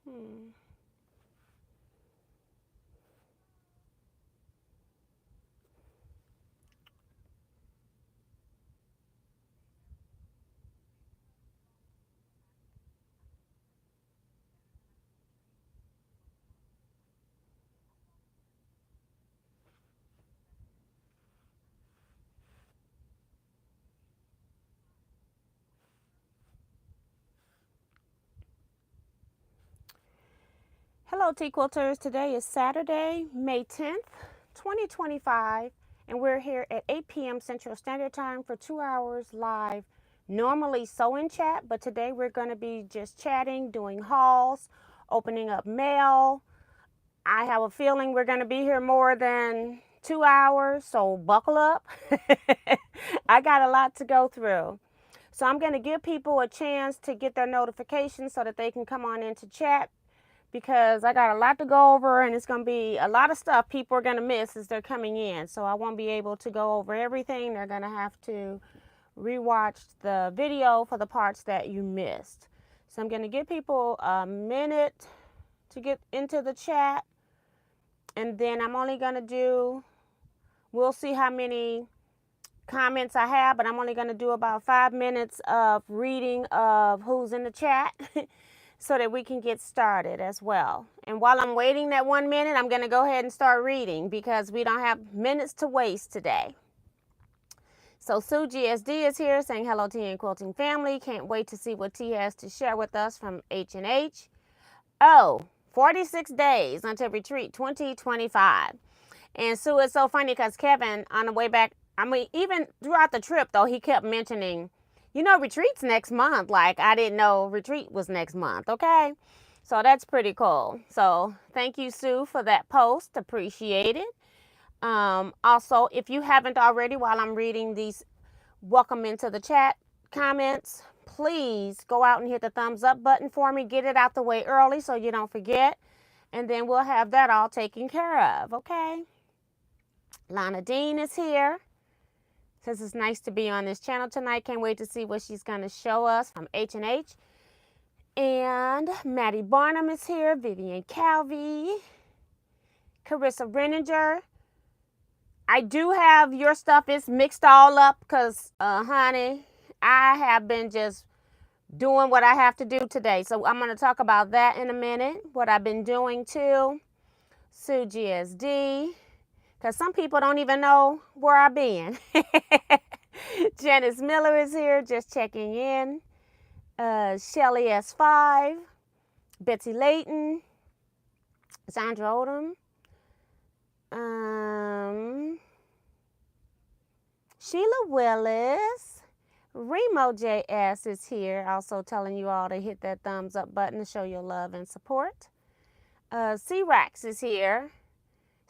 Hmm. Hello, Teaquilters. Today is Saturday, May 10th, 2025, and we're here at 8 p.m. Central Standard Time for 2 hours live. Normally sew in chat, but today we're going to be just chatting, doing hauls, opening up mail. I have a feeling we're going to be here more than 2 hours, so buckle up. I got a lot to go through. So I'm going to give people a chance to get their notifications so that they can come on into chat, because I got a lot to go over and it's going to be a lot of stuff people are going to miss as they're coming in. So I won't be able to go over everything. They're going to have to rewatch the video for the parts that you missed. So I'm going to give people a minute to get into the chat, and then I'm only going to do, we'll see how many comments I have, but I'm only going to do about 5 minutes of reading of who's in the chat so that we can get started as well. And while I'm waiting that 1 minute, I'm going to go ahead and start reading because we don't have minutes to waste today. So Sue GSD is here saying hello Tea and Quilting family. Can't wait to see what T has to share with us from H&H. Oh, 46 days until retreat 2025. And Sue, it's so funny because Kevin on the way back, I mean, even throughout the trip though, he kept mentioning, you know, retreat's next month. Like, I didn't know retreat was next month, okay? So that's pretty cool. So thank you, Sue, for that post. Appreciate it. Also, if you haven't already, while I'm reading these welcome into the chat comments, please go out and hit the thumbs up button for me. Get it out the way early so you don't forget. And then we'll have that all taken care of, okay? Lana Dean is here. Says it's nice to be on this channel tonight. Can't wait to see what she's going to show us from H&H. And Maddie Barnum is here. Vivian Calvi. Carissa Renninger. I do have your stuff. It's mixed all up because, honey, I have been just doing what I have to do today. So I'm going to talk about that in a minute. What I've been doing too. Sue GSD. Because some people don't even know where I've been. Janice Miller is here, just checking in. Shelly S5. Betsy Layton. Sandra Odom. Sheila Willis. Remo JS is here, also telling you all to hit that thumbs up button to show your love and support. C-Rax is here.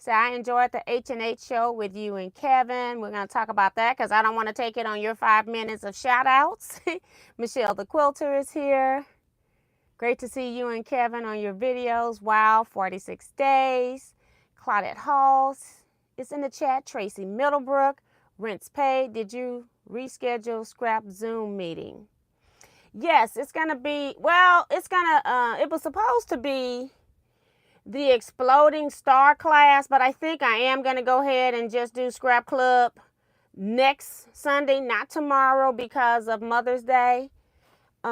So I enjoyed the H&H show with you and Kevin. We're going to talk about that because I don't want to take it on your 5 minutes of shout outs. Michelle the Quilter is here. Great to see you and Kevin on your videos. Wow, 46 days. Claudette Halls is in the chat. Tracy Middlebrook. Rents paid. Did you reschedule scrap Zoom meeting? Yes, it's going to be, well, it was supposed to be the Exploding Star class, but I think I am going to go ahead and just do Scrap Club next Sunday, not tomorrow because of Mother's Day. So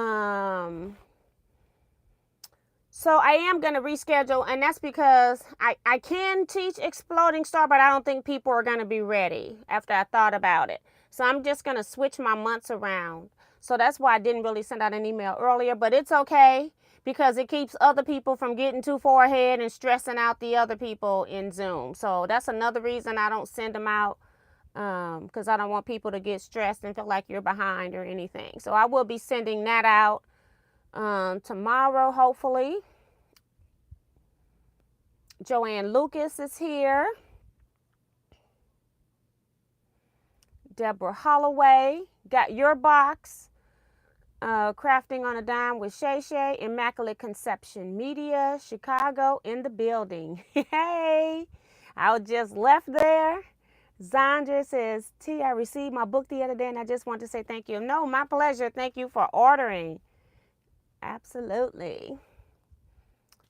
I am going to reschedule, and that's because I can teach Exploding Star, but I don't think people are going to be ready after I thought about it. So I'm just going to switch my months around. So that's why I didn't really send out an email earlier, but it's okay because it keeps other people from getting too far ahead and stressing out the other people in Zoom. So that's another reason I don't send them out, because I don't want people to get stressed and feel like you're behind or anything. So I will be sending that out tomorrow, hopefully. Joanne Lucas is here. Deborah Holloway, got your box. Crafting on a Dime with Shay Shay, Immaculate Conception Media, Chicago in the building. Hey, I was just left there. Zandra says, T, I received my book the other day and I just want to say thank you. No, my pleasure. Thank you for ordering. Absolutely.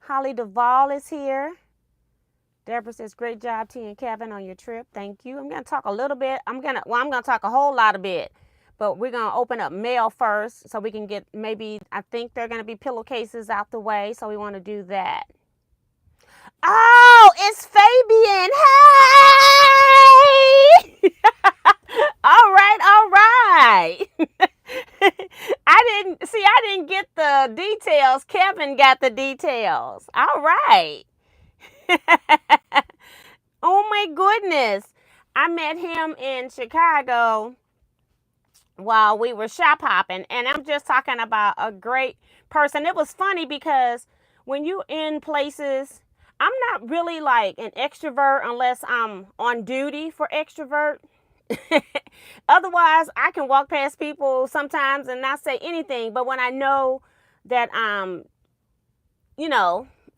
Holly Duvall is here. Deborah says, great job, T and Kevin, on your trip. Thank you. I'm going to talk a little bit. I'm going to talk a whole lot of bit. But we're going to open up mail first so we can get maybe, I think they're going to be pillowcases out the way. So we want to do that. Oh, it's Fabian. Hey! All right. I didn't get the details. Kevin got the details. All right. Oh my goodness. I met him in Chicago while we were shop hopping, and I'm just talking about a great person. It was funny because when you in places, I'm not really like an extrovert unless I'm on duty for extrovert. Otherwise, I can walk past people sometimes and not say anything. But when I know that I'm,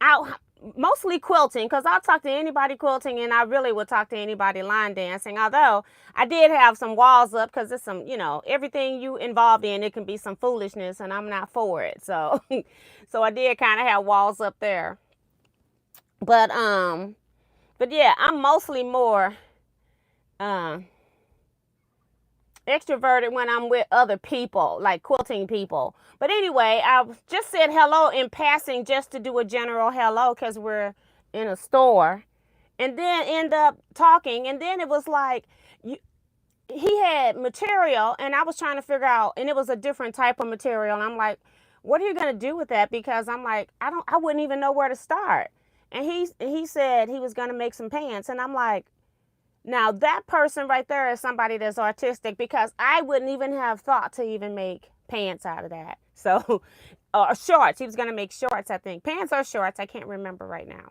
out mostly quilting, because I'll talk to anybody quilting, and I really would talk to anybody line dancing. Although I did have some walls up because it's some, everything you involved in, it can be some foolishness, and I'm not for it. So, so I did kind of have walls up there. But yeah, I'm mostly more extroverted when I'm with other people, like quilting people. But anyway, I just said hello in passing just to do a general hello because we're in a store, and then end up talking. And then it was like he had material, and I was trying to figure out, and it was a different type of material. And I'm like, what are you going to do with that? Because I'm like, I wouldn't even know where to start. And he said he was going to make some pants. And I'm like, now that person right there is somebody that's artistic, because I wouldn't even have thought to even make pants out of that. So, shorts. He was going to make shorts, I think. Pants or shorts. I can't remember right now.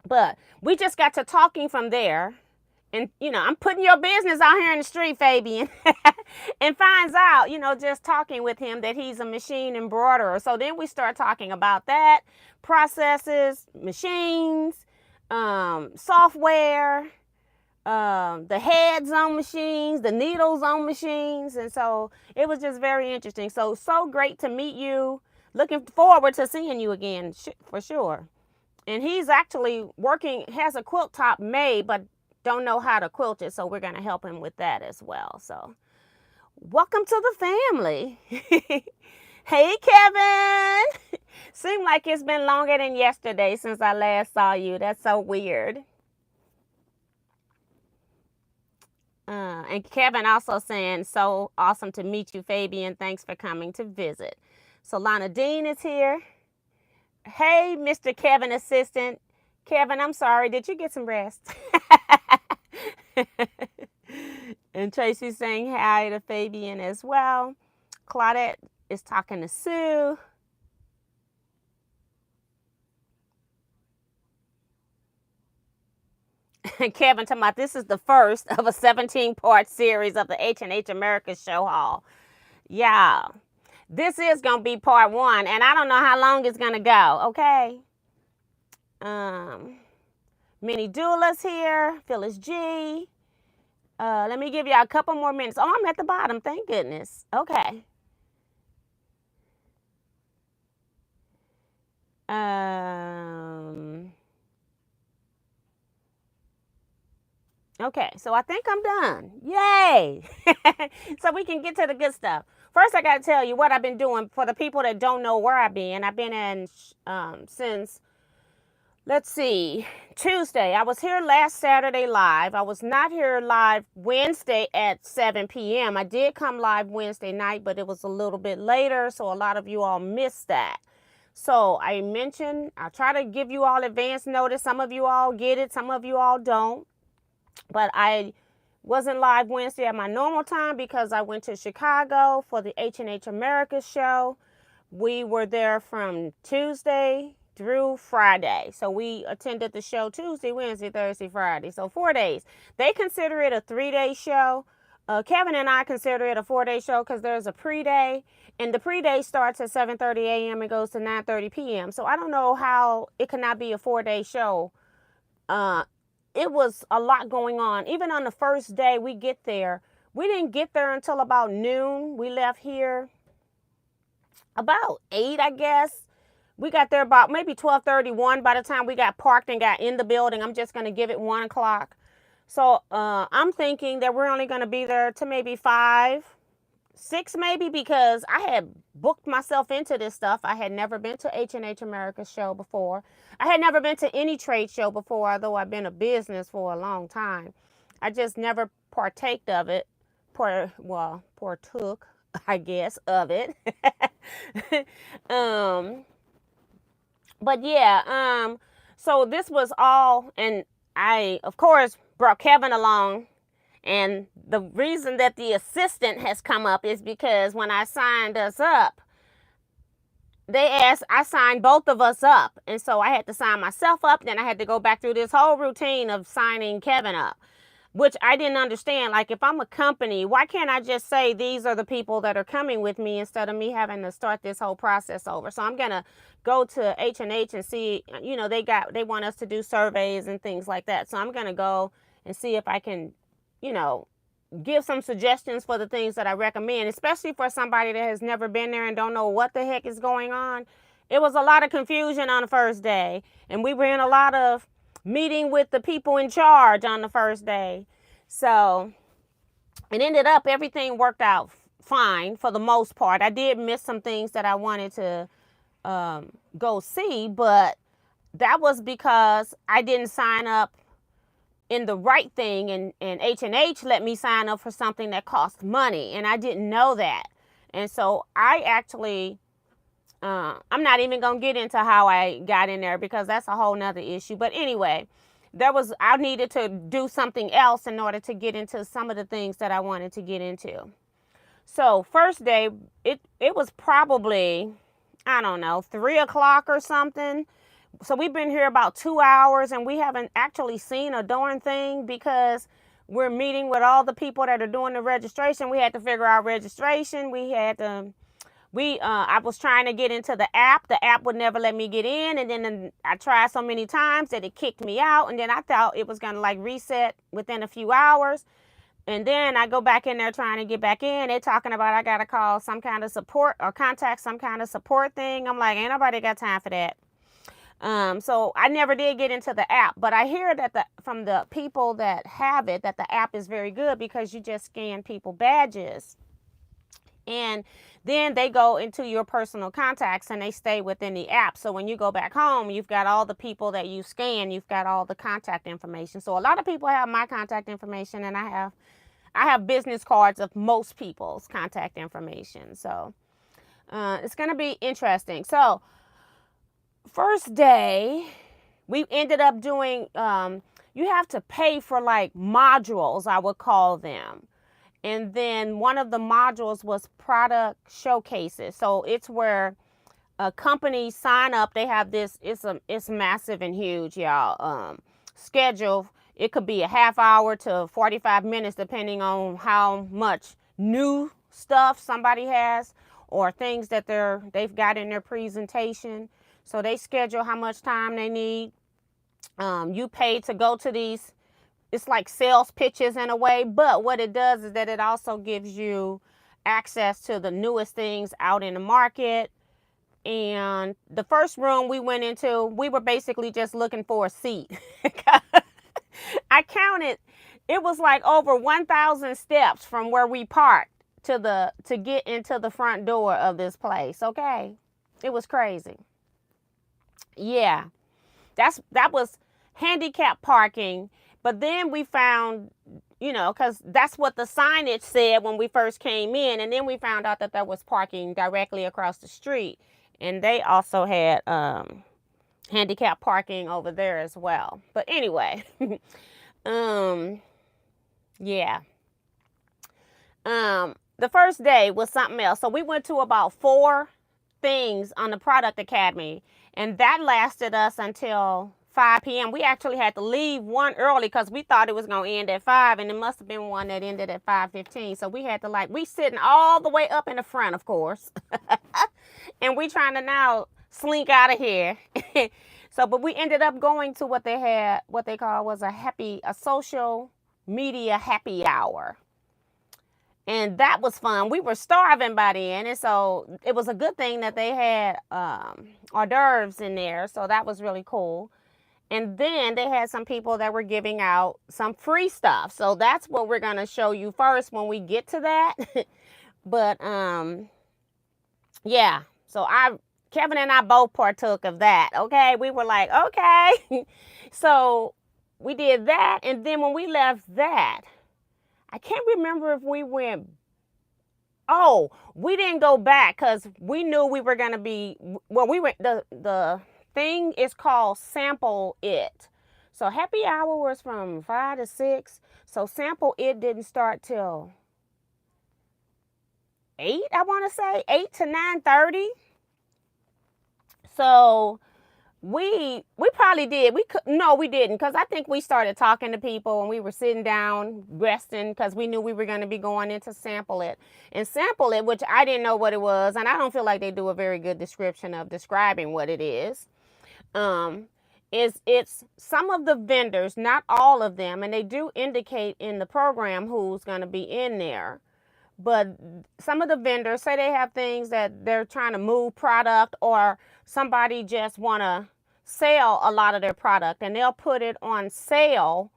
But we just got to talking from there. And, I'm putting your business out here in the street, Fabian. And finds out, just talking with him, that he's a machine embroiderer. So then we start talking about that, processes, machines, software, the heads on machines, the needles on machines. And so it was just very interesting. So great to meet you. Looking forward to seeing you again, for sure. And he's actually has a quilt top made, but don't know how to quilt it, so we're going to help him with that as well. So welcome to the family. Hey, Kevin. Seemed like it's been longer than yesterday since I last saw you. That's so weird. And Kevin also saying, so awesome to meet you, Fabian. Thanks for coming to visit. Solana Dean is here. Hey, Mr. Kevin assistant. Kevin, I'm sorry. Did you get some rest? And Tracy's saying hi to Fabian as well. Claudette is talking to Sue. Kevin talking about this is the first of a 17-part series of the H&H America show hall. Yeah. This is going to be part 1, and I don't know how long it's going to go, okay? Minnie Doula's here. Phyllis G. Let me give you a couple more minutes. Oh, I'm at the bottom. Thank goodness. Okay. Okay, so I think I'm done. Yay! So we can get to the good stuff. First, I got to tell you what I've been doing for the people that don't know where I've been. I've been in since, let's see, Tuesday. I was here last Saturday live. I was not here live Wednesday at 7 p.m. I did come live Wednesday night, but it was a little bit later, so a lot of you all missed that. So I try to give you all advance notice. Some of you all get it, some of you all don't. But I wasn't live Wednesday at my normal time because I went to Chicago for the H&H America show. We were there from Tuesday through Friday. So we attended the show Tuesday, Wednesday, Thursday, Friday. So 4 days. They consider it a 3-day show. Kevin and I consider it a 4-day show because there's a pre-day. And the pre-day starts at 7:30 a.m. and goes to 9:30 p.m. So I don't know how it cannot be a 4-day show. It was a lot going on. Even on the first day we get there, we didn't get there until about noon. We left here about 8, I guess. We got there about maybe 12:31 by the time we got parked and got in the building. I'm just going to give it 1 o'clock. So I'm thinking that we're only going to be there to maybe 5, 6 maybe, because I had booked myself into this stuff. I had never been to H&H America show before. I had never been to any trade show before, although I've been in business for a long time. I just never partaked of it, partook, I guess, of it. But yeah, so this was all, and I, of course, brought Kevin along. And the reason that the assistant has come up is because when I signed us up, I signed both of us up. And so I had to sign myself up. Then I had to go back through this whole routine of signing Kevin up, which I didn't understand. Like, if I'm a company, why can't I just say these are the people that are coming with me instead of me having to start this whole process over? So I'm going to go to H&H and see, you know, they want us to do surveys and things like that. So I'm going to go and see if I can, you know, give some suggestions for the things that I recommend, especially for somebody that has never been there and don't know what the heck is going on. It was a lot of confusion on the first day, and we were in a lot of meeting with the people in charge on the first day. So it ended up, everything worked out fine for the most part. I did miss some things that I wanted to go see, but that was because I didn't sign up in the right thing, and H&H let me sign up for something that cost money, and I didn't know that. And so I actually, I'm not even going to get into how I got in there because that's a whole nother issue. But anyway, I needed to do something else in order to get into some of the things that I wanted to get into. So first day, it was probably, I don't know, 3 o'clock or something. So we've been here about 2 hours, and we haven't actually seen a darn thing because we're meeting with all the people that are doing the registration. We had to figure out registration. I was trying to get into the app. The app would never let me get in, and then I tried so many times that it kicked me out, and then I thought it was going to like reset within a few hours. And then I go back in there trying to get back in. They're talking about I got to call some kind of support or contact some kind of support thing. I'm like, ain't nobody got time for that. So I never did get into the app, but I hear that from the people that have it, that the app is very good because you just scan people badges, and then they go into your personal contacts and they stay within the app. So when you go back home, you've got all the people that you scan, you've got all the contact information. So a lot of people have my contact information, and I have business cards of most people's contact information. So it's going to be interesting. So first day, we ended up doing, you have to pay for like modules, I would call them. And then one of the modules was product showcases. So it's where companies sign up. They have this, it's massive and huge, y'all. Schedule. It could be a half hour to 45 minutes, depending on how much new stuff somebody has or things that they've got in their presentation. So they schedule how much time they need. You pay to go to these. It's like sales pitches in a way, but what it does is that it also gives you access to the newest things out in the market. And the first room we went into, we were basically just looking for a seat. I counted, it was like over 1,000 steps from where we parked to get into the front door of this place. Okay, it was crazy. Yeah, that was handicap parking. But then we found, you know, because that's what the signage said when we first came in. And then we found out that there was parking directly across the street. And they also had handicap parking over there as well. But anyway, yeah. The first day was something else. So we went to about 4 things on the Product Academy. And that lasted us until 5 p.m. We actually had to leave one early because we thought it was going to end at 5, and it must have been one that ended at 5:15. So we had to we sitting all the way up in the front, of course. And we trying to now slink out of here. So, but we ended up going to what they call was a social media happy hour. And that was fun. We were starving by then, and so it was a good thing that they had hors d'oeuvres in there. So that was really cool. And then they had some people that were giving out some free stuff. So that's what we're going to show you first when we get to that. But yeah, so Kevin and I both partook of that. Okay, we were like, okay. So we did that, and then when we left that, I can't remember if we went. Oh, we didn't go back because we knew we were gonna be. Well, we went. The thing is called Sample It. So happy hour was from 5 to 6. So Sample It didn't start till 8. I want to say 8 to 9:30. So we probably did. No, we didn't, because I think we started talking to people and we were sitting down resting because we knew we were going to be going into Sample It. And Sample It, which I didn't know what it was, and I don't feel like they do a very good description of describing what it is it's some of the vendors, not all of them, and they do indicate in the program who's going to be in there. But some of the vendors say they have things that they're trying to move product, or somebody just want to sell a lot of their product, and they'll put it on sale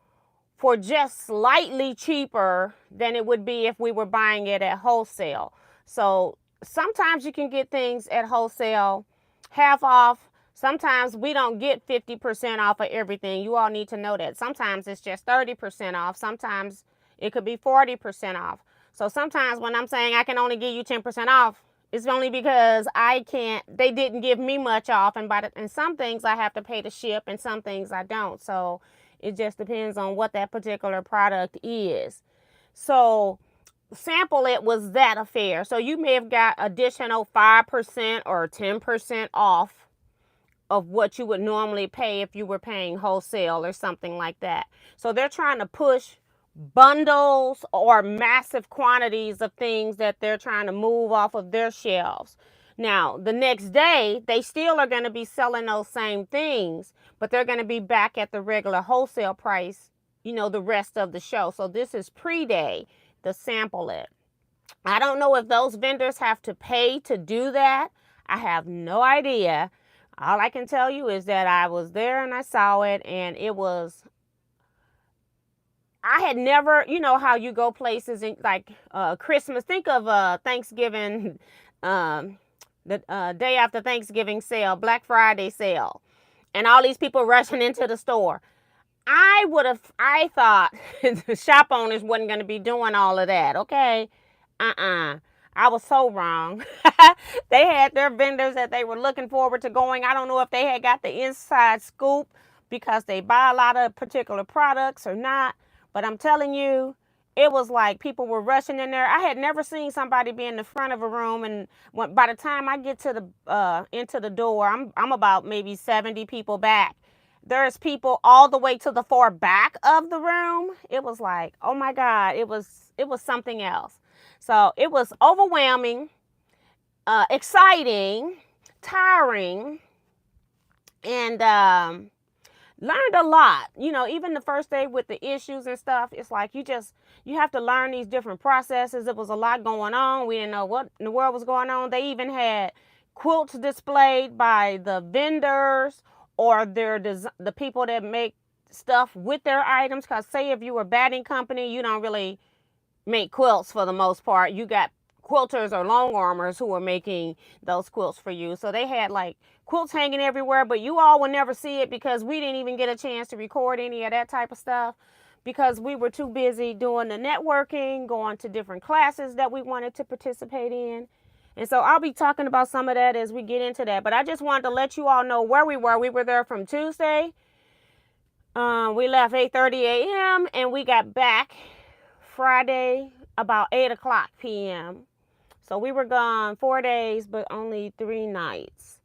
for just slightly cheaper than it would be if we were buying it at wholesale. So sometimes you can get things at wholesale half off. Sometimes we don't get 50% off of everything. You all need to know that. Sometimes it's just 30% off. Sometimes it could be 40% off. So sometimes when I'm saying I can only give you 10% off, it's only because they didn't give me much off. And some things I have to pay to ship, and some things I don't. So it just depends on what that particular product is. So Sample It was that affair. So you may have got additional 5% or 10% off of what you would normally pay if you were paying wholesale or something like that. So they're trying to push bundles or massive quantities of things that they're trying to move off of their shelves. Now, the next day, they still are going to be selling those same things, but they're going to be back at the regular wholesale price, the rest of the show. So this is pre-day, the Sample It. I don't know if those vendors have to pay to do that. I have no idea. All I can tell you is that I was there and I saw it, and I had never, how you go places in like Christmas. Think of Thanksgiving, the day after Thanksgiving sale, Black Friday sale, and all these people rushing into the store. I thought the shop owners wasn't going to be doing all of that. Okay. I was so wrong. They had their vendors that they were looking forward to going. I don't know if they had got the inside scoop because they buy a lot of particular products or not. But I'm telling you, it was like people were rushing in there. I had never seen somebody be in the front of a room, and by the time I get to the into the door, I'm about maybe 70 people back. There's people all the way to the far back of the room. It was like, oh my God, it was something else. So it was overwhelming, exciting, tiring, and learned a lot. Even the first day with the issues and stuff, it's like you have to learn these different processes. It was a lot going on. We didn't know what in the world was going on. They even had quilts displayed by the vendors or the people that make stuff with their items. Because say if you were a batting company, you don't really make quilts for the most part. You got quilters or long armers who are making those quilts for you. So they had like quilts hanging everywhere, but you all would never see it because we didn't even get a chance to record any of that type of stuff because we were too busy doing the networking, going to different classes that we wanted to participate in. And so I'll be talking about some of that as we get into that. But I just wanted to let you all know where we were. We were there from Tuesday. We left 8:30 a.m. and we got back Friday about 8 o'clock p.m. So we were gone 4 days, but only 3 nights.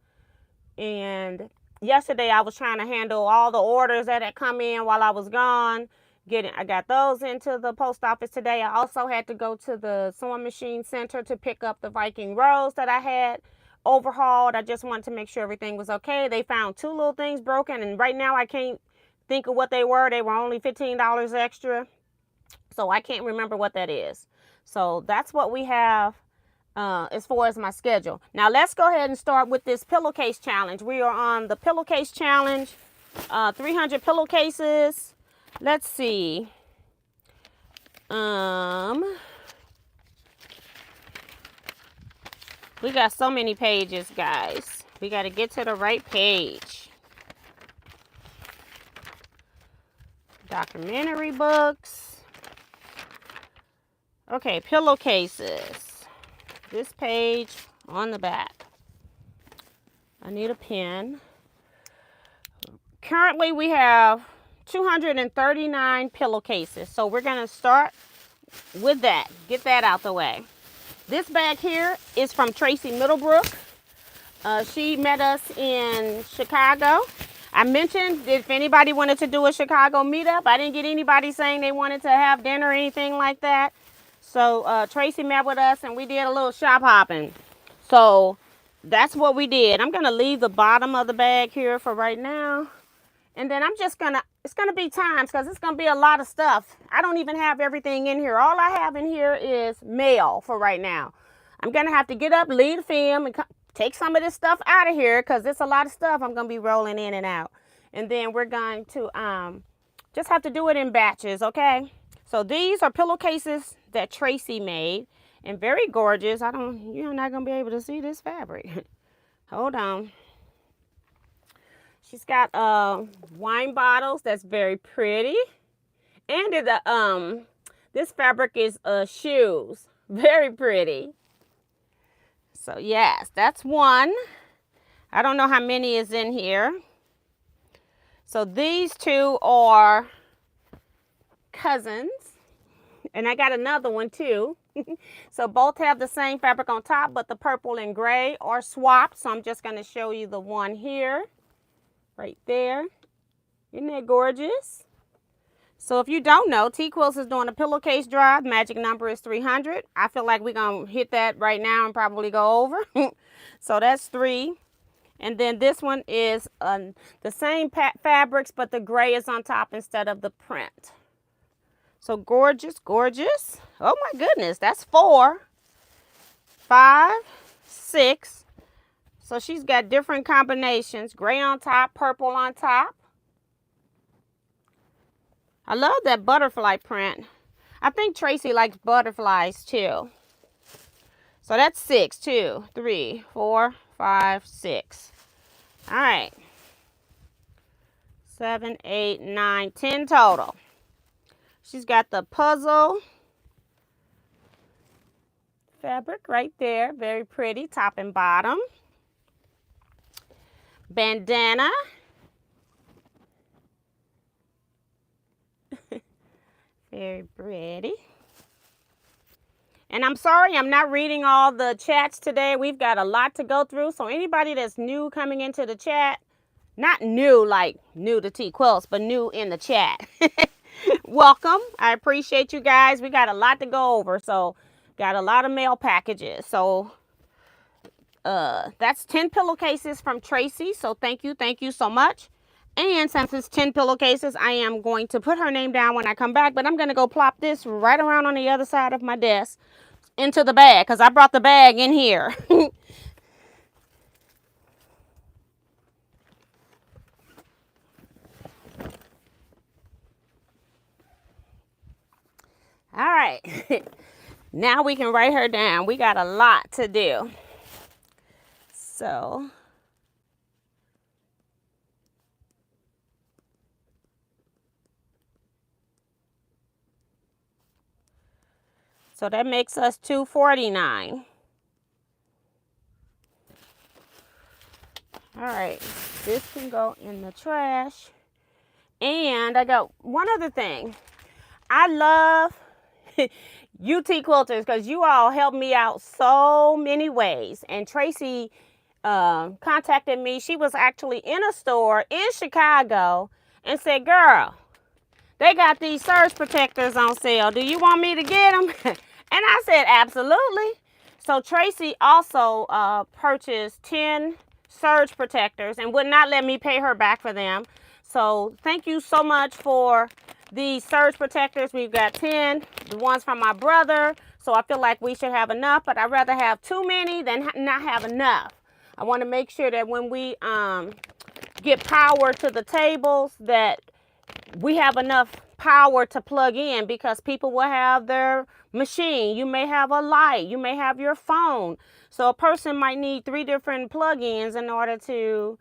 And yesterday I was trying to handle all the orders that had come in while I was gone. I got those into the post office today. I also had to go to the sewing machine center to pick up the Viking rows that I had overhauled. I just wanted to make sure everything was okay. They found 2 little things broken, and right now I can't think of what they were. They were only $15 extra. So I can't remember what that is. So that's what we have as far as my schedule. Now let's go ahead and start with this pillowcase challenge. We are on the pillowcase challenge, 300 pillowcases. Let's see. We got so many pages, guys. We got to get to the right page. Documentary books. Okay, pillowcases. This page on the back. I need a pen. Currently, we have 239 pillowcases. So we're going to start with that. Get that out the way. This bag here is from Tracy Middlebrook. She met us in Chicago. I mentioned if anybody wanted to do a Chicago meetup. I didn't get anybody saying they wanted to have dinner or anything like that. So Tracy met with us and we did a little shop hopping. So that's what we did. I'm going to leave the bottom of the bag here for right now. And then I'm just gonna, it's gonna be times because it's gonna be a lot of stuff. I don't even have everything in here. All I have in here is mail for right now. I'm gonna have to get up, leave the film, and take some of this stuff out of here because it's a lot of stuff I'm gonna be rolling in and out. And then we're going to just have to do it in batches, okay? So these are pillowcases that Tracy made and very gorgeous. You're not gonna be able to see this fabric. Hold on. She's got wine bottles that's very pretty. And this fabric is shoes. Very pretty. So yes, that's one. I don't know how many is in here. So these two are cousins. And I got another one too. So both have the same fabric on top, but the purple and gray are swapped. So I'm just going to show you the one here. Right there. Isn't that gorgeous? So if you don't know, Teaquilts is doing a pillowcase drive. Magic number is 300. I feel like we're going to hit that right now and probably go over. So that's 3. And then this one is the same fabrics, but the gray is on top instead of the print. So gorgeous, gorgeous. Oh my goodness, that's 4, 5, 6. So she's got different combinations. Gray on top, purple on top. I love that butterfly print. I think Tracy likes butterflies too. So that's 6, 2, 3, 4, 5, 6. All right. 7, 8, 9, 10 total. She's got the puzzle fabric right there. Very pretty, top and bottom. Bandana. Very pretty. And I'm sorry I'm not reading all the chats today. We've got a lot to go through. So anybody that's new coming into the chat, not new like new to Teaquilts, but new in the chat. Welcome. I appreciate you guys. We got a lot to go over. So got a lot of mail packages. So that's 10 pillowcases from Tracy. So thank you so much. And since it's 10 pillowcases, I am going to put her name down when I come back. But I'm going to go plop this right around on the other side of my desk into the bag because I brought the bag in here. All right. Now we can write her down. We got a lot to do. So that makes us 249. All right, this can go in the trash. And I got one other thing. I love you Teaquilters because you all help me out so many ways. And Tracy contacted me. She was actually in a store in Chicago and said, girl, they got these surge protectors on sale. Do you want me to get them? And I said, absolutely. So Tracy also purchased 10 surge protectors and would not let me pay her back for them. So thank you so much for These surge protectors, we've got 10. The ones from my brother. So I feel like we should have enough, but I'd rather have too many than not have enough. I want to make sure that when we get power to the tables, that we have enough power to plug in, because people will have their machine. You may have a light. You may have your phone. So a person might need 3 different plug-ins in order to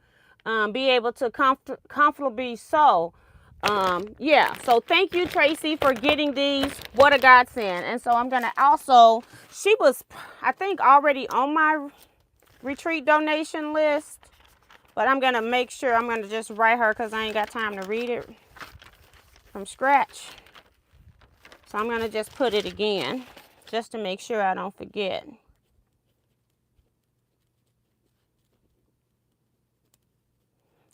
be able to comfortably sew. Yeah, so thank you, Tracy, for getting these. What a godsend. And so I'm going to also, she was, I think, already on my retreat donation list, but I'm going to make sure, I'm going to just write her because I ain't got time to read it from scratch. So I'm going to just put it again just to make sure I don't forget.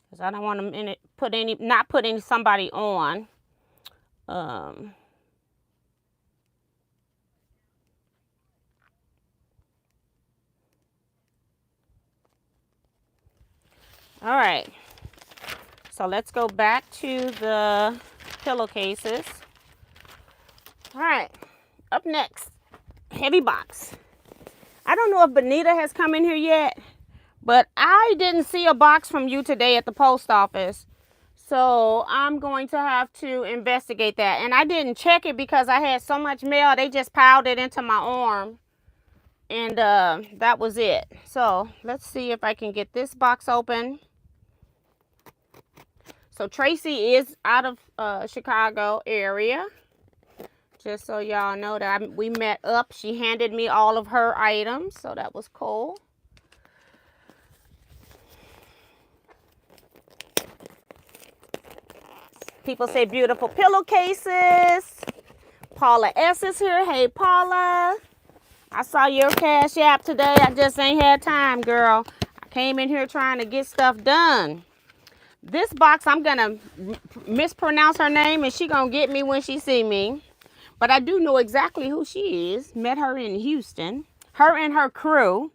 Because I don't want to not put somebody on. All right. So let's go back to the pillowcases. All right. Up next, heavy box. I don't know if Benita has come in here yet, but I didn't see a box from you today at the post office. So I'm going to have to investigate that. And I didn't check it because I had so much mail. They just piled it into my arm. And that was it. So let's see if I can get this box open. So Tracy is out of Chicago area. Just so y'all know that we met up. She handed me all of her items. So that was cool. People say beautiful pillowcases. Paula S is here. Hey, Paula. I saw your Cash App today. I just ain't had time, girl. I came in here trying to get stuff done. This box, I'm going to mispronounce her name, and she going to get me when she see me. But I do know exactly who she is. Met her in Houston. Her and her crew.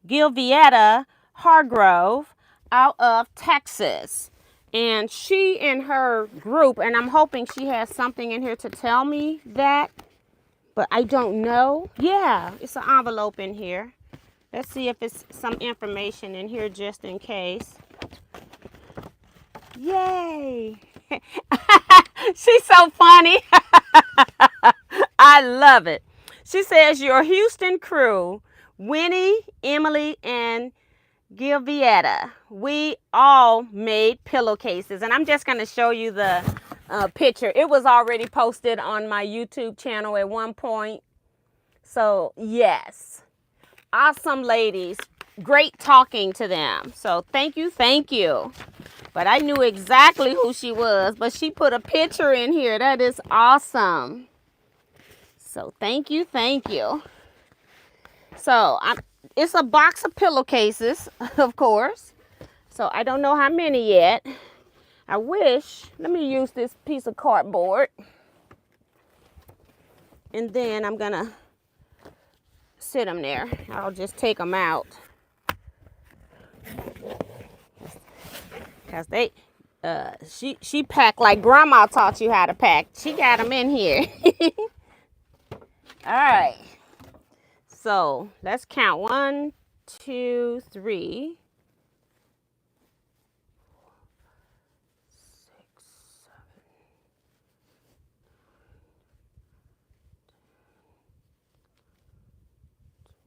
Gilvietta Hargrove out of Texas. And she and her group, and I'm hoping she has something in here to tell me that, but I don't know. Yeah, it's an envelope in here. Let's see if it's some information in here just in case. Yay. She's so funny. I love it. She says, your Houston crew, Winnie, Emily, and Gilvietta, we all made pillowcases. And I'm just going to show you the picture. It was already posted on my YouTube channel at one point. So, yes. Awesome ladies. Great talking to them. So, thank you, thank you. But I knew exactly who she was. But she put a picture in here. That is awesome. So, thank you, thank you. So, it's a box of pillowcases, of course. So I don't know how many yet. I wish, let me use this piece of cardboard. And then I'm going to sit them there. I'll just take them out. Because she packed like grandma taught you how to pack. She got them in here. All right. So let's count. 1, 2, 3, 6,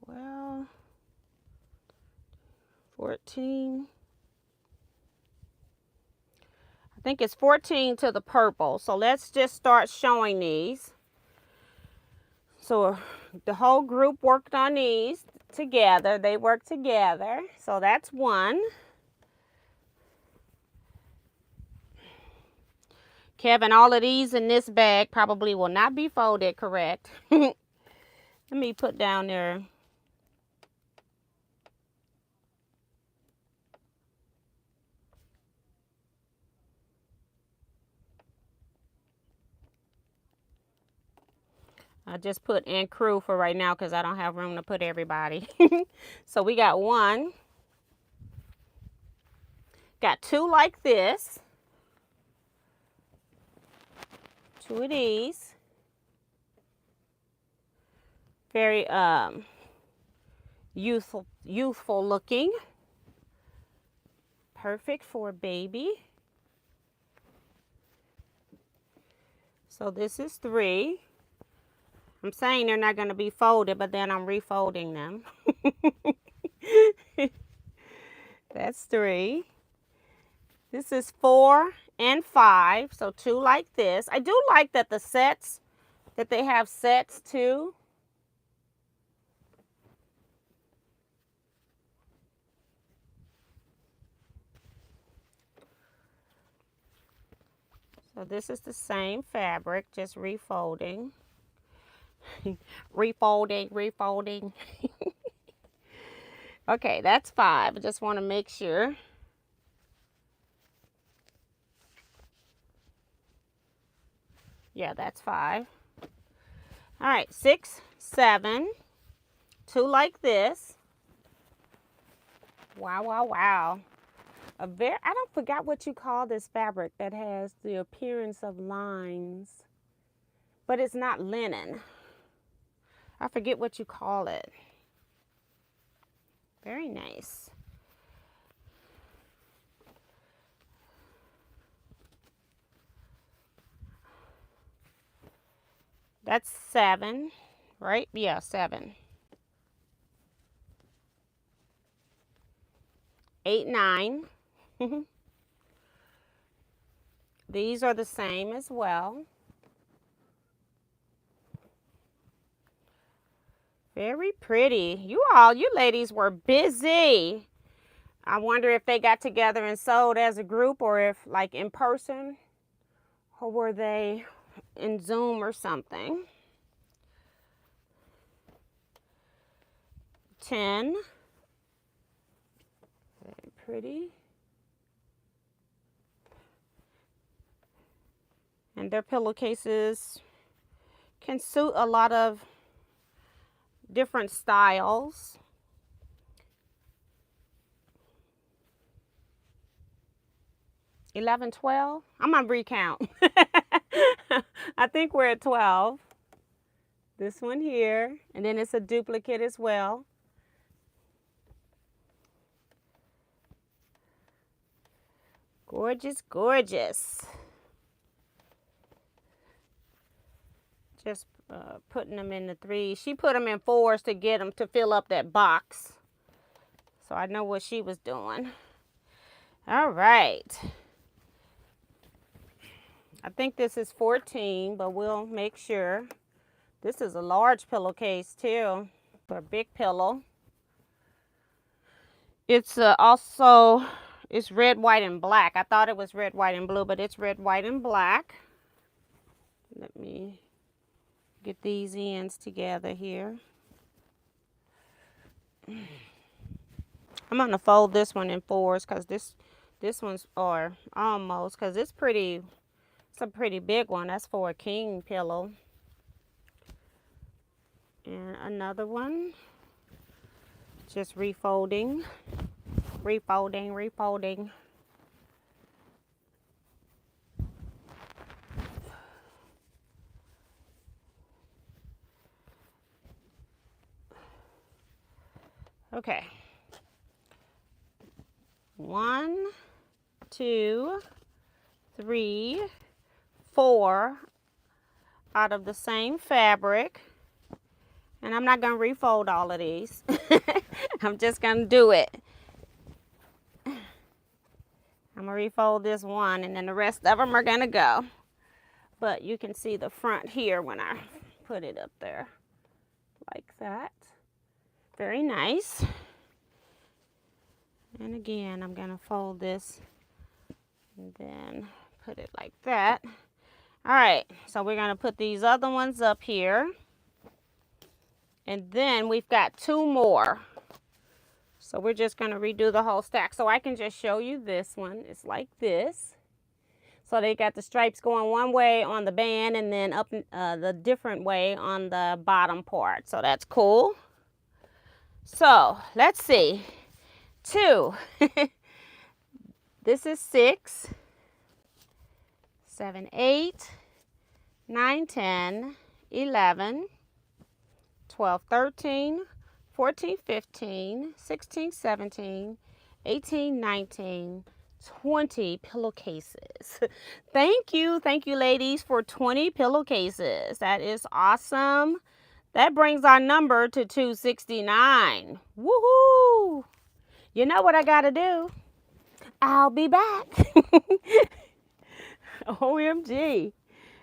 7, 12, 14. I think it's 14 to the purple. So let's just start showing these. So the whole group worked on these together. They worked together. So that's one. Kevin, all of these in this bag probably will not be folded correct. Let me put down there. I just put in crew for right now because I don't have room to put everybody. So we got one. Got two like this. Two of these. Very youthful looking. Perfect for a baby. So this is 3. I'm saying they're not going to be folded, but then I'm refolding them. That's 3. This is 4 and 5, so 2 like this. I do like that the sets, that they have sets too. So this is the same fabric, just refolding. refolding. Okay, that's 5. I just want to make sure. Yeah, that's 5. All right, 6, 7, 2 like this. Wow. I don't forget what you call this fabric that has the appearance of lines, but it's not linen. I forget what you call it. Very nice. That's 7, right? Yeah, 7. 8, 9. These are the same as well. Very pretty. You ladies were busy. I wonder if they got together and sewed as a group, or if like in person, or were they in Zoom or something. 10. Very pretty. And their pillowcases can suit a lot of different styles. $11, $12. I'm gonna recount. I think we're at 12. This one here, and then it's a duplicate as well. Gorgeous, gorgeous. Just putting them in the 3s. She put them in 4s to get them to fill up that box. So I know what she was doing. All right. I think this is 14, but we'll make sure. This is a large pillowcase too, for a big pillow. It's also, it's red, white, and black. I thought it was red, white, and blue, but it's red, white, and black. Let me get these ends together here. I'm gonna fold this one in 4s because this one's, or almost, because it's a pretty big one. That's for a king pillow. And another one, just refolding. Okay. 1, 2, 3, 4 out of the same fabric. And I'm not going to refold all of these. I'm just going to do it. I'm going to refold this one, and then the rest of them are going to go. But you can see the front here when I put it up there. Like that. Very nice. And again, I'm going to fold this and then put it like that. All right, so we're going to put these other ones up here. And then we've got 2 more. So we're just going to redo the whole stack. So I can just show you this one. It's like this. So they got the stripes going one way on the band and then up the different way on the bottom part. So that's cool. So let's see. 2. This is 6, 7, 8, 9, 10, 11, 12, 13, 14, 15, 16, 17, 18, 19, 20 pillowcases. Thank you ladies for 20 pillowcases. That is awesome. That brings our number to 269. Woohoo! You know what I gotta do? I'll be back. OMG.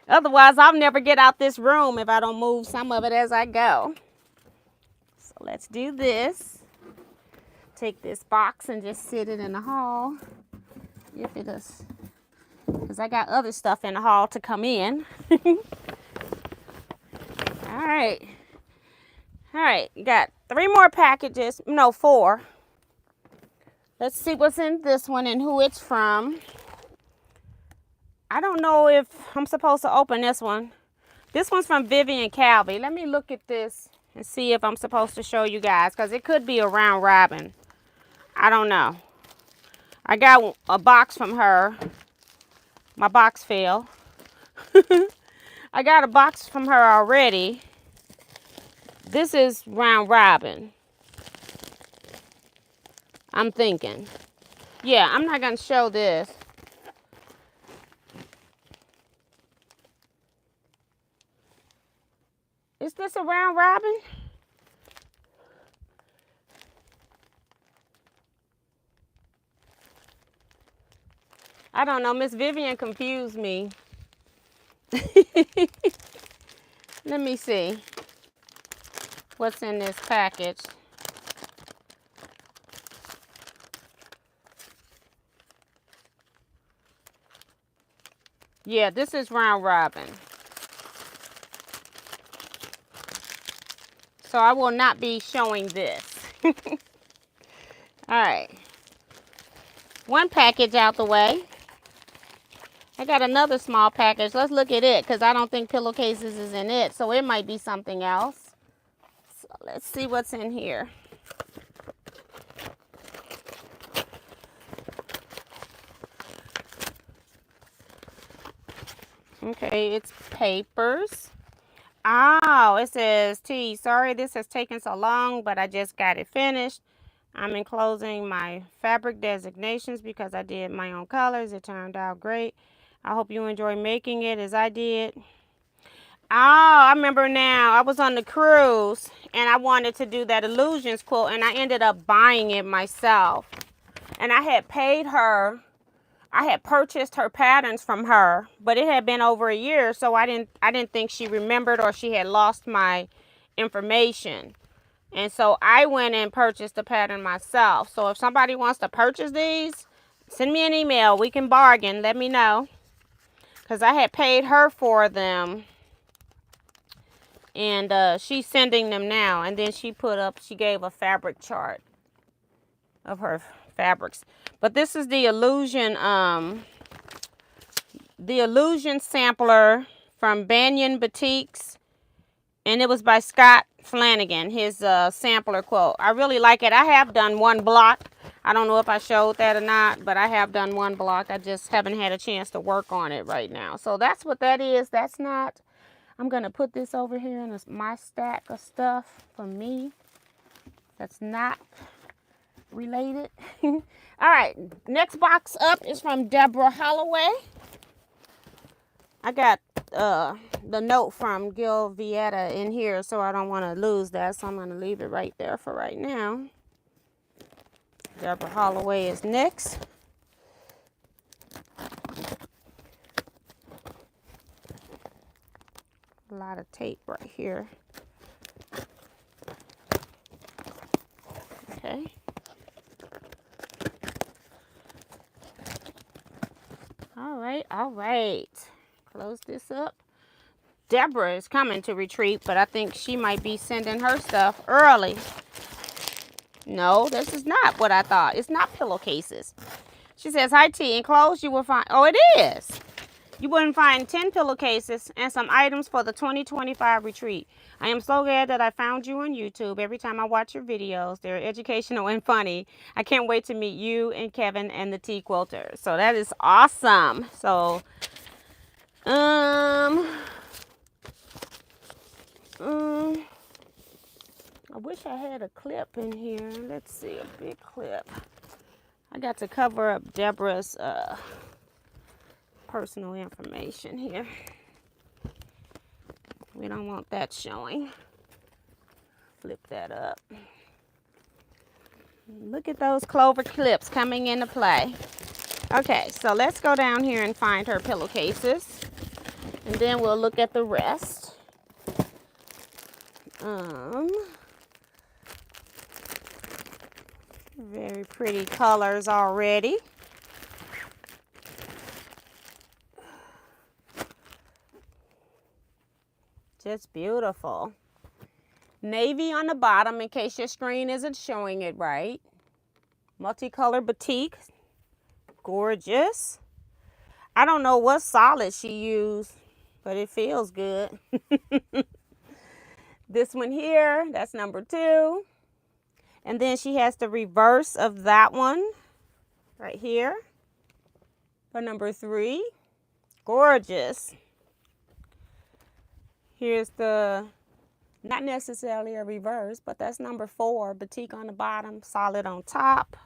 Otherwise, I'll never get out this room if I don't move some of it as I go. So let's do this. Take this box and just sit it in the hall. If it is, because I got other stuff in the hall to come in. All right. All right, got 3 more packages. No, 4. Let's see what's in this one and who it's from. I don't know if I'm supposed to open this one. This one's from Vivian Calvi. Let me look at this and see if I'm supposed to show you guys, because it could be a round robin. I don't know. I got a box from her. My box fell. I got a box from her already. This is round robin. I'm thinking. Yeah, I'm not going to show this. Is this a round robin? I don't know. Miss Vivian confused me. Let me see what's in this package. Yeah, this is round robin. So I will not be showing this. All right. One package out the way. I got another small package. Let's look at it, because I don't think pillowcases is in it. So it might be something else. So let's see what's in here. Okay, it's papers. Oh, it says, T, sorry this has taken so long, but I just got it finished. I'm enclosing my fabric designations because I did my own colors. It turned out great. I hope you enjoy making it as I did. Oh, I remember now. I was on the cruise and I wanted to do that illusions quilt, and I ended up buying it myself. And I had paid her. I had purchased her patterns from her, but it had been over a year, so I didn't think she remembered or she had lost my information. And so I went and purchased the pattern myself. So if somebody wants to purchase these, send me an email. We can bargain. Let me know. Because I had paid her for them. And she's sending them now. And then she gave a fabric chart of her fabrics. But this is the illusion sampler from Banyan Boutiques. And it was by Scott Flanagan, his sampler quote. I really like it. I have done one block. I don't know if I showed that or not, but I have done one block. I just haven't had a chance to work on it right now. So that's what that is. That's not, I'm going to put this over here in my stack of stuff for me. That's not related. All right, next box up is from Deborah Holloway. I got the note from Gil Vieta in here, so I don't want to lose that, so I'm going to leave it right there for right now. Deborah Holloway is next. A lot of tape right here. Okay. All right. Close this up. Deborah is coming to retreat, but I think she might be sending her stuff early. No, this is not what I thought. It's not pillowcases. She says, hi T, enclosed you will find, oh it is. You wouldn't find 10 pillowcases and some items for the 2025 retreat. I am so glad that I found you on YouTube. Every time I watch your videos, they're educational and funny. I can't wait to meet you and Kevin and the Teaquilters. So that is awesome. So, wish I had a clip in here. Let's see, a big clip. I got to cover up Deborah's personal information here. We don't want that showing. Flip that up. Look at those clover clips coming into play. Okay, so let's go down here and find her pillowcases. And then we'll look at the rest. Very pretty colors already. Just beautiful. Navy on the bottom in case your screen isn't showing it right. Multicolor batik. Gorgeous. I don't know what solid she used, but it feels good. This one here, that's number 2. And then she has the reverse of that one right here for number 3. Gorgeous. Here's the, not necessarily a reverse, but that's number 4. Batik on the bottom, solid on top.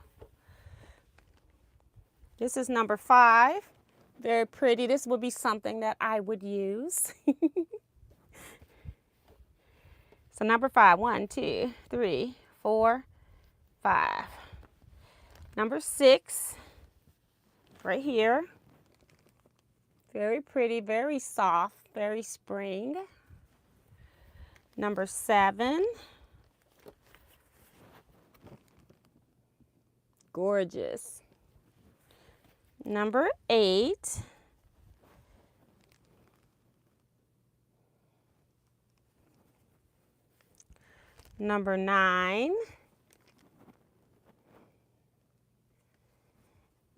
This is number 5. Very pretty. This would be something that I would use. So number 5, 1, 2, 3, 4, 5. Number 6, right here. Very pretty, very soft, very spring. Number 7. Gorgeous. Number 8. Number 9.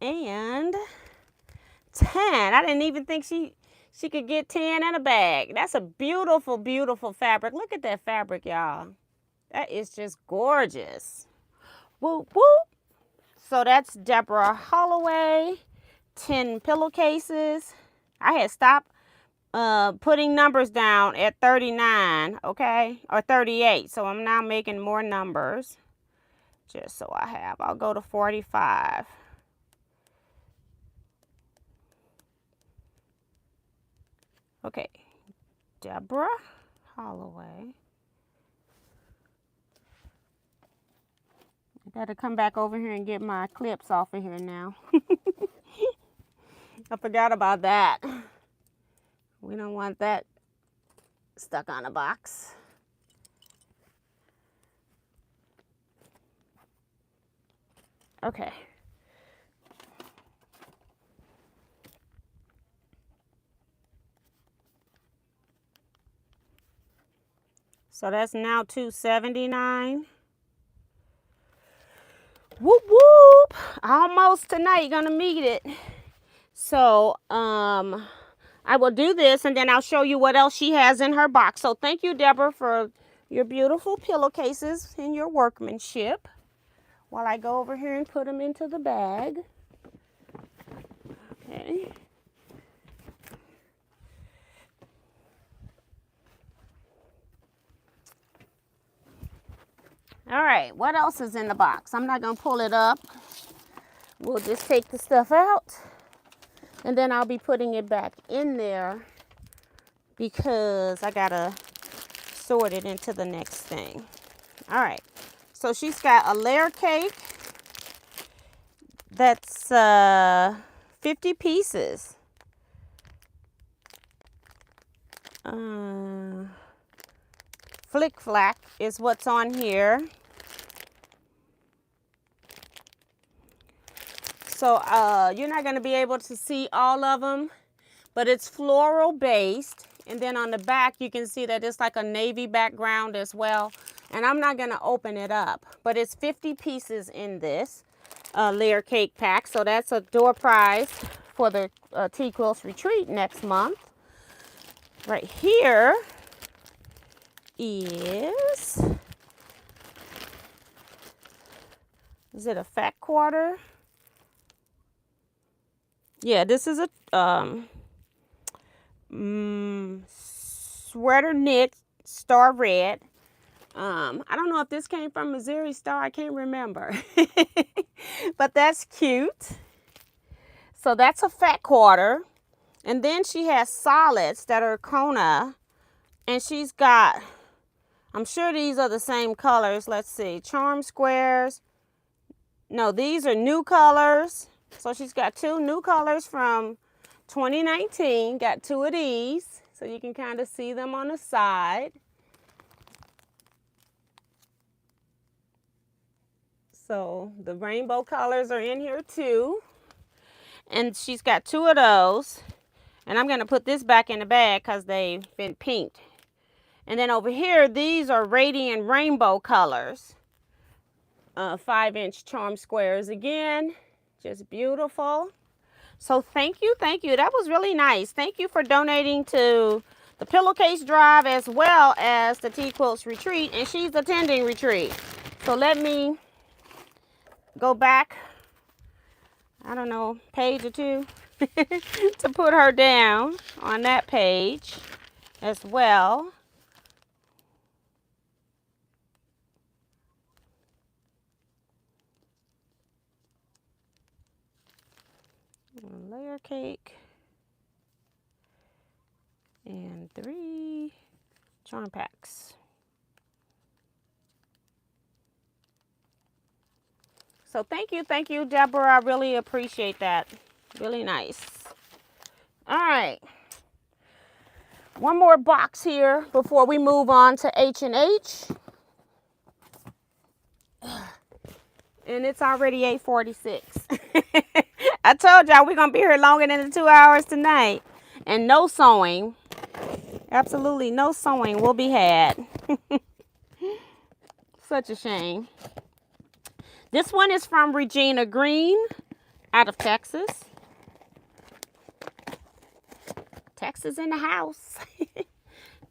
And 10. I didn't even think she could get 10 in a bag. That's a beautiful, beautiful fabric. Look at that fabric, y'all. That is just gorgeous. Whoop, whoop. So that's Deborah Holloway, 10 pillowcases. I had stopped putting numbers down at 39, okay, or 38. So I'm now making more numbers, just so I have. I'll go to 45. Okay, Deborah Holloway. I got to come back over here and get my clips off of here now. I forgot about that. We don't want that stuck on a box. Okay. So that's now $279. Whoop whoop! Almost tonight, gonna meet it. So I will do this and then I'll show you what else she has in her box. So thank you, Deborah, for your beautiful pillowcases and your workmanship. While I go over here and put them into the bag. Okay. All right, what else is in the box? I'm not gonna pull it up. We'll just take the stuff out and then I'll be putting it back in there because I gotta sort it into the next thing. All right, so she's got a layer cake that's 50 pieces. Flick Flack is what's on here. So you're not going to be able to see all of them, but it's floral based. And then on the back, you can see that it's like a navy background as well. And I'm not going to open it up, but it's 50 pieces in this layer cake pack. So that's a door prize for the Teaquilts retreat next month. Right here is it a fat quarter? Yeah, this is a sweater knit star red. I don't know if this came from Missouri Star. I can't remember. But that's cute. So that's a fat quarter. And then she has solids that are Kona. And she's got, I'm sure these are the same colors. Let's see. Charm squares. No, these are new colors. So she's got 2 new colors from 2019. Got 2 of these. So you can kind of see them on the side. So the rainbow colors are in here too. And she's got 2 of those. And I'm going to put this back in the bag because they've been pinked. And then over here, these are radiant rainbow colors. 5-inch charm squares again. Just beautiful. So thank you, thank you. That was really nice. Thank you for donating to the Pillowcase Drive as well as the Teaquilts Retreat. And she's attending retreat. So let me go back, I don't know, page or 2 to put her down on that page as well. Layer cake and 3 charm packs. So thank you, Deborah. I really appreciate that. Really nice. All right. One more box here before we move on to H&H. And it's already 8:46. I told y'all we're going to be here longer than the 2 hours tonight. And no sewing. Absolutely no sewing will be had. Such a shame. This one is from Regina Green out of Texas. Texas in the house.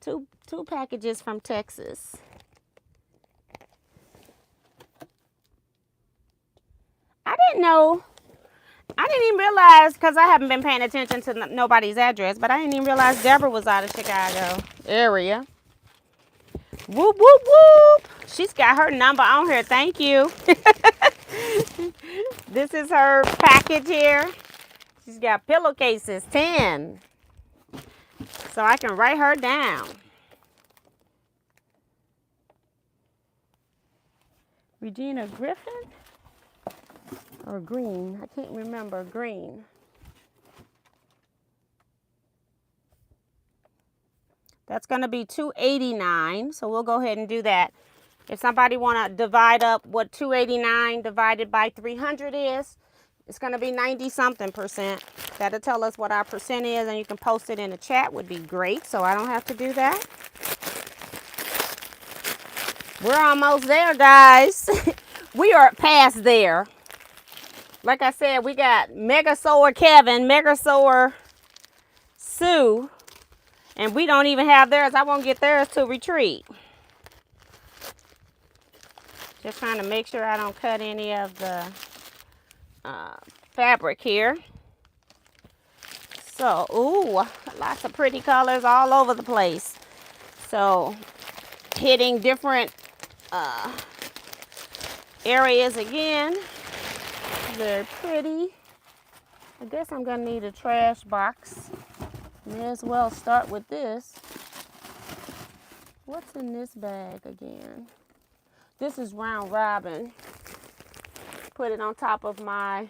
two packages from Texas. I didn't even realize, because I haven't been paying attention to nobody's address, but I didn't even realize Deborah was out of Chicago area. Whoop, whoop, whoop. She's got her number on here. Thank you. This is her package here. She's got pillowcases, 10. So I can write her down. Regina Griffin? Or Green? I can't remember. Green. That's going to be $2.89. So we'll go ahead and do that. If somebody want to divide up what $2.89 divided by 300 is, it's going to be 90-something%. That'll tell us what our percent is, and you can post it in the chat. Would be great, so I don't have to do that. We're almost there, guys. We are past there. Like I said, we got Mega Sewer Kevin, Mega Sewer Sue, and we don't even have theirs. I won't get theirs till retreat. Just trying to make sure I don't cut any of the fabric here. So, ooh, lots of pretty colors all over the place. So, hitting different areas again. Very pretty. I guess I'm going to need a trash box. May as well start with this. What's in this bag again? This is Round Robin. Put it on top of my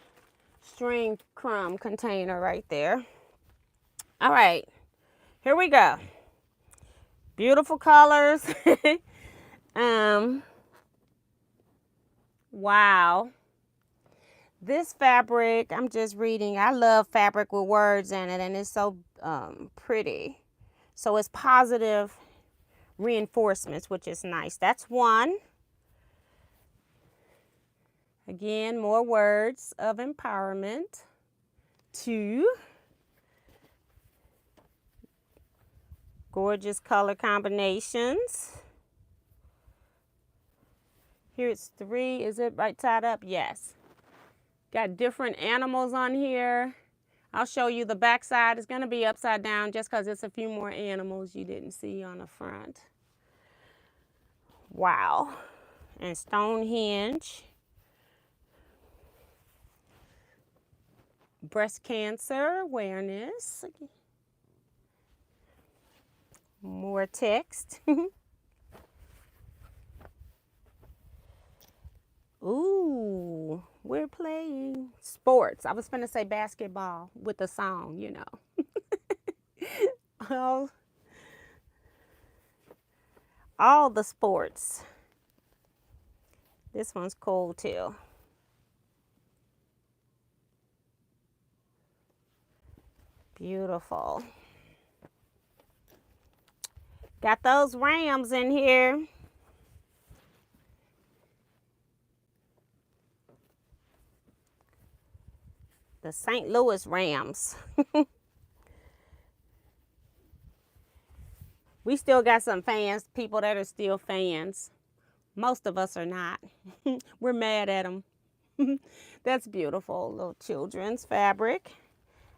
string crumb container right there. All right, here we go. Beautiful colors. Wow. This fabric, I'm just reading. I love fabric with words in it, and it's so pretty. So it's positive reinforcements, which is nice. That's 1. Again, more words of empowerment. 2. Gorgeous color combinations. Here it's 3. Is it right tied up? Yes. Got different animals on here. I'll show you the back side. It's going to be upside down just because it's a few more animals you didn't see on the front. Wow. And Stonehenge. Breast cancer awareness. More text. Ooh, we're playing sports. I was gonna say basketball with the song, you know. all the sports. This one's cool too. Beautiful. Got those Rams in here. The St. Louis Rams. We still got some fans, people that are still fans. Most of us are not. We're mad at them. That's beautiful. Little children's fabric.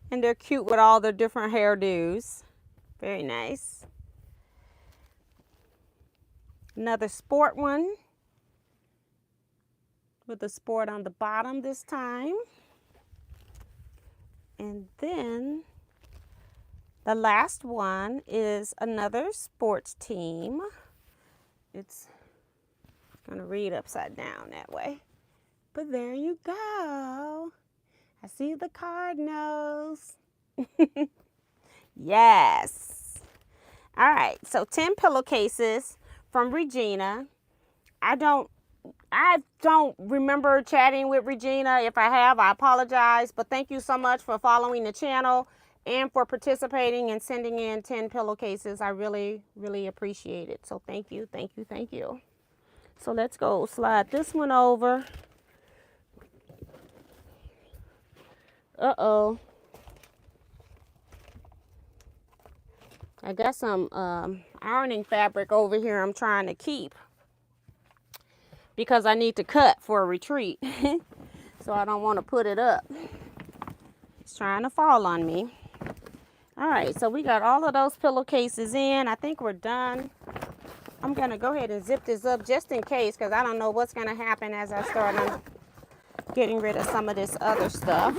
And they're cute with all their different hairdos. Very nice. Another sport one. With the sport on the bottom this time. And then the last one is another sports team. It's going to read upside down that way. But there you go. I see the Cardinals. Yes. All right, so 10 pillowcases from Regina. I don't remember chatting with Regina. If I have, I apologize. But thank you so much for following the channel and for participating and sending in 10 pillowcases. I really, really appreciate it. So thank you, thank you, thank you. So let's go slide this one over. Uh-oh. I got some ironing fabric over here I'm trying to keep because I need to cut for a retreat. So I don't want to put it up. It's trying to fall on me. All right, so we got all of those pillowcases in. I think we're done. I'm going to go ahead and zip this up just in case because I don't know what's going to happen as I start on getting rid of some of this other stuff.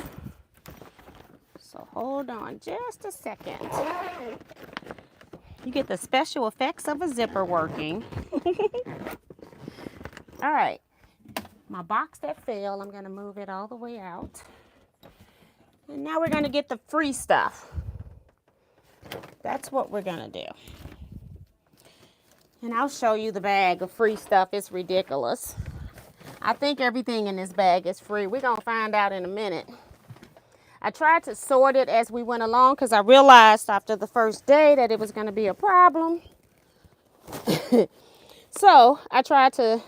So hold on just a second. You get the special effects of a zipper working. All right, my box that fell, I'm going to move it all the way out. And now we're going to get the free stuff. That's what we're going to do. And I'll show you the bag of free stuff. It's ridiculous. I think everything in this bag is free. We're going to find out in a minute. I tried to sort it as we went along because I realized after the first day that it was going to be a problem. So I tried to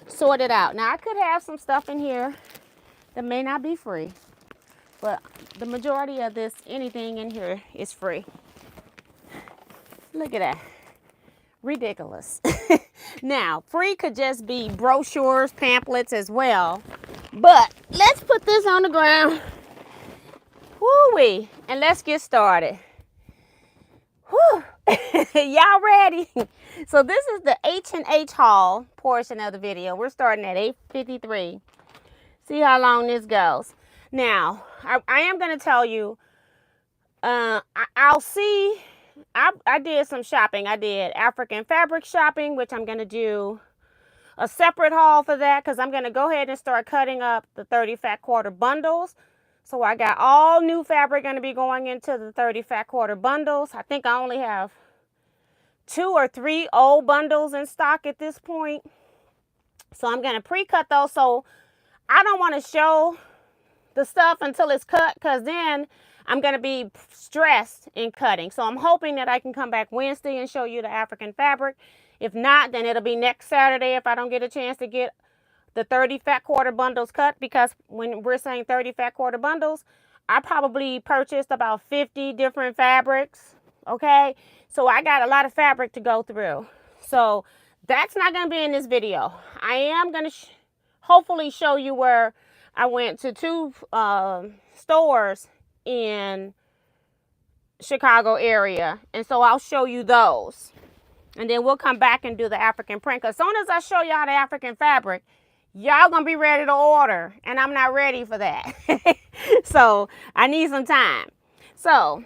sort it out. Now I could have some stuff in here that may not be free, but the majority of this, anything in here is free. Look at that. Ridiculous. Now, free could just be brochures, pamphlets as well. But let's put this on the ground. Woo-wee. And let's get started. Whew. Y'all ready? So this is the H&H haul portion of the video. We're starting at 8:53. See how long this goes. Now, I am going to tell you, I'll see. I did some shopping. I did African fabric shopping, which I'm going to do a separate haul for that because I'm going to go ahead and start cutting up the 30 fat quarter bundles. So I got all new fabric going to be going into the 30 fat quarter bundles. I think I only have 2 or 3 old bundles in stock at this point. So I'm going to pre-cut those. So I don't want to show the stuff until it's cut because then I'm going to be stressed in cutting. So I'm hoping that I can come back Wednesday and show you the African fabric. If not, then it'll be next Saturday if I don't get a chance to get the 30 fat quarter bundles cut, because when we're saying 30 fat quarter bundles, I probably purchased about 50 different fabrics. Okay, so I got a lot of fabric to go through. So that's not going to be in this video. I am going to hopefully show you where I went to 2 stores in Chicago area, and so I'll show you those. And then we'll come back and do the African print. Because as soon as I show y'all the African fabric, y'all going to be ready to order. And I'm not ready for that. So I need some time. So,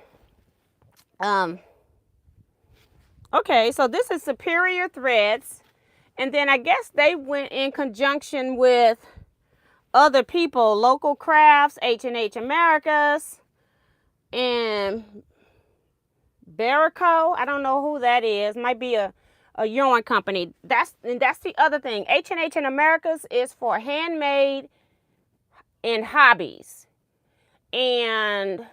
okay, so this is Superior Threads. And then I guess they went in conjunction with other people, Local Crafts, H&H Americas, and Barico. I don't know who that is. Might be a yarn company. That's the other thing. H&H Americas is for handmade and hobbies. And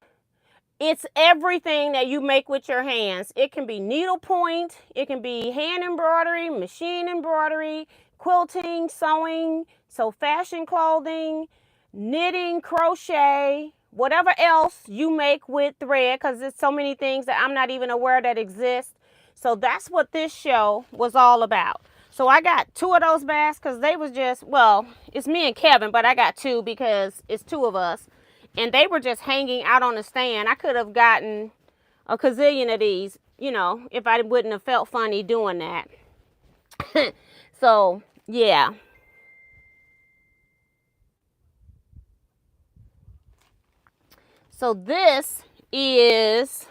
it's everything that you make with your hands. It can be needlepoint, it can be hand embroidery, machine embroidery, quilting, sewing, so fashion clothing, knitting, crochet, whatever else you make with thread, because there's so many things that I'm not even aware that exist. So that's what this show was all about. So I got 2 of those bags because they was just, well, it's me and Kevin, but I got 2 because it's 2 of us. And they were just hanging out on the stand. I could have gotten a gazillion of these, you know, if I wouldn't have felt funny doing that. So, yeah. So this is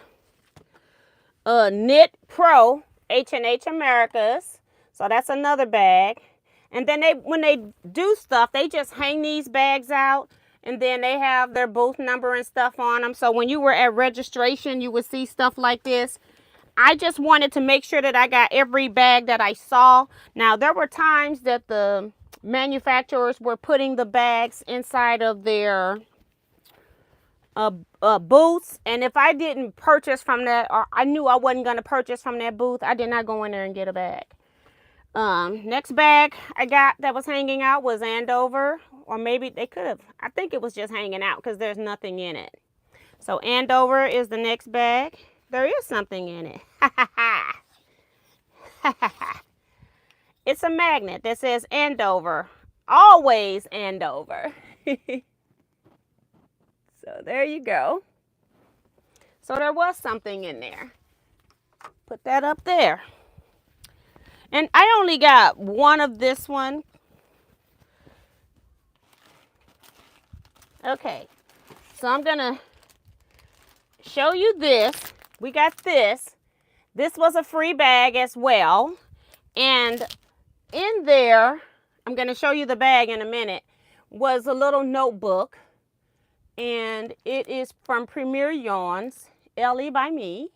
a Knit Pro H&H Americas. So that's another bag. And then when they do stuff, they just hang these bags out. And then they have their booth number and stuff on them. So when you were at registration, you would see stuff like this. I just wanted to make sure that I got every bag that I saw. Now, there were times that the manufacturers were putting the bags inside of their booths. And if I didn't purchase from that, or I knew I wasn't going to purchase from that booth, I did not go in there and get a bag. Next bag I got that was hanging out was Andover. Or maybe they could have, I think it was just hanging out because there's nothing in it. So Andover is the next bag. There is something in it. It's a magnet that says Andover. Always Andover. So there you go. So there was something in there. Put that up there. And I only got one of this one. Okay, so I'm going to show you this. We got this. This was a free bag as well. And in there, I'm going to show you the bag in a minute, was a little notebook. And it is from Premier Yarns, L.E. by me,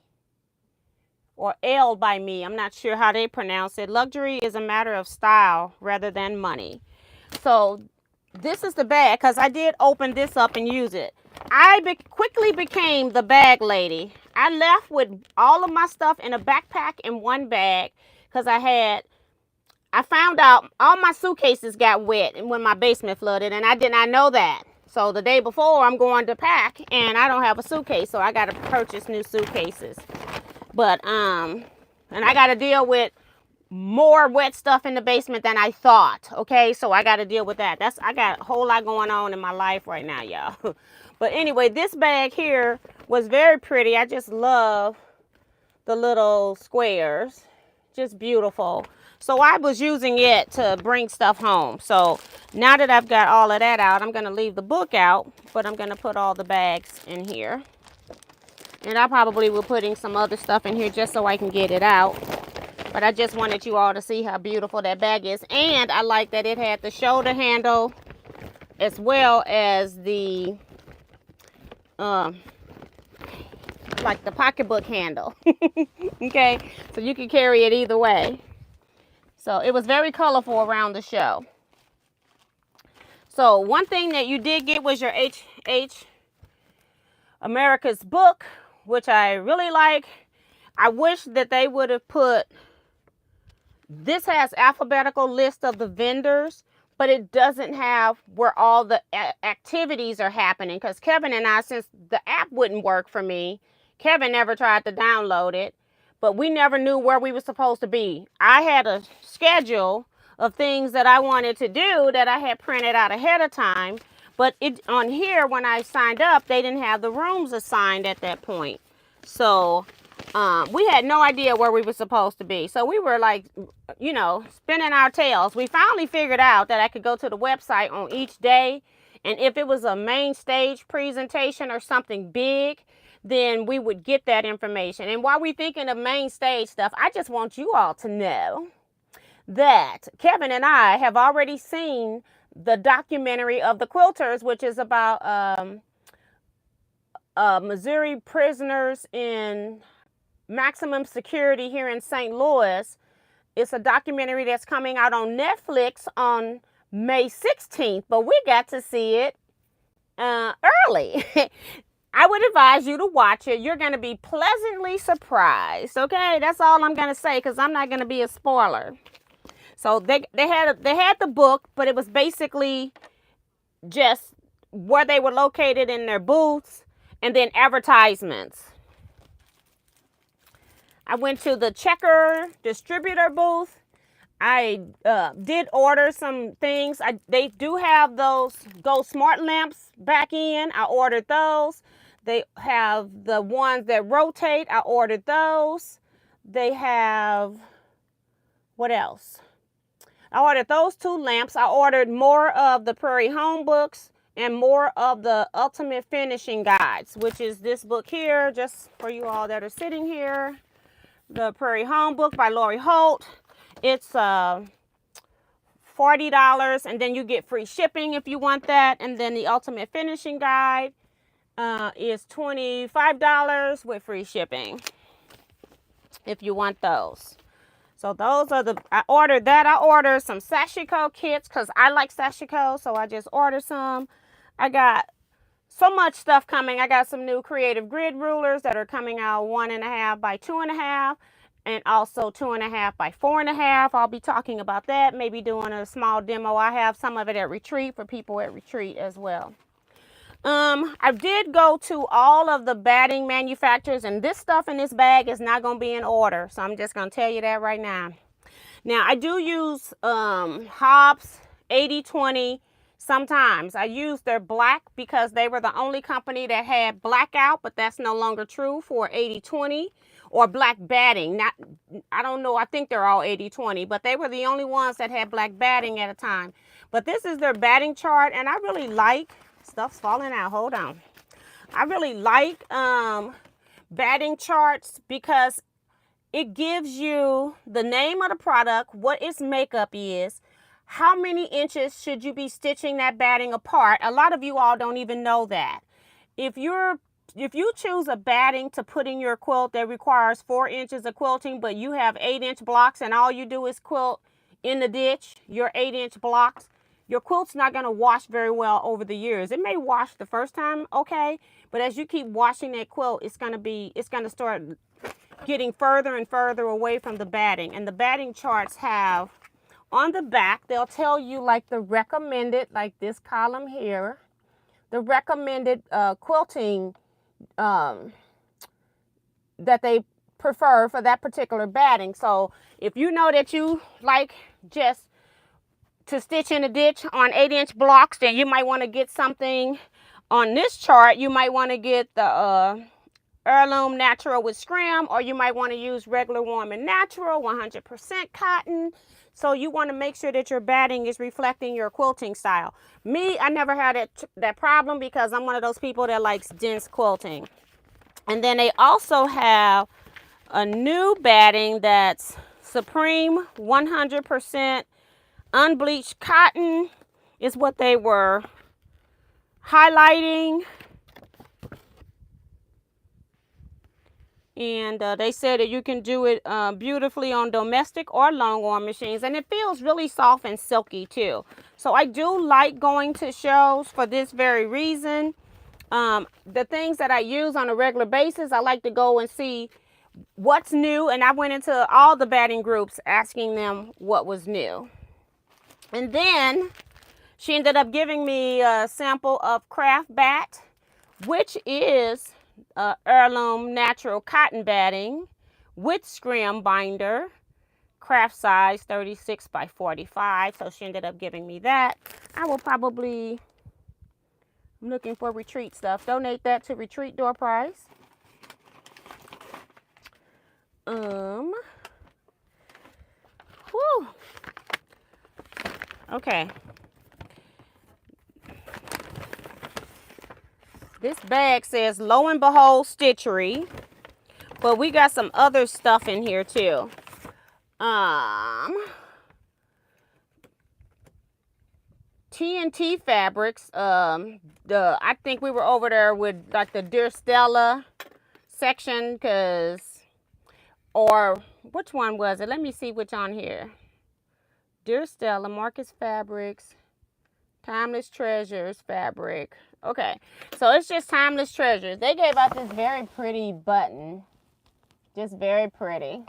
or L by me. I'm not sure how they pronounce it. Luxury is a matter of style rather than money. So this is the bag because I did open this up and use it. I quickly became the bag lady. I left with all of my stuff in a backpack in one bag because I found out all my suitcases got wet when my basement flooded, and I did not know that. So the day before, I'm going to pack and I don't have a suitcase, so I got to purchase new suitcases. But and I got to deal with more wet stuff in the basement than I thought. Okay, so I got to deal with that. I got a whole lot going on in my life right now, y'all. But anyway, this bag here was very pretty. I just love the little squares. Just beautiful. So I was using it to bring stuff home. So now that I've got all of that out, I'm going to leave the book out, but I'm going to put all the bags in here. And I probably will putting some other stuff in here just so I can get it out. But I just wanted you all to see how beautiful that bag is. And I like that it had the shoulder handle as well as the, like the pocketbook handle. Okay, so you can carry it either way. So it was very colorful around the show. So one thing that you did get was your H&H America's book, which I really like. I wish that they would have put, this has alphabetical list of the vendors, but it doesn't have where all the activities are happening. Because Kevin and I, since the app wouldn't work for me, Kevin never tried to download it, but we never knew where we were supposed to be. I had a schedule of things that I wanted to do that I had printed out ahead of time, but on here, when I signed up, they didn't have the rooms assigned at that point. So We had no idea where we were supposed to be. So we were like, you know, spinning our tails. We finally figured out that I could go to the website on each day. And if it was a main stage presentation or something big, then we would get that information. And while we're thinking of main stage stuff, I just want you all to know that Kevin and I have already seen the documentary of the quilters, which is about Missouri prisoners in maximum security here in St. Louis. It's a documentary that's coming out on Netflix on May 16th, but we got to see it early. I would advise you to watch it. You're going to be pleasantly surprised. Okay, that's all I'm going to say, because I'm not going to be a spoiler. So they had the book, but it was basically just where they were located in their booths and then advertisements. I went to the Checker distributor booth. I did order some things. They do have those Go Smart lamps back in. I ordered those. They have the ones that rotate. I ordered those. They have, what else? I ordered those 2 lamps. I ordered more of the Prairie Home books and more of the Ultimate Finishing Guides, which is this book here, just for you all that are sitting here. The Prairie Home book by Lori Holt. It's $40, and then you get free shipping if you want that. And then the Ultimate Finishing Guide is $25 with free shipping if you want those. So those are I ordered that. I ordered some sashiko kits because I like sashiko, so I just ordered some. I got so much stuff coming. I got some new creative grid rulers that are coming out 1.5 by 2.5. And also 2.5 by 4.5. I'll be talking about that, maybe doing a small demo. I have some of it at retreat for people at retreat as well. I did go to all of the batting manufacturers, and this stuff in this bag is not going to be in order. So I'm just going to tell you that right now. Now, I do use Hobbs 80/20 sometimes. I use their black because they were the only company that had blackout, but that's no longer true for 80/20 or black batting. I don't know, I think they're all 80/20, but they were the only ones that had black batting at a time. But this is their batting chart, and I really like, stuff's falling out, hold on. I really like batting charts because it gives you the name of the product, what its makeup is, how many inches should you be stitching that batting apart. A lot of you all don't even know that. If you choose a batting to put in your quilt that requires 4 inches of quilting, but you have 8-inch blocks and all you do is quilt in the ditch, your 8-inch blocks, your quilt's not going to wash very well over the years. It may wash the first time, okay, but as you keep washing that quilt, it's going to start getting further and further away from the batting. And the batting charts have on the back, they'll tell you like the recommended, like this column here, the recommended quilting that they prefer for that particular batting. So if you know that you like just to stitch in a ditch on 8-inch blocks, then you might want to get something on this chart. You might want to get the Heirloom Natural with Scrim, or you might want to use regular Warm and Natural 100% cotton. So you want to make sure that your batting is reflecting your quilting style. Me, I never had that problem because I'm one of those people that likes dense quilting. And then they also have a new batting that's Supreme 100% unbleached cotton is what they were highlighting. And they said that you can do it beautifully on domestic or long arm machines. And it feels really soft and silky too. So I do like going to shows for this very reason. The things that I use on a regular basis, I like to go and see what's new. And I went into all the batting groups asking them what was new. And then she ended up giving me a sample of Craft Bat, which is Heirloom Natural Cotton Batting with Scrim binder, craft size 36 by 45. So she ended up giving me that. I will probably, I'm looking for retreat stuff, donate that to retreat door prize. Whew. Okay. This bag says Lo and Behold Stitchery, but we got some other stuff in here too. TNT Fabrics. I think we were over there with like the Dear Stella section, or which one was it? Let me see which on here. Dear Stella, Marcus Fabrics, Timeless Treasures Fabric. Okay, so it's just Timeless Treasures. They gave out this very pretty button. Just very pretty.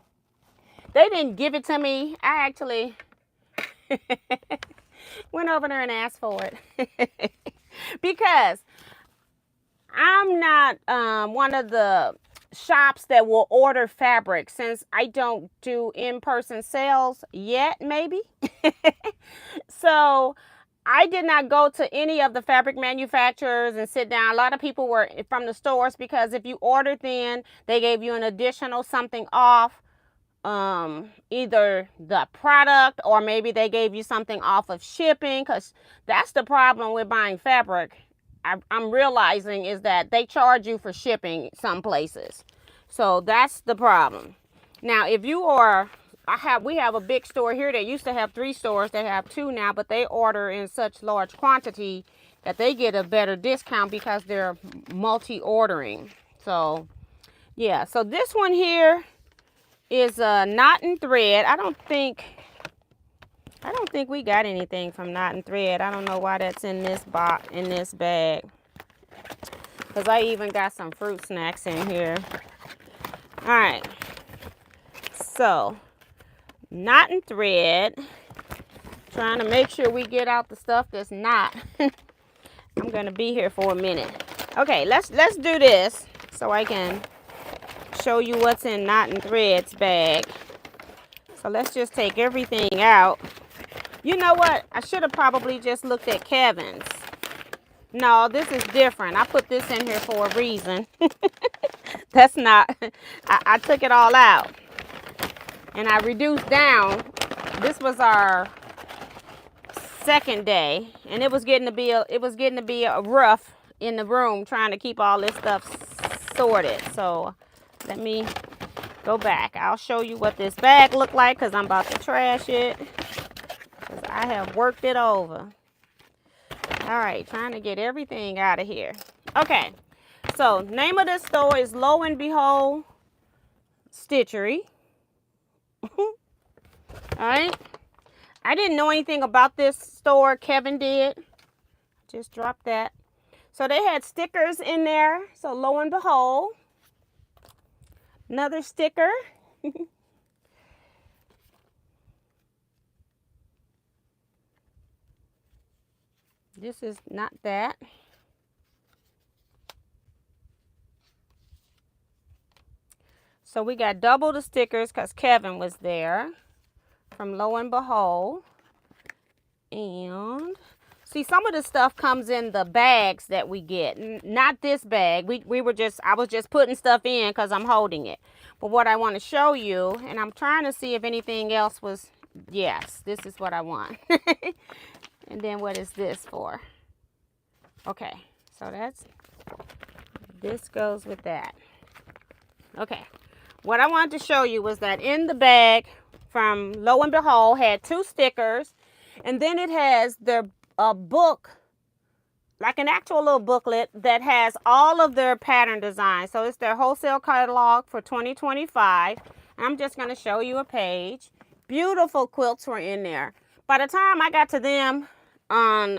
They didn't give it to me. I actually went over there and asked for it. Because I'm not one of the shops that will order fabric, since I don't do in-person sales yet, maybe. So I did not go to any of the fabric manufacturers and sit down. A lot of people were from the stores, because if you ordered then, they gave you an additional something off, either the product, or maybe they gave you something off of shipping, because that's the problem with buying fabric. I'm realizing is that they charge you for shipping some places. So that's the problem. Now, if you are, we have a big store here that used to have 3 stores. They have 2 now, but they order in such large quantity that they get a better discount because they're multi-ordering. So, yeah. So this one here is Knot and Thread. I don't think we got anything from Knot and Thread. I don't know why that's in this box, in this bag. Because I even got some fruit snacks in here. Alright. So, Knot and Thread. Trying to make sure we get out the stuff that's not. I'm going to be here for a minute. Okay, let's do this so I can show you what's in Knot and Thread's bag. So let's just take everything out. You know what? I should have probably just looked at Kevin's. No, this is different. I put this in here for a reason. That's not, I took it all out. And I reduced down. This was our second day. And it was getting to be a rough in the room trying to keep all this stuff sorted. So let me go back. I'll show you what this bag looked like, because I'm about to trash it. Because I have worked it over. Alright, trying to get everything out of here. Okay, so name of this store is Lo and Behold Stitchery. Alright, I didn't know anything about this store. Kevin did. Just dropped that. So they had stickers in there. So Lo and Behold. Another sticker. This is not that. So we got double the stickers because Kevin was there from Lo and Behold. And see, some of the stuff comes in the bags that we get. Not this bag. I was just putting stuff in because I'm holding it. But what I want to show you, and I'm trying to see if anything else was, yes, this is what I want. And then what is this for? Okay, so this goes with that. Okay, what I wanted to show you was that in the bag from Lo and Behold had 2 stickers, and then it has a book, like an actual little booklet that has all of their pattern designs. So it's their wholesale catalog for 2025. I'm just going to show you a page. Beautiful quilts were in there. By the time I got to them on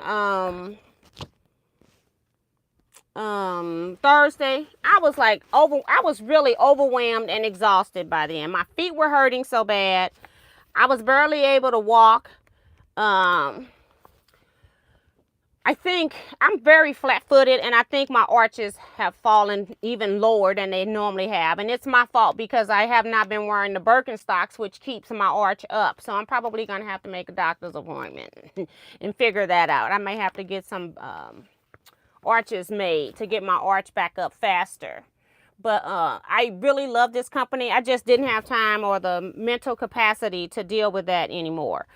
Thursday, I was really overwhelmed and exhausted by then. My feet were hurting so bad. I was barely able to walk. I think I'm very flat-footed, and I think my arches have fallen even lower than they normally have. And it's my fault because I have not been wearing the Birkenstocks, which keeps my arch up. So I'm probably going to have to make a doctor's appointment and figure that out. I may have to get some arches made to get my arch back up faster. But I really love this company. I just didn't have time or the mental capacity to deal with that anymore.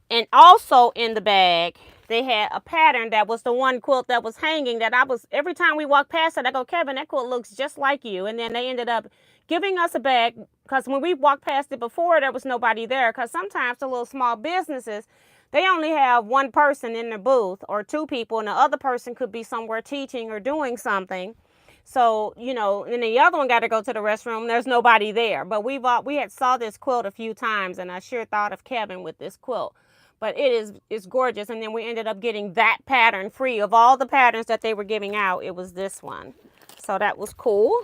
And also in the bag, they had a pattern that was the one quilt that was hanging that every time we walk past it, I go, Kevin, that quilt looks just like you. And then they ended up giving us a bag because when we walked past it before, there was nobody there. Because sometimes the little small businesses, they only have one person in their booth or two people, and the other person could be somewhere teaching or doing something. So, you know, and the other one got to go to the restroom. There's nobody there. But we had saw this quilt a few times, and I sure thought of Kevin with this quilt. But it's gorgeous. And then we ended up getting that pattern free. Of all the patterns that they were giving out, it was this one. So that was cool.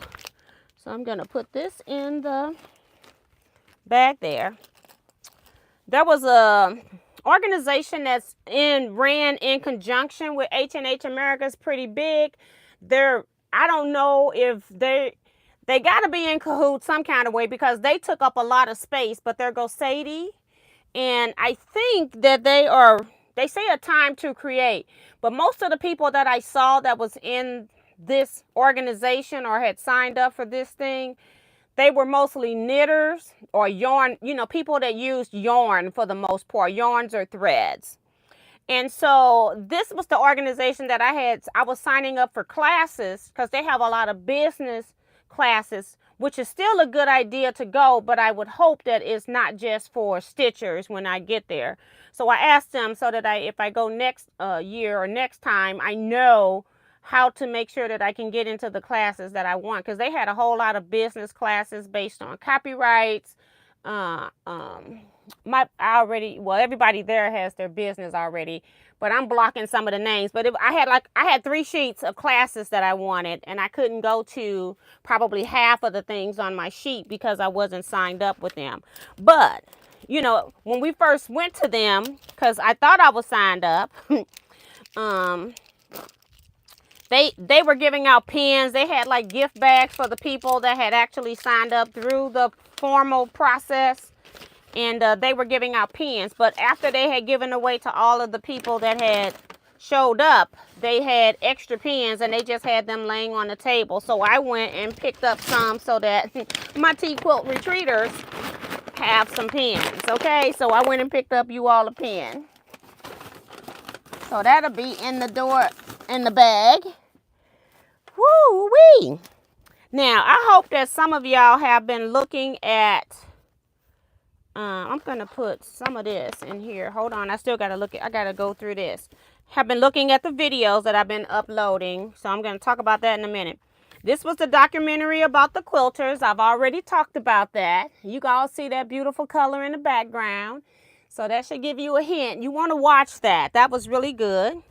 So I'm going to put this in the bag there. There was a organization that's ran in conjunction with H&H America. It's pretty big. I don't know if they got to be in cahoots some kind of way because they took up a lot of space, but they're go Sadie. And I think that they say a time to create, but most of the people that I saw that was in this organization or had signed up for this thing, they were mostly knitters or yarn, you know, people that used yarn for the most part, yarns or threads. And so this was the organization that I was signing up for classes because they have a lot of business classes, which is still a good idea to go, but I would hope that it's not just for stitchers when I get there. So I asked them so that if I go next year or next time, I know how to make sure that I can get into the classes that I want, because they had a whole lot of business classes based on copyrights. Everybody there has their business already, but I'm blocking some of the names. But I had 3 sheets of classes that I wanted, and I couldn't go to probably half of the things on my sheet because I wasn't signed up with them. But, you know, when we first went to them, because I thought I was signed up, they were giving out pens. They had like gift bags for the people that had actually signed up through the formal process. And they were giving out pens. But after they had given away to all of the people that had showed up, they had extra pens and they just had them laying on the table. So I went and picked up some so that my Teaquilt retreaters have some pens. Okay, so I went and picked up you all a pen. So that'll be in the bag. Woo-wee. Now, I hope that some of y'all have been looking at, I'm going to put some of this in here. Hold on, I got to go through this. Have been looking at the videos that I've been uploading, so I'm going to talk about that in a minute. This was the documentary about the quilters. I've already talked about that. You all see that beautiful color in the background. So that should give you a hint. You want to watch that. That was really good.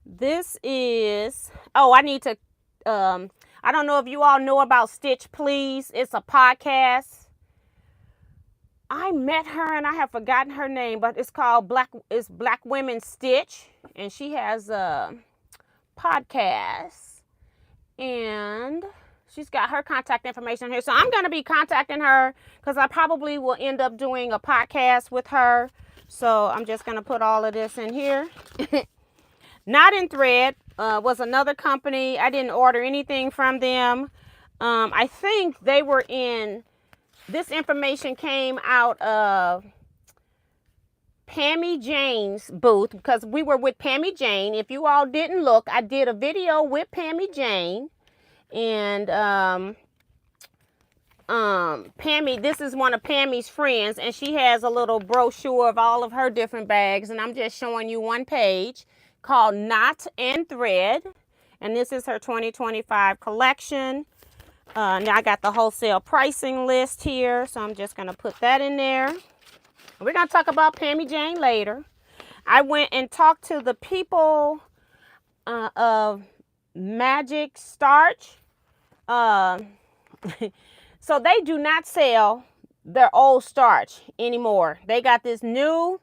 This is, I need to, I don't know if you all know about Stitch Please. It's a podcast. I met her and I have forgotten her name, but it's called Black Women Stitch. And she has a podcast. And she's got her contact information here. So I'm going to be contacting her because I probably will end up doing a podcast with her. So I'm just going to put all of this in here. Not in Thread was another company. I didn't order anything from them. I think they were in, this information came out of Pammy Jane's booth because we were with Pammy Jane. If you all didn't look, I did a video with Pammy Jane. And Pammy, this is one of Pammy's friends, and she has a little brochure of all of her different bags. And I'm just showing you one page called Knot and Thread, and this is her 2025 collection. Now I got the wholesale pricing list here, so I'm just going to put that in there. We're going to talk about Pammy Jane later. I went and talked to the people of Magic Starch. So they do not sell their old starch anymore. They got this new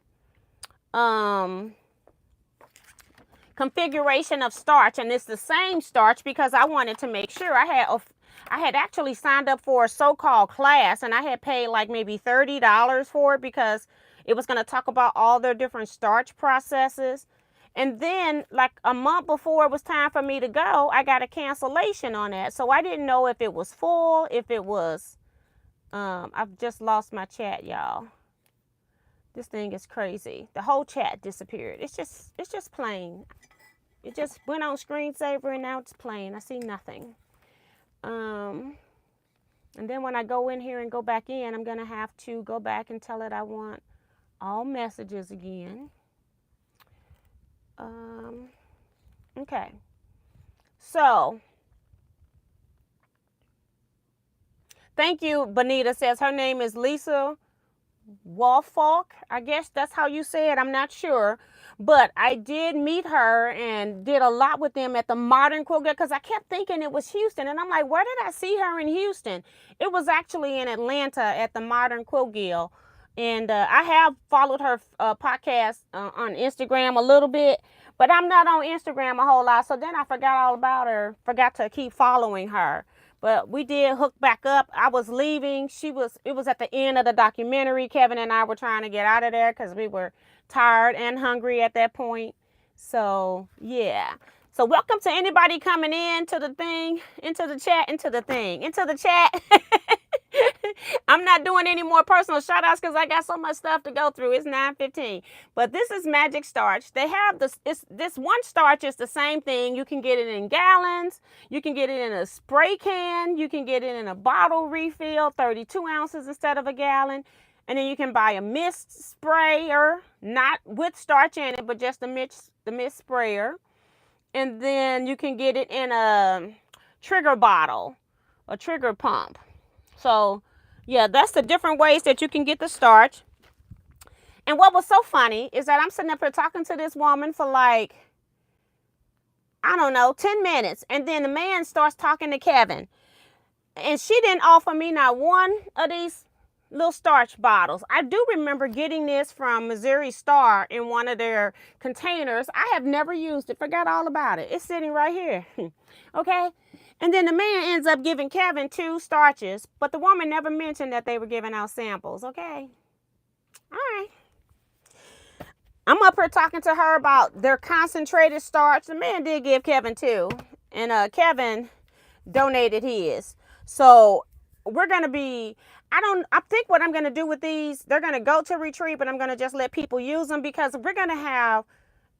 configuration of starch, and it's the same starch because I wanted to make sure. I had actually signed up for a so-called class, and I had paid like maybe $30 for it because it was going to talk about all their different starch processes. And then like a month before it was time for me to go, I got a cancellation on that. So I didn't know if it was full, if it was, I've just lost my chat, y'all. This thing is crazy. The whole chat disappeared. It's just plain. It just went on screensaver and now it's plain. I see nothing. And then when I go in here and go back in, I'm going to have to go back and tell it I want all messages again. Okay. So, thank you, Bonita says her name is Lisa Wolfolk. I guess that's how you say it. I'm not sure. But I did meet her and did a lot with them at the Modern Quilt Guild because I kept thinking it was Houston. And I'm like, where did I see her in Houston? It was actually in Atlanta at the Modern Quilt Guild. And I have followed her podcast on Instagram a little bit. But I'm not on Instagram a whole lot. So then I forgot all about her. Forgot to keep following her. But we did hook back up. I was leaving. It was at the end of the documentary. Kevin and I were trying to get out of there because we were tired and hungry at that point. So, yeah. So, welcome to anybody coming into the thing, into the chat. I'm not doing any more personal shout outs because I got so much stuff to go through. It's 9:15. But this is Magic Starch. They have this one starch is the same thing. You can get it in gallons. You can get it in a spray can. You can get it in a bottle refill, 32 ounces instead of a gallon. And then you can buy a mist sprayer, not with starch in it, but just the mist sprayer. And then you can get it in a trigger bottle, a trigger pump. So, yeah, that's the different ways that you can get the starch. And what was so funny is that I'm sitting up here talking to this woman for like, I don't know, 10 minutes. And then the man starts talking to Kevin. And she didn't offer me not one of these little starch bottles. I do remember getting this from Missouri Star in one of their containers. I have never used it. Forgot all about it. It's sitting right here. Okay. And then the man ends up giving Kevin 2 starches, but the woman never mentioned that they were giving out samples, okay? All right. I'm up here talking to her about their concentrated starch. The man did give Kevin 2, and Kevin donated his. So we're going to be, I think what I'm going to do with these, they're going to go to retreat, but I'm going to just let people use them because we're going to have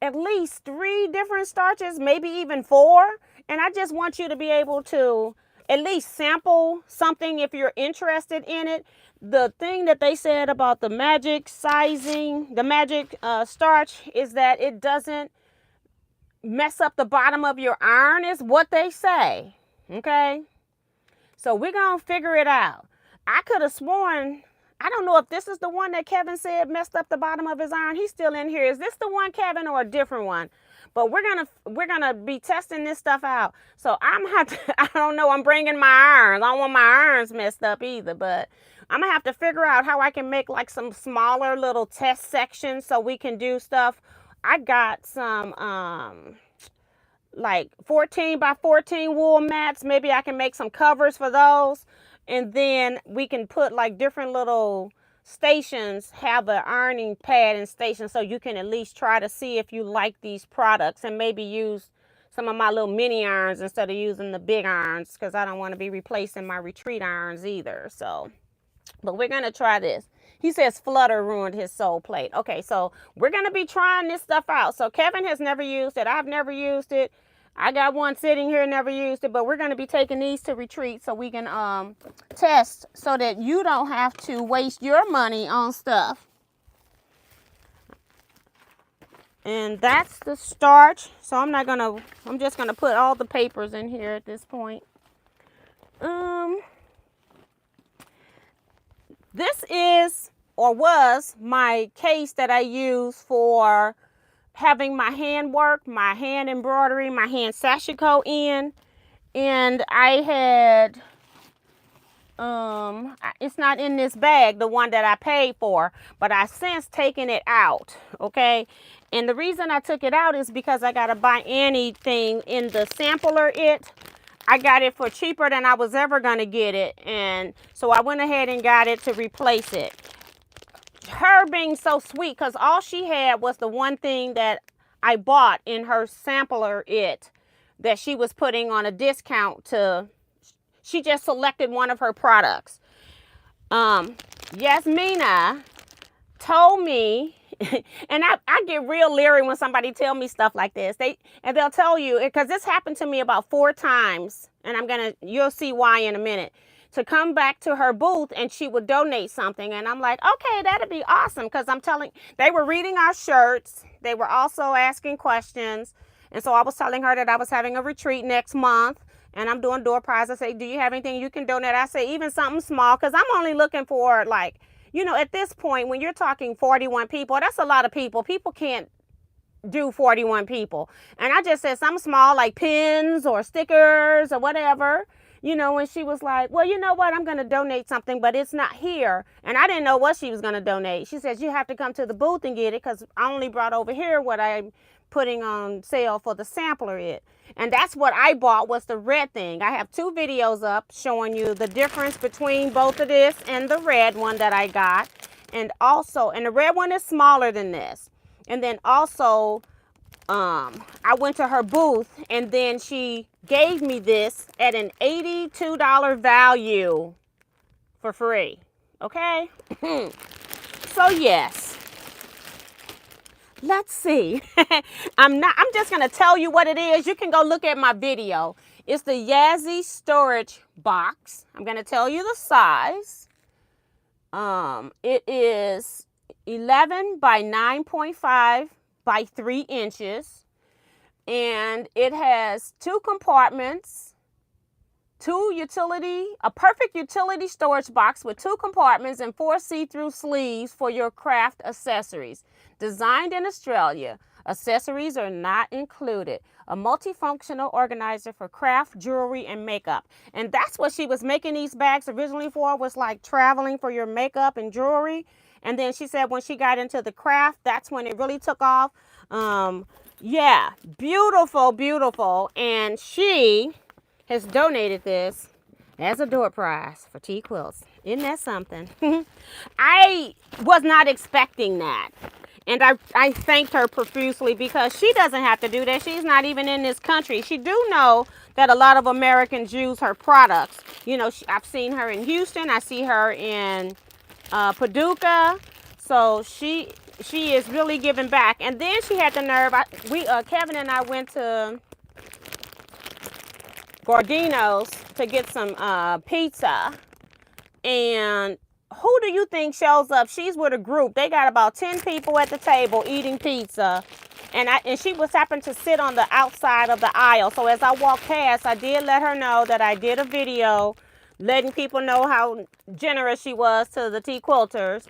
at least 3 different starches, maybe even 4. And I just want you to be able to at least sample something if you're interested in it. The thing that they said about the magic sizing, the magic starch, is that it doesn't mess up the bottom of your iron, is what they say. Okay? So we're going to figure it out. I could have sworn, I don't know if this is the one that Kevin said messed up the bottom of his iron. He's still in here. Is this the one, Kevin, or a different one? But we're gonna be testing this stuff out. So I don't know. I'm bringing my irons. I don't want my irons messed up either. But I'm gonna have to figure out how I can make like some smaller little test sections so we can do stuff. I got some like 14 by 14 wool mats. Maybe I can make some covers for those. And then we can put like different little stations, have an ironing pad and station, so you can at least try to see if you like these products and maybe use some of my little mini irons instead of using the big irons, because I don't want to be replacing my retreat irons either. So, but we're going to try this. He says Flutter ruined his soul plate. Okay, so we're going to be trying this stuff out. So Kevin has never used it. I've never used it. I got one sitting here, never used it, but we're going to be taking these to retreat so we can test so that you don't have to waste your money on stuff. And that's the starch. So I'm just going to put all the papers in here at this point. This is, or was, my case that I use for having my hand work, my hand embroidery, my hand sashiko in. And I had, it's not in this bag, the one that I paid for, but I since taken it out, okay? And the reason I took it out is because I got to buy anything in the sampler I got it for cheaper than I was ever going to get it. And so I went ahead and got it to replace it. Her being so sweet, because all she had was the one thing that I bought in her sampler that she was putting on a discount she just selected one of her products. Yasmina told me, and I get real leery when somebody tell me stuff like this. They'll tell you, because this happened to me about 4 times, and you'll see why in a minute, to come back to her booth and she would donate something. And I'm like, okay, that'd be awesome, because they were reading our shirts. They were also asking questions. And so I was telling her that I was having a retreat next month and I'm doing door prize. I say, do you have anything you can donate? I say, even something small, because I'm only looking for, like, at this point, when you're talking 41 people, that's a lot of people. People can't do 41 people. And I just said something small, like pins or stickers or whatever. And she was like, well, you know what? I'm going to donate something, but it's not here. And I didn't know what she was going to donate. She says, you have to come to the booth and get it, because I only brought over here what I'm putting on sale for the sampler. And that's what I bought, was the red thing. I have 2 videos up showing you the difference between both of this and the red one that I got. And the red one is smaller than this. And then also, I went to her booth, and then she gave me this at an $82 value for free. Okay? So yes. Let's see. I'm just going to tell you what it is. You can go look at my video. It's the Yazzie storage box. I'm going to tell you the size. It is 11 by 9.5 by 3 inches. And it has 2 compartments, a perfect utility storage box with 2 compartments and 4 see-through sleeves for your craft accessories. Designed in Australia, accessories are not included. A multifunctional organizer for craft, jewelry, and makeup. And that's what she was making these bags originally for, was like traveling for your makeup and jewelry. And then she said when she got into the craft, that's when it really took off. Yeah, beautiful, beautiful. And she has donated this as a door prize for Teaquilts. Isn't that something? I was not expecting that. And I thanked her profusely, because she doesn't have to do that. She's not even in this country. She do know that a lot of Americans use her products. I've seen her in Houston. I see her in Paducah. So she is really giving back. And then she had the nerve. Kevin and I went to Gordino's to get some pizza. And who do you think shows up? She's with a group. They got about 10 people at the table eating pizza. And she was happened to sit on the outside of the aisle. So as I walked past, I did let her know that I did a video letting people know how generous she was to the Teaquilters,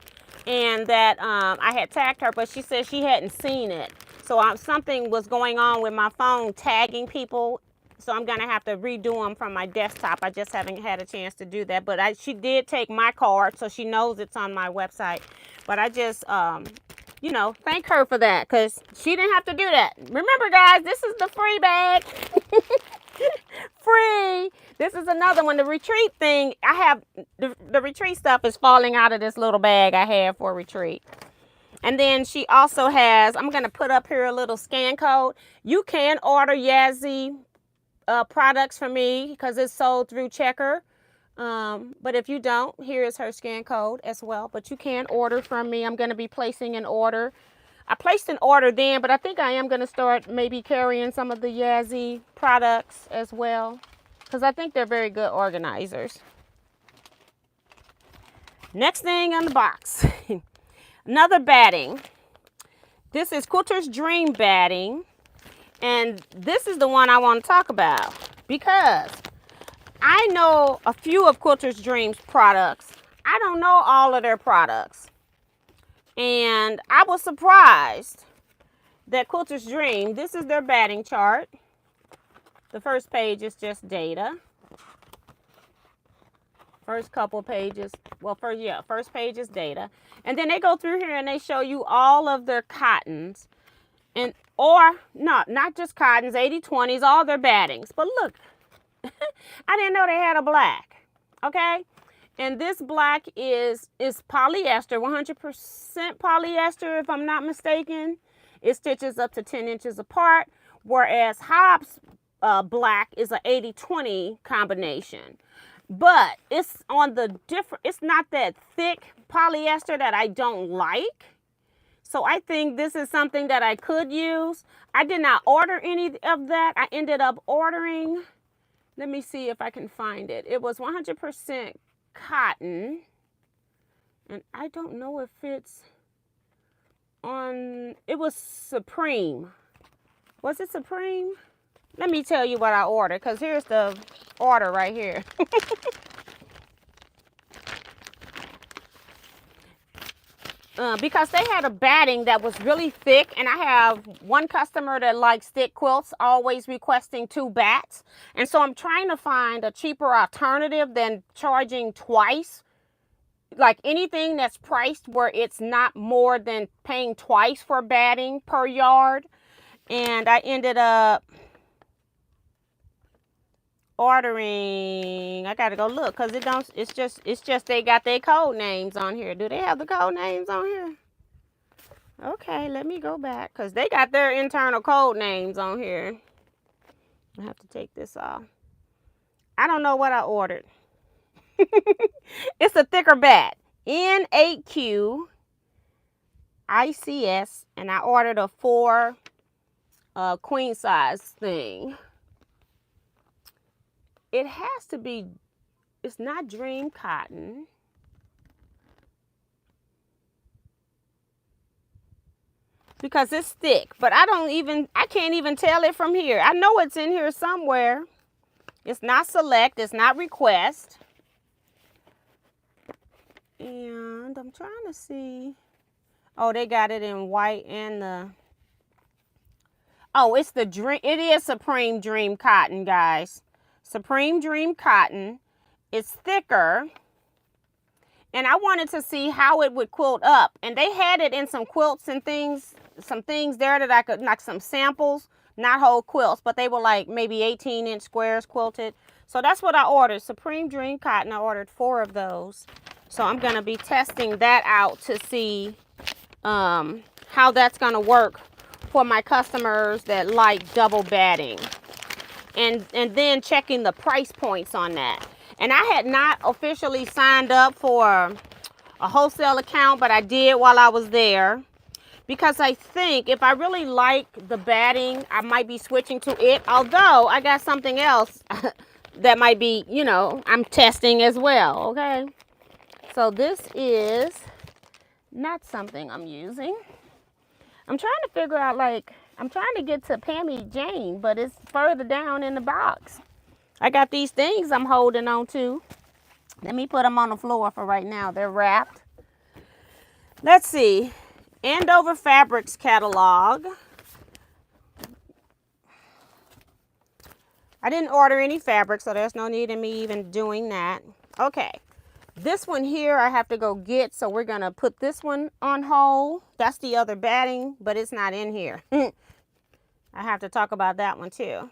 and that I had tagged her, but she said she hadn't seen it. So something was going on with my phone tagging people. So I'm going to have to redo them from my desktop. I just haven't had a chance to do that. But she did take my card, so she knows it's on my website. But I just, thank her for that, because she didn't have to do that. Remember, guys, this is the free bag. Free. This is another one. The retreat thing, I have, the retreat stuff is falling out of this little bag I have for retreat. And then she also has, I'm going to put up here a little scan code. You can order Yazzie products from me, because it's sold through Checker. But if you don't, here is her scan code as well. But you can order from me. I'm going to be placing an order. I placed an order then, but I think I am going to start maybe carrying some of the Yazzie products as well, because I think they're very good organizers. Next thing on the box, another batting. This is Quilter's Dream batting. And this is the one I want to talk about, because I know a few of Quilter's Dream's products. I don't know all of their products. And I was surprised that Quilter's Dream, this is their batting chart. The first page is just data. First couple pages, first page is data. And then they go through here and they show you all of their cottons. Not just cottons, 80/20s, all their battings. But look, I didn't know they had a black, okay? And this black is polyester, 100% polyester if I'm not mistaken. it stitches up to 10 inches apart, whereas Hobbs black is a 80-20 combination. But it's on the different, it's not that thick polyester that I don't like. So I think this is something that I could use. I did not order any of that. I ended up ordering, let me see if I can find it. It was 100% cotton. And I don't know if it's on, it was Supreme. Was it Supreme? Let me tell you what I ordered, because here's the order right here. Because they had a batting that was really thick, and I have one customer that likes thick quilts, always requesting 2 bats. And so I'm trying to find a cheaper alternative than charging twice. Like anything that's priced where it's not more than paying twice for batting per yard. And I ended up ordering, I gotta go look, because it's just they got their code names on here. Do they have the code names on here? Okay, let me go back, because they got their internal code names on here. I have to take this off. I don't know what I ordered. It's a thicker bat, N8Q ICS, and I ordered a 4 queen size thing. It has to be, it's not Dream Cotton. Because it's thick, but I can't even tell it from here. I know it's in here somewhere. It's not Select, it's not Request. And I'm trying to see. Oh, they got it in white and the, oh, it's the Dream, it is Supreme Dream Cotton, guys. Supreme Dream Cotton. It's thicker. And I wanted to see how it would quilt up. And they had it in some quilts and things, some things there that I could, like some samples, not whole quilts, but they were like maybe 18-inch squares quilted. So that's what I ordered, Supreme Dream Cotton. I ordered 4 of those. So I'm going to be testing that out to see how that's going to work for my customers that like double batting. And then checking the price points on that. And I had not officially signed up for a wholesale account, but I did while I was there. Because I think if I really like the batting, I might be switching to it. Although I got something else that might be, you know, I'm testing as well, okay? So this is not something I'm using. I'm trying to figure out, like, I'm trying to get to Pammy Jane, but it's further down in the box. I got these things I'm holding on to. Let me put them on the floor for right now. They're wrapped. Let's see. Andover Fabrics catalog. I didn't order any fabric, so there's no need in me even doing that. Okay. This one here I have to go get, so we're going to put this one on hold. That's the other batting, but it's not in here. I have to talk about that one too.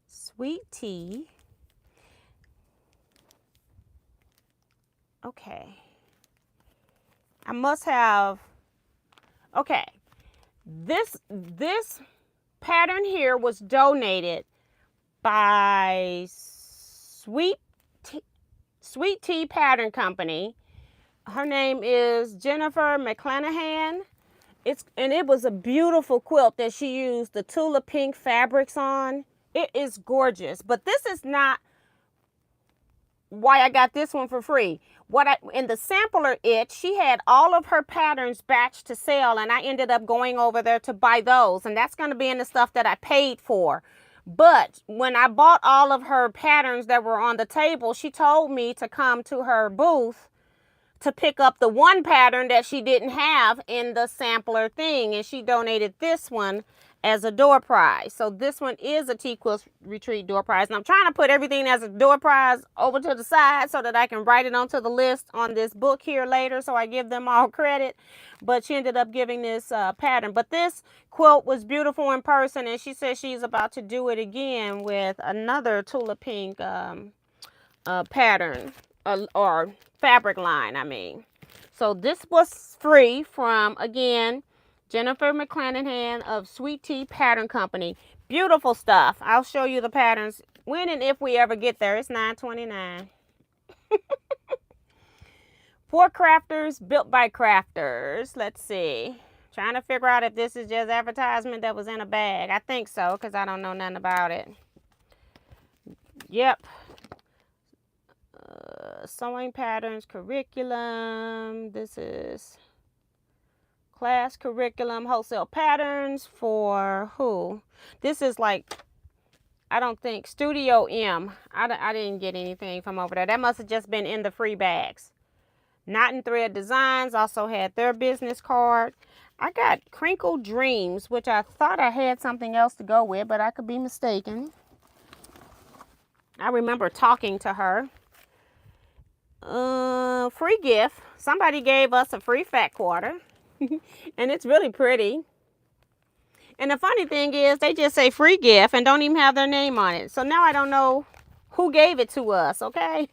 Sweet tea. Okay. I must have, okay. This pattern here was donated by Sweet Tea Pattern Company. Her name is Jennifer McClanahan. And it was a beautiful quilt that she used the Tula Pink fabrics on. It is gorgeous, but this is not why I got this one for free. In the sampler she had all of her patterns batched to sale, and I ended up going over there to buy those, and that's going to be in the stuff that I paid for. But when I bought all of her patterns that were on the table, she told me to come to her booth to pick up the one pattern that she didn't have in the sampler thing, and she donated this one as a door prize. So this one is a Teaquilts Retreat door prize, and I'm trying to put everything as a door prize over to the side so that I can write it onto the list on this book here later, so I give them all credit. But she ended up giving this pattern. But this quilt was beautiful in person, and she says she's about to do it again with another Tula Pink pattern or fabric line, I mean. So this was free from, again, Jennifer McClanahan of Sweet Tea Pattern Company. Beautiful stuff. I'll show you the patterns when and if we ever get there. It's $9.29. For crafters, built by crafters. Let's see. Trying to figure out if this is just advertisement that was in a bag. I think so, because I don't know nothing about it. Yep. Sewing patterns, curriculum. This is class curriculum, wholesale patterns for who? This is like, I don't think, Studio M. I didn't get anything from over there. That must have just been in the free bags. Knot and Thread Designs also had their business card. I got Crinkle Dreams, which I thought I had something else to go with, but I could be mistaken. I remember talking to her. Free gift. Somebody gave us a free fat quarter. And it's really pretty. And the funny thing is, they just say free gift and don't even have their name on it. So now I don't know who gave it to us, okay?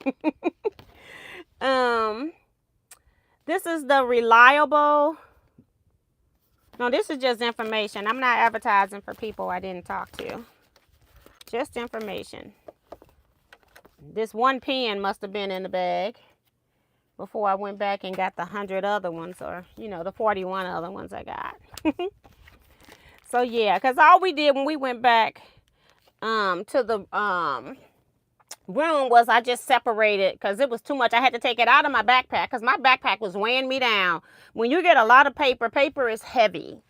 This is the Reliable. No, this is just information. I'm not advertising for people I didn't talk to. Just information. This one pen must have been in the bag before I went back and got the 100 other ones, or, you know, the 41 other ones I got. So, yeah, because all we did when we went back to the room was I just separated because it was too much. I had to take it out of my backpack because my backpack was weighing me down. When you get a lot of paper, paper is heavy.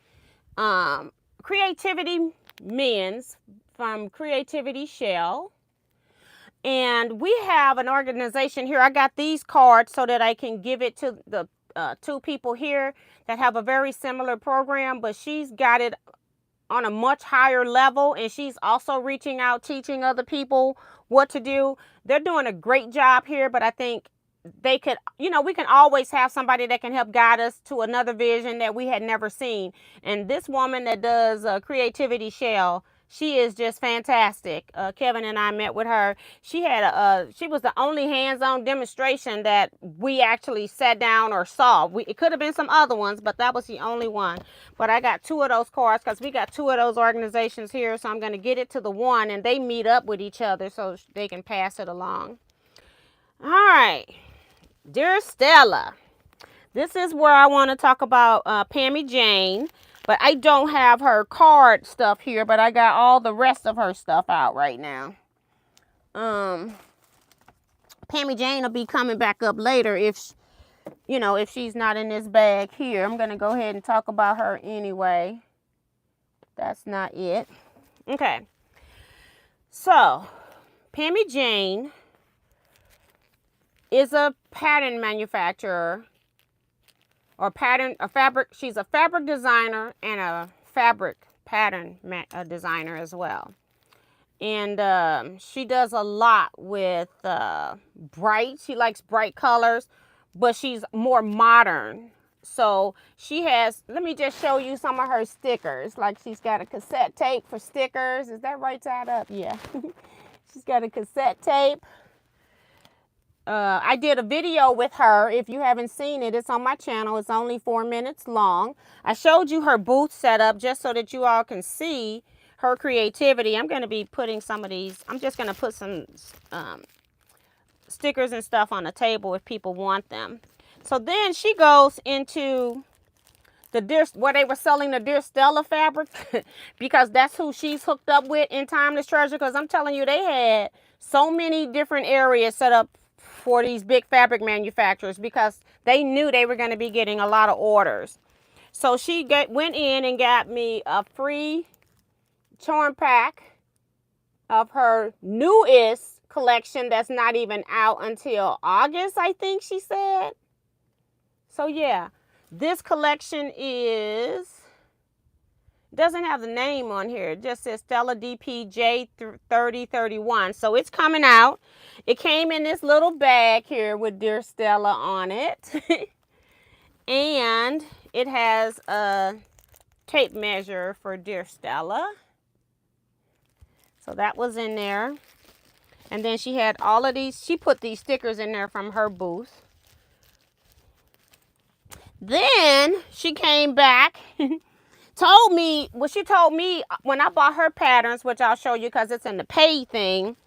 Creativity Men's from Creativity Shell. And we have an organization here. I got these cards so that I can give it to the two people here that have a very similar program, but she's got it on a much higher level, and she's also reaching out, teaching other people what to do. They're doing a great job here, but I think they could, you know, we can always have somebody that can help guide us to another vision that we had never seen. And this woman that does Creativity Shell, she is just fantastic. Kevin and I met with her. She had she was the only hands-on demonstration that we actually sat down or saw. It could have been some other ones, but that was the only one. But I got 2 of those cards because we got 2 of those organizations here. So I'm going to get it to the one, and they meet up with each other so they can pass it along. All right. Dear Stella, this is where I want to talk about Pammy Jane. But I don't have her card stuff here, but I got all the rest of her stuff out right now. Pammy Jane will be coming back up later if, you know, if she's not in this bag here. I'm going to go ahead and talk about her anyway. That's not it. Okay. So, Pammy Jane is a pattern manufacturer. She's a fabric designer and a fabric pattern designer as well. And she does a lot with she likes bright colors, but she's more modern. So she has, let me just show you some of her stickers. Like she's got a cassette tape for stickers. Is that right side up? Yeah. She's got a cassette tape. I did a video with her. If you haven't seen it, it's on my channel. It's only 4 minutes long. I showed you her booth setup just so that you all can see her creativity. I'm going to be putting some of these. I'm just going to put some stickers and stuff on the table if people want them. So then she goes into where they were selling the Dear Stella fabric because that's who she's hooked up with in Timeless Treasure. Because I'm telling you, they had so many different areas set up for these big fabric manufacturers because they knew they were going to be getting a lot of orders. So she went in and got me a free charm pack of her newest collection that's not even out until August, I think she said. So yeah, this collection doesn't have the name on here. It just says Stella DPJ 3031. So it's coming out. It came in this little bag here with Dear Stella on it. And it has a tape measure for Dear Stella. So that was in there. And then she had all of these. She put these stickers in there from her booth. Then she came back, told me, well, she told me when I bought her patterns, which I'll show you because it's in the pay thing,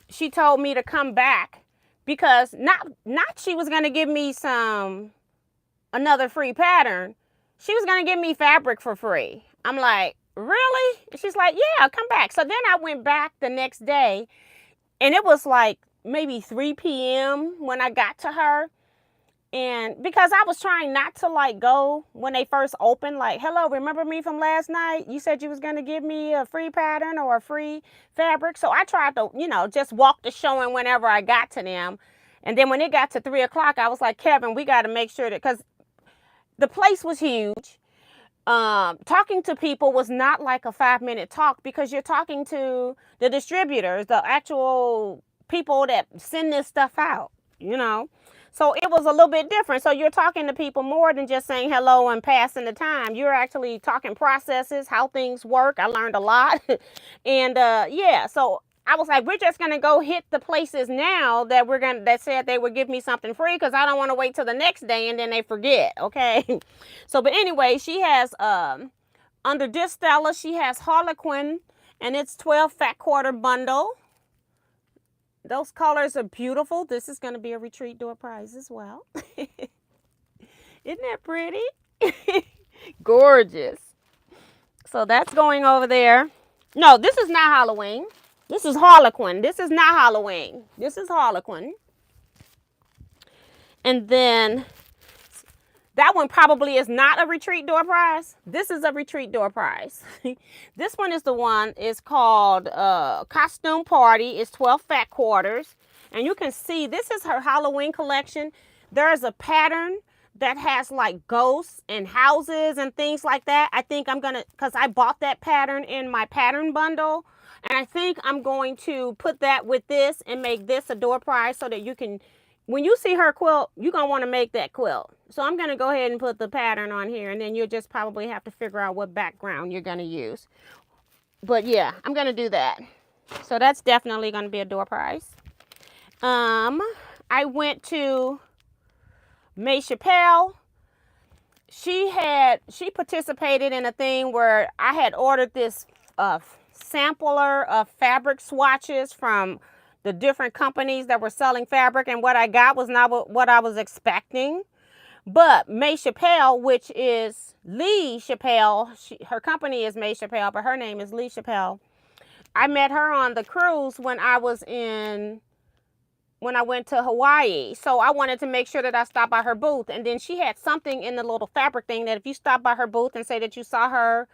she told me to come back because not she was going to give me another free pattern. She was going to give me fabric for free. I'm like, really? She's like, yeah, come back. So then I went back the next day, and it was like maybe 3 p.m. when I got to her. And because I was trying not to like go when they first opened, like, hello, remember me from last night? You said you was going to give me a free pattern or a free fabric. So I tried to, just walk the showing whenever I got to them. And then when it got to 3 o'clock, I was like, Kevin, we got to make sure that, because the place was huge. Talking to people was not like a 5-minute talk, because you're talking to the distributors, the actual people that send this stuff out, So it was a little bit different. So you're talking to people more than just saying hello and passing the time. You're actually talking processes, how things work. I learned a lot. And yeah, so I was like, we're just going to go hit the places now that said they would give me something free, because I don't want to wait till the next day and then they forget. Okay. So, but anyway, she has, under this Stella, she has Harlequin, and it's 12 fat quarter bundle. Those colors are beautiful. This is going to be a retreat door prize as well. Isn't that pretty? Gorgeous. So that's going over there. No, this is not Halloween. This is Harlequin. This is not Halloween. This is Harlequin. And then that one probably is not a retreat door prize. This is a retreat door prize. This one is the one, it's called Costume Party. It's 12 fat quarters. And you can see this is her Halloween collection. There's a pattern that has like ghosts and houses and things like that. I think I'm going to, because I bought that pattern in my pattern bundle. And I think I'm going to put that with this and make this a door prize so that you can, when you see her quilt, you're going to want to make that quilt. So I'm going to go ahead and put the pattern on here, and then you'll just probably have to figure out what background you're going to use. But yeah, I'm going to do that. So that's definitely going to be a door prize. I went to May Chappelle. She participated in a thing where I had ordered this sampler of fabric swatches from the different companies that were selling fabric, and what I got was not what I was expecting. But May Chappelle, which is Lee Chappelle, her company is May Chappelle, but her name is Lee Chappelle. I met her on the cruise when I went to Hawaii. So I wanted to make sure that I stopped by her booth. And then she had something in the little fabric thing that if you stop by her booth and say that you saw her,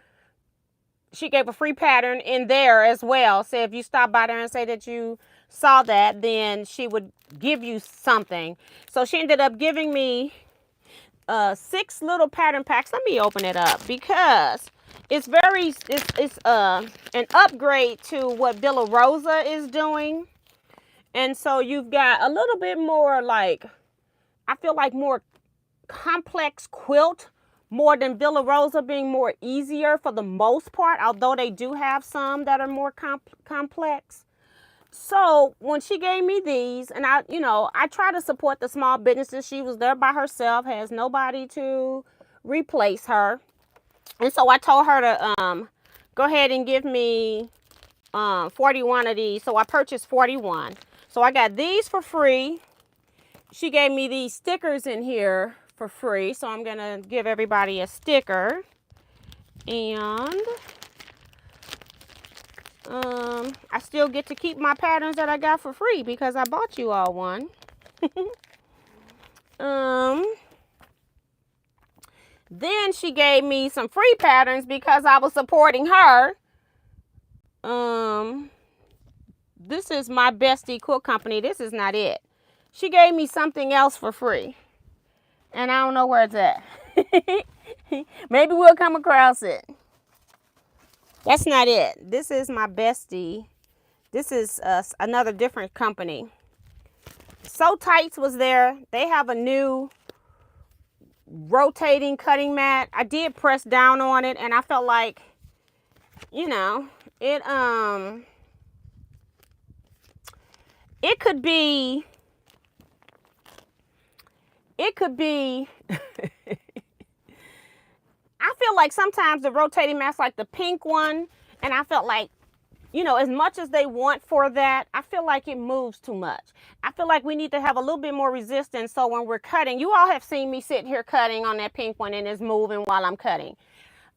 she gave a free pattern in there as well. So if you stop by there and say that you saw that, then she would give you something. So she ended up giving me 6 little pattern packs. Let me open it up because it's an upgrade to what Villa Rosa is doing. And so you've got a little bit more like, I feel like more complex quilt, more than Villa Rosa being more easier for the most part, although they do have some that are more complex. So when she gave me these, and I try to support the small businesses. She was there by herself, has nobody to replace her. And so I told her to go ahead and give me 41 of these. So I purchased 41. So I got these for free. She gave me these stickers in here for free. So I'm going to give everybody a sticker. And I still get to keep my patterns that I got for free because I bought you all one. Then she gave me some free patterns because I was supporting her. This is my bestie quilt company. This is not it. She gave me something else for free. And I don't know where it's at. Maybe we'll come across it. That's not it. This is my bestie. This is another different company. So Tights was there. They have a new rotating cutting mat. I did press down on it, and I felt like, it could be I feel like sometimes the rotating mats, like the pink one, and I felt like, you know, as much as they want for that, I feel like it moves too much. I feel like we need to have a little bit more resistance, so when we're cutting, you all have seen me sitting here cutting on that pink one and it's moving while I'm cutting.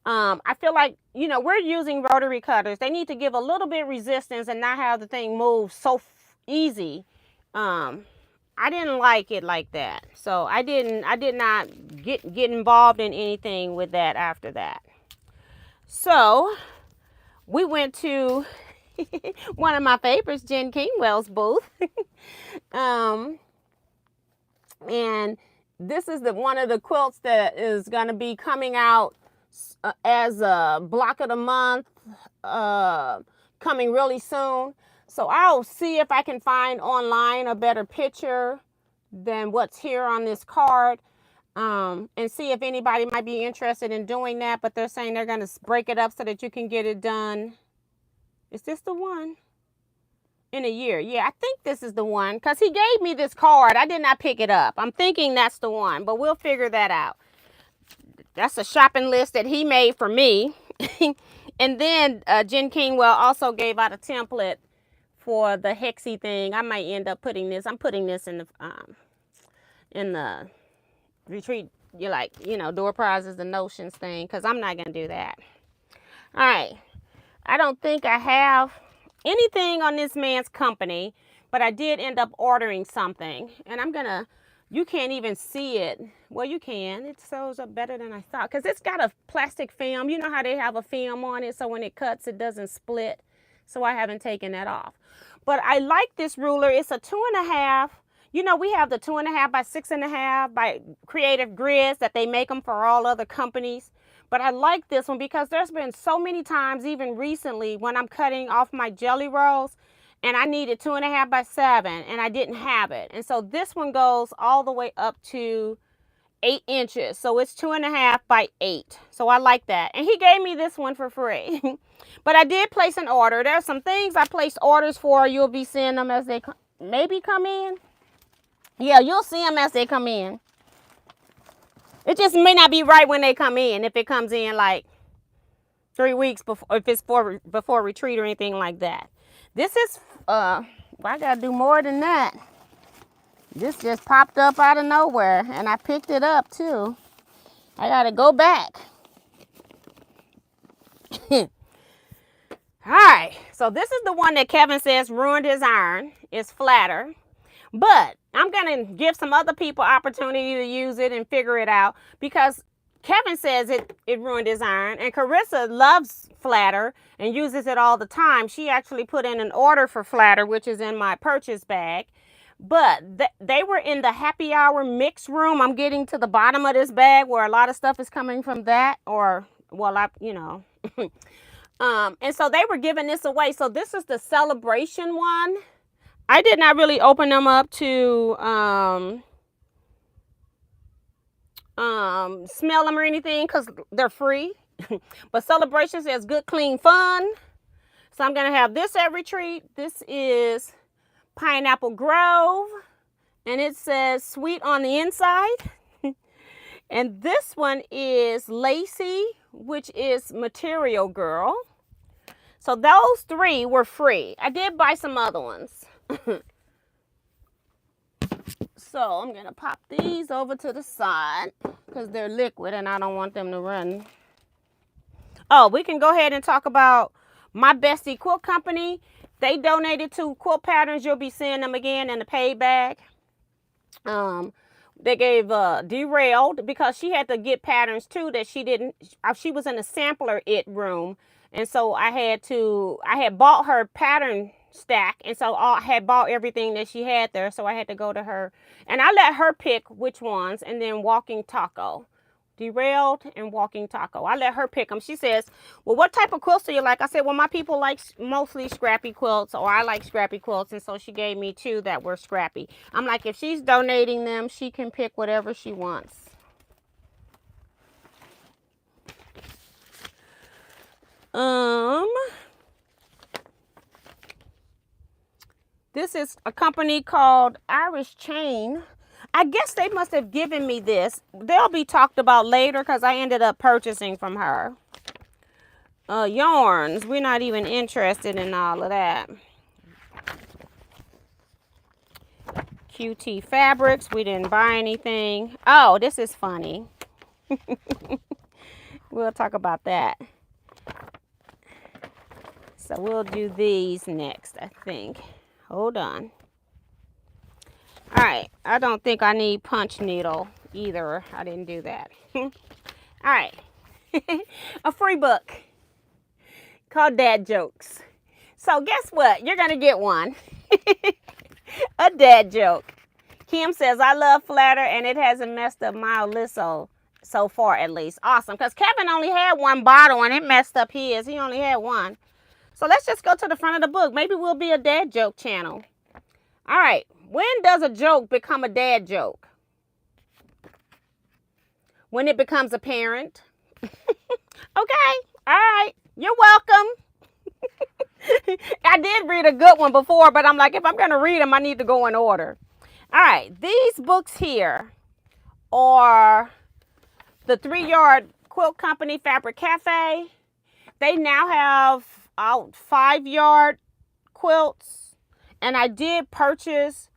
I feel like, you know, we're using rotary cutters. They need to give a little bit of resistance and not have the thing move so easy. I didn't like it like that. So I did not get involved in anything with that after that. So we went to one of my favorites, Jen Kingwell's booth. And this is one of the quilts that is going to be coming out as a block of the month, coming really soon. So I'll see if I can find online a better picture than what's here on this card, and see if anybody might be interested in doing that. But they're saying they're going to break it up so that you can get it done. Is this the one? In a year. Yeah, I think this is the one, because he gave me this card. I did not pick it up. I'm thinking that's the one, but we'll figure that out. That's a shopping list that he made for me. And then Jen Kingwell also gave out a template for the hexy thing. I might end up putting this. I'm putting this in the retreat, you know, door prizes and notions thing, because I'm not gonna do that. All right, I don't think I have anything on this man's company, but I did end up ordering something, and I'm gonna, you can't even see it. Well, you can. It shows up better than I thought, because it's got a plastic film. You know how they have a film on it, so when it cuts, it doesn't split. So I haven't taken that off. But I like this ruler. It's a 2.5. You know, we have the 2.5 by 6.5 by Creative Grids that they make them for all other companies. But I like this one because there's been so many times, even recently, when I'm cutting off my jelly rolls and I needed 2.5 by 7 and I didn't have it. And so this one goes all the way up to 8 inches. So it's 2.5 by 8. So I like that. And he gave me this one for free. But I did place an order. There's some things I placed orders for. You'll be seeing them as they maybe come in. Yeah, you'll see them as they come in. It just may not be right when they come in. If it comes in like 3 weeks before, if it's before retreat or anything like that. This is, well, I gotta do more than that. This just popped up out of nowhere and I picked it up too. I gotta go back. All right, so this is the one that Kevin says ruined his iron. It's flatter. But I'm going to give some other people opportunity to use it and figure it out, because Kevin says it ruined his iron, and Carissa loves flatter and uses it all the time. She actually put in an order for flatter, which is in my purchase bag. But they were in the happy hour mix room. I'm getting to the bottom of this bag where a lot of stuff is coming from that, or, well, you know. And so they were giving this away. So this is the celebration one. I did not really open them up to smell them or anything, because they're free. But celebration says good, clean, fun. So I'm going to have this at retreat. This is Pineapple Grove, and it says sweet on the inside. And this one is Lacey, which is Material Girl. So those 3 were free. I did buy some other ones. So I'm going to pop these over to the side because they're liquid and I don't want them to run. Oh, we can go ahead and talk about my Bestie Quilt Company. They donated 2 quilt patterns. You'll be seeing them again in the pay bag. They gave Derailed, because she had to get patterns too that she didn't. She was in a sampler room. And so I had bought her pattern stack, and so I had bought everything that she had there, so I had to go to her and I let her pick which ones. And then Walking Taco, Derailed and Walking Taco, I let her pick them. She says, well, what type of quilts do you like? I said, well, my people like mostly scrappy quilts, or I like scrappy quilts. And so she gave me 2 that were scrappy. I'm like, if she's donating them, she can pick whatever she wants. This is a company called Irish Chain. I guess they must have given me this. They'll be talked about later because I ended up purchasing from her. Yarns. We're not even interested in all of that. QT fabrics. We didn't buy anything. Oh, this is funny. We'll talk about that. So we'll do these next, I think. Hold on. All right. I don't think I need punch needle either. I didn't do that. All right. A free book called Dad Jokes. So guess what? You're going to get one. A dad joke. Kim says, I love flatter and it hasn't messed up my Lisso so far at least. Awesome. Because Kevin only had one bottle and it messed up his. He only had one. So let's just go to the front of the book. Maybe we'll be a dad joke channel. All right. When does a joke become a dad joke? When it becomes apparent. Okay. All right. You're welcome. I did read a good one before, but I'm like, if I'm going to read them, I need to go in order. All right. These books here are the 3 Yard Quilt Company Fabric Cafe. They now have out 5 yard quilts, and I did purchase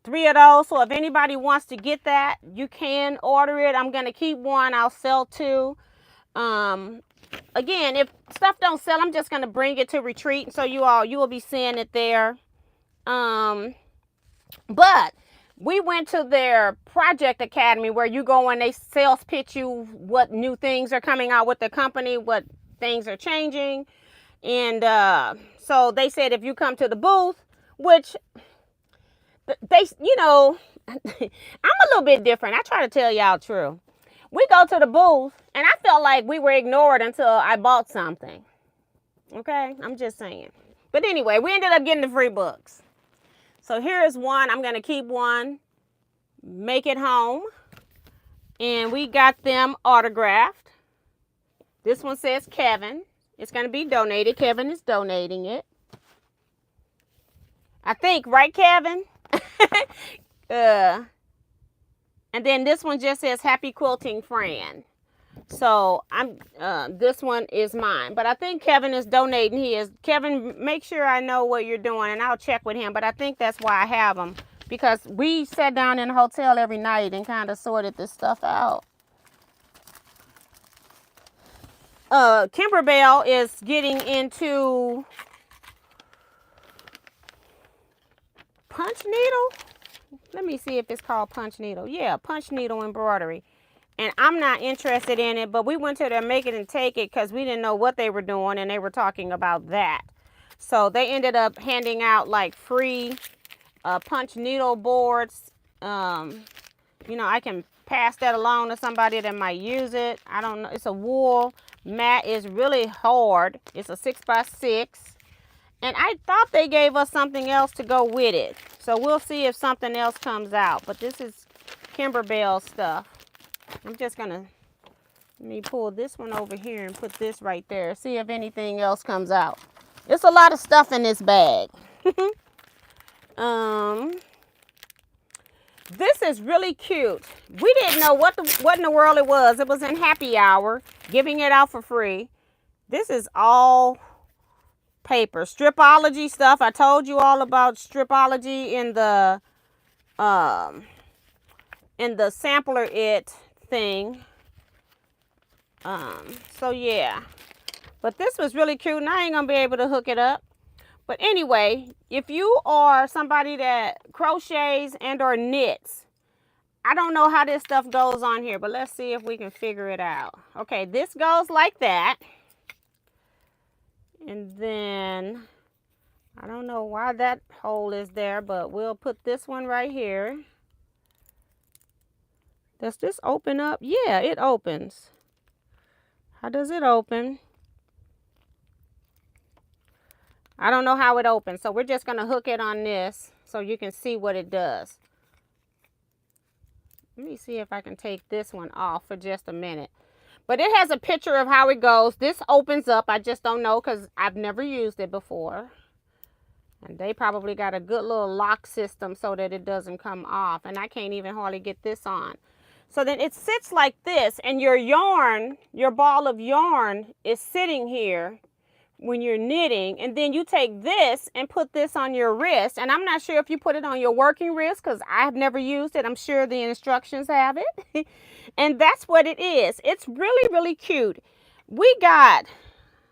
3 of those. So if anybody wants to get that, you can order it. I'm going to keep one. I'll sell 2. Again, if stuff don't sell, I'm just going to bring it to retreat. So you will be seeing it there. But we went to their project academy where you go and they sales pitch you what new things are coming out with the company, what things are changing. And so they said if you come to the booth, which they, you know, I'm a little bit different. I try to tell y'all true. We go to the booth, and I felt like we were ignored until I bought something. Okay? I'm just saying. But anyway, we ended up getting the free books. So here is one. I'm going to keep one. Make It Home. And we got them autographed. This one says Kevin. It's going to be donated. Kevin is donating it. I think, right, Kevin? And then this one just says Happy Quilting Fran. So this one is mine. But I think Kevin is donating his. Kevin, make sure I know what you're doing and I'll check with him. But I think that's why I have them. Because we sat down in the hotel every night and kind of sorted this stuff out. Kimberbell is getting into punch needle. Let me see if it's called punch needle. Yeah, punch needle embroidery. And I'm not interested in it, but we went to their Make It and Take It because we didn't know what they were doing, and they were talking about that. So they ended up handing out like free punch needle boards. You know, I can pass that along to somebody that might use it. I don't know. It's a wool mat. Is really hard. It's a 6x6. And I thought they gave us something else to go with it. So we'll see if something else comes out. But this is Kimberbell stuff. I'm just going to, let me pull this one over here and put this right there. See if anything else comes out. There's a lot of stuff in this bag. This is really cute. We didn't know what in the world it was. It was in Happy Hour, giving it out for free. This is all paper. Stripology stuff. I told you all about Stripology in the sampler it thing. So yeah. But this was really cute, and I ain't gonna be able to hook it up. But anyway, if you are somebody that crochets and or knits, I don't know how this stuff goes on here, but let's see if we can figure it out. Okay, this goes like that. And then, I don't know why that hole is there, but we'll put this one right here. Does this open up? Yeah, it opens. How does it open? I don't know how it opens, so we're just going to hook it on this so you can see what it does. Let me see if I can take this one off for just a minute. But it has a picture of how it goes. This opens up. I just don't know because I've never used it before. And they probably got a good little lock system so that it doesn't come off. And I can't even hardly get this on. So then it sits like this, and your yarn, your ball of yarn is sitting here when you're knitting, and then you take this and put this on your wrist. And I'm not sure if you put it on your working wrist because I have never used it. I'm sure the instructions have it. And that's what it is. It's really, really cute. We got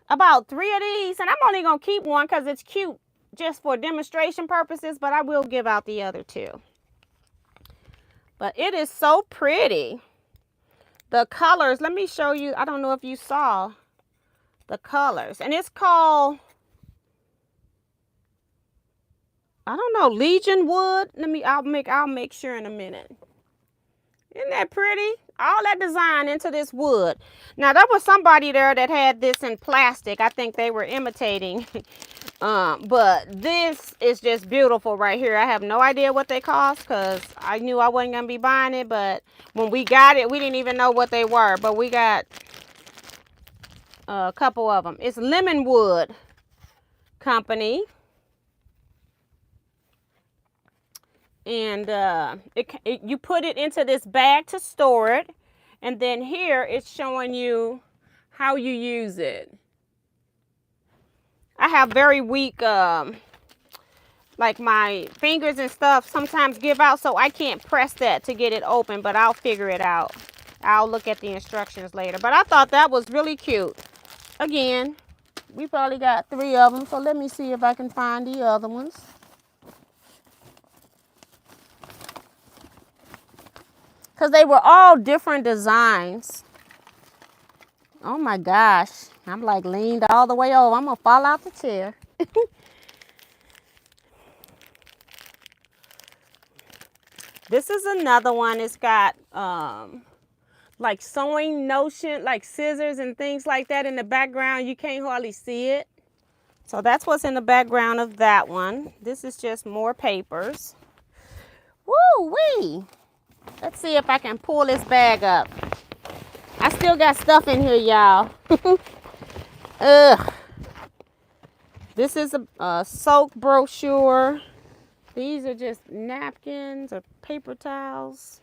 about 3 of these, and I'm only going to keep one because it's cute just for demonstration purposes, but I will give out the other 2. But it is so pretty. The colors, let me show you. I don't know if you saw the colors, and it's called, I don't know, Legion wood. I'll make sure in a minute. Isn't that pretty? All that design into this wood. Now there was somebody there that had this in plastic. I think they were imitating. But this is just beautiful right here. I have no idea what they cost because I knew I wasn't gonna be buying it. But when we got it, we didn't even know what they were. But we got a couple of them. It's Lemon Wood Company, and you put it into this bag to store it, and then here it's showing you how you use it. I have very weak like my fingers and stuff sometimes give out, so I can't press that to get it open, but I'll figure it out. I'll look at the instructions later. But I thought that was really cute. Again, we probably got 3 of them, so let me see if I can find the other ones. Because they were all different designs. Oh my gosh. I'm like leaned all the way over. I'm going to fall out the chair. This is another one. It's got like sewing notion, like scissors and things like that in the background. You can't hardly see it. So that's what's in the background of that one. This is just more papers. Woo-wee! Let's see if I can pull this bag up. I still got stuff in here, y'all. Ugh. This is a soak brochure. These are just napkins or paper towels.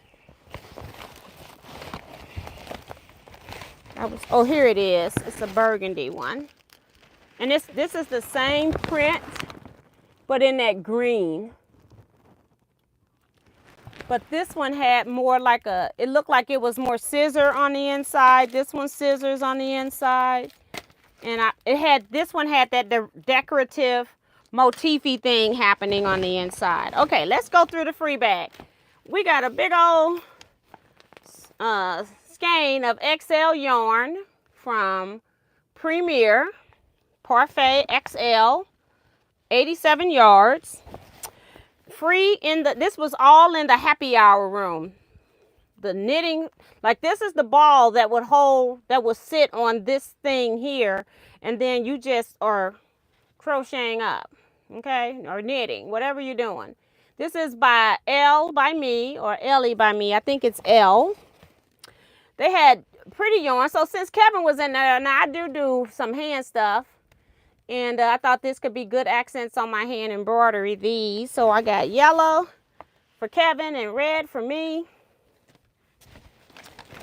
Oh, here it is. It's a burgundy one. And this is the same print, but in that green. But this one had more like it looked like it was more scissor on the inside. This one's scissors on the inside. And this one had that decorative motify thing happening on the inside. Okay, let's go through the free bag. We got a big old skein of XL yarn from Premier Parfait XL, 87 yards. Free this was all in the happy hour room. The knitting, like this is the ball that would sit on this thing here, and then you just are crocheting up, okay, or knitting, whatever you're doing. This is by L by me, or Ellie by me. I think it's L. They had pretty yarn. So since Kevin was in there, now I do some hand stuff. And I thought this could be good accents on my hand embroidery, these. So I got yellow for Kevin and red for me.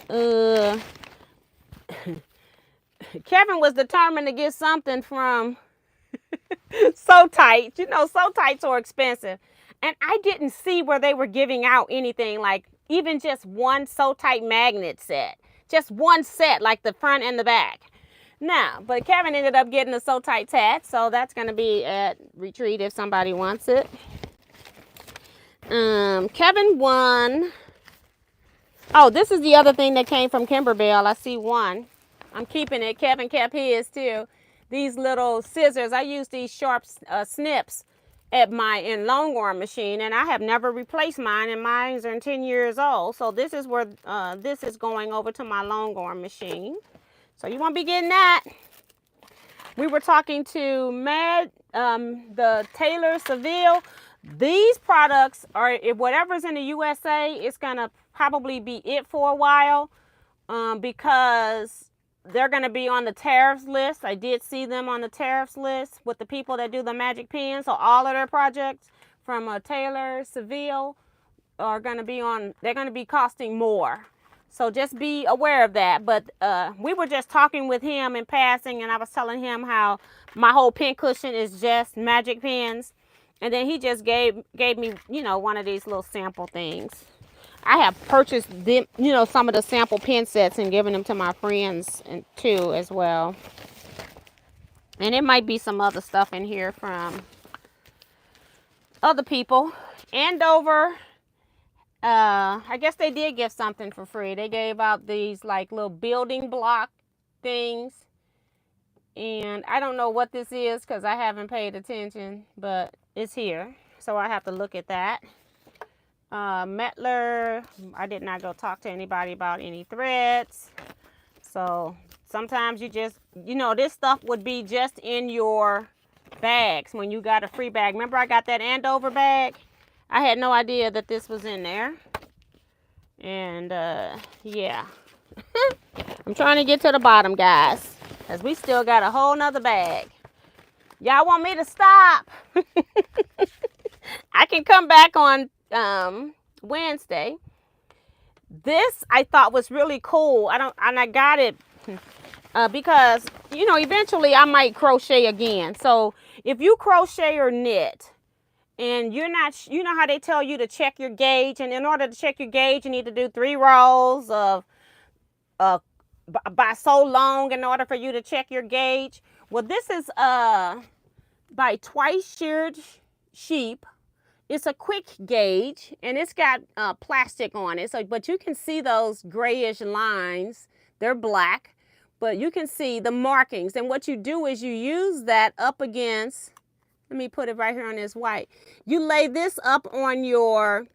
Kevin was determined to get something from Sew Tights. You know, Sew Tights are expensive. And I didn't see where they were giving out anything, like even just one Sew Tight magnet set. Just one set, like the front and the back. Now, but Kevin ended up getting the Sew Tights hat, so that's going to be at Retreat if somebody wants it. Kevin won. Oh, this is the other thing that came from Kimberbell. I see one. I'm keeping it. Kevin kept his too. These little scissors. I use these sharp snips at my long arm machine, and I have never replaced mine, and mine are 10 years old. So this is where this is going over to my long arm machine. So you won't be getting that. We were talking to the Taylor Seville. These products are, if whatever's in the USA, it's gonna probably be it for a while, because they're going to be on the tariffs list. I did see them on the tariffs list with the people that do the magic pens. So all of their projects from Taylor, Seville are going to be on, they're going to be costing more. So just be aware of that. But we were just talking with him in passing, and I was telling him how my whole pen cushion is just magic pens. And then he just gave me, you know, one of these little sample things. I have purchased them, you know, some of the sample pen sets and given them to my friends and too as well. And it might be some other stuff in here from other people. Andover, I guess they did give something for free. They gave out these like little building block things. And I don't know what this is because I haven't paid attention, but it's here. So I have to look at that. Metler, I did not go talk to anybody about any threads. So sometimes you just, you know, this stuff would be just in your bags when you got a free bag. Remember I got that Andover bag? I had no idea that this was in there. And yeah. I'm trying to get to the bottom, guys, because we still got a whole nother bag. Y'all want me to stop? I can come back on Wednesday. This I thought was really cool. I got it because, you know, eventually I might crochet again. So if you crochet or knit and you're not, you know how they tell you to check your gauge, and in order to check your gauge you need to do 3 rows of by so long in order for you to check your gauge. Well, this is by Twice Sheared Sheep. It's a quick gauge, and it's got plastic on it. So, but you can see those grayish lines. They're black, but you can see the markings. And what you do is you use that up against, let me put it right here on this white. You lay this up on your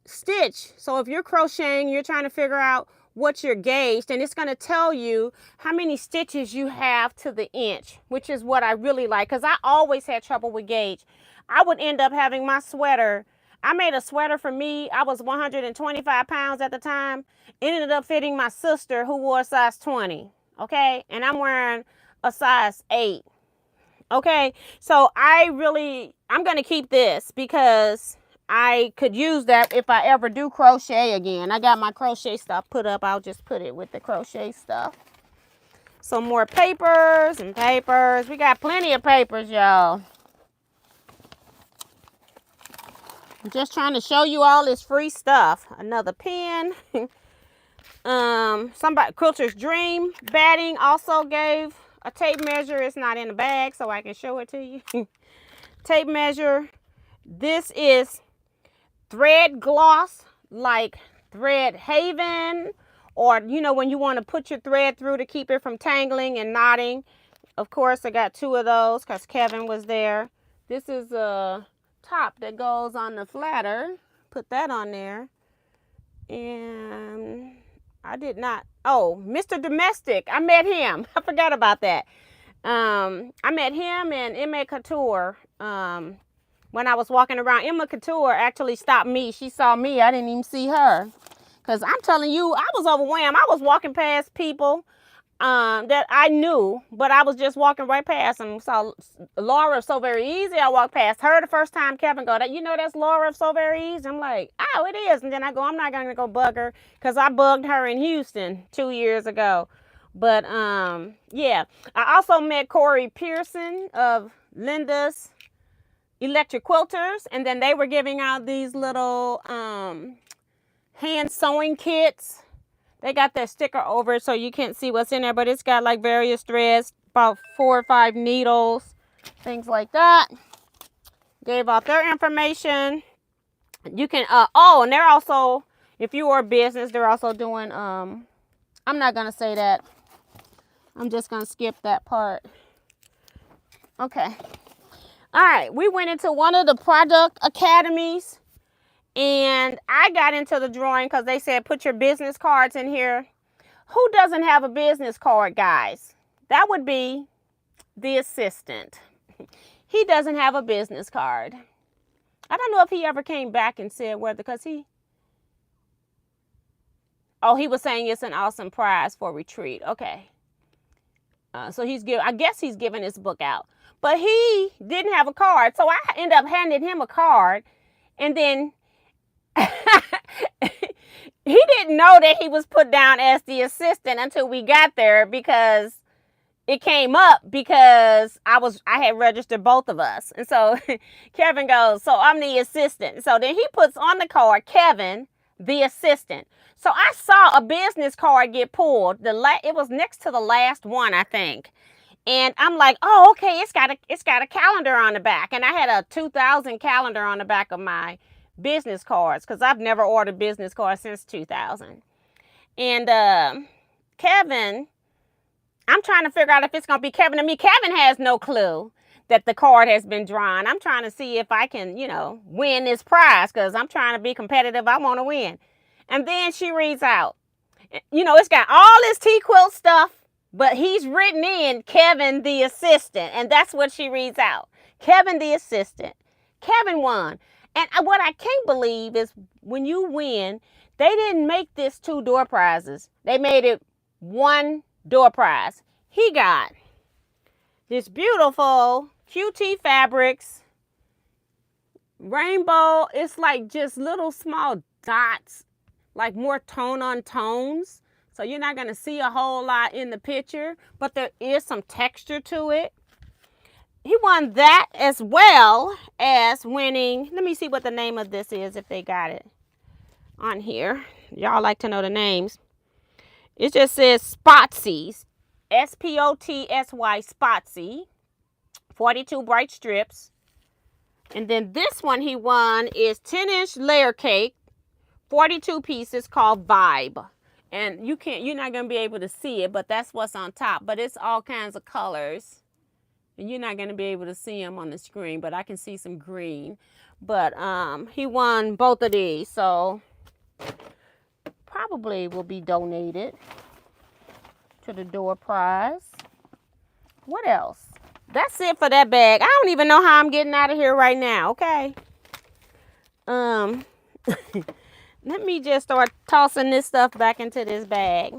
stitch. So if you're crocheting, you're trying to figure out what's your gauge, and it's going to tell you how many stitches you have to the inch, which is what I really like, because I always had trouble with gauge. I would end up having my sweater. I made a sweater for me. I was 125 pounds at the time. It ended up fitting my sister who wore a size 20. Okay. And I'm wearing a size 8. Okay. So I'm going to keep this because I could use that if I ever do crochet again. I got my crochet stuff put up. I'll just put it with the crochet stuff. Some more papers and papers. We got plenty of papers, y'all. I'm just trying to show you all this free stuff. Another pen. Quilter's Dream Batting also gave a tape measure. It's not in the bag, so I can show it to you. Tape measure. This is thread gloss, like Thread Haven, or, you know, when you want to put your thread through to keep it from tangling and knotting. Of course, I got 2 of those because Kevin was there. This is a top that goes on the flatter. Put that on there. And I did not, oh, Mr. Domestic, I met him. I forgot about that. I met him and Emma Couture when I was walking around. Emma Couture actually stopped me. She saw me. I didn't even see her. Because I'm telling you, I was overwhelmed. I was walking past people that I knew, but I was just walking right past them. So Laura, So Very Easy, I walked past her the first time. Kevin go, you know, that's Laura, So Very Easy. I'm like, oh, it is. And then I go, I'm not going to go bug her because I bugged her in Houston 2 years ago. But yeah, I also met Corey Pearson of Linda's Electric Quilters, and then they were giving out these little hand sewing kits. They got that sticker over it so you can't see what's in there, but it's got like various threads, about 4 or 5 needles, things like that. Gave out their information. You can, oh, and they're also, if you are a business, they're also doing, I'm not going to say that. I'm just going to skip that part. Okay. All right. We went into one of the product academies. And I got into the drawing because they said put your business cards in here. Who doesn't have a business card, guys? That would be the assistant. He doesn't have a business card. I don't know if he ever came back and said whether, because he was saying it's an awesome prize for retreat. Okay. So I guess he's giving his book out. But he didn't have a card. So I ended up handing him a card. And then he didn't know that he was put down as the assistant until we got there, because it came up because I had registered both of us. And so Kevin goes, so I'm the assistant. So then he puts on the card, Kevin, the assistant. So I saw a business card get pulled. It was next to the last one, I think. And I'm like, oh, okay, it's got a calendar on the back. And I had a 2000 calendar on the back of my business cards, because I've never ordered business cards since 2000. And Kevin, I'm trying to figure out if it's going to be Kevin or me. Kevin has no clue that the card has been drawn. I'm trying to see if I can, win this prize, because I'm trying to be competitive. I want to win. And then she reads out, it's got all this Teaquilt stuff, but he's written in Kevin the assistant. And that's what she reads out. Kevin the assistant. Kevin won. And what I can't believe is when you win, they didn't make this 2 door prizes. They made it 1 door prize. He got this beautiful QT Fabrics rainbow. It's like just little small dots, like more tone on tones. So you're not going to see a whole lot in the picture, but there is some texture to it. He won that as well as winning. Let me see what the name of this is, if they got it on here. Y'all like to know the names. It just says Spotsies, S-P-O-T-S-Y, Spotsy, 42 bright strips. And then this one he won is 10-inch layer cake, 42 pieces, called Vibe. And you're not going to be able to see it, but that's what's on top. But it's all kinds of colors. And you're not going to be able to see them on the screen, but I can see some green. But he won both of these, so probably will be donated to the door prize. What else? That's it for that bag. I don't even know how I'm getting out of here right now, okay? Let me just start tossing this stuff back into this bag.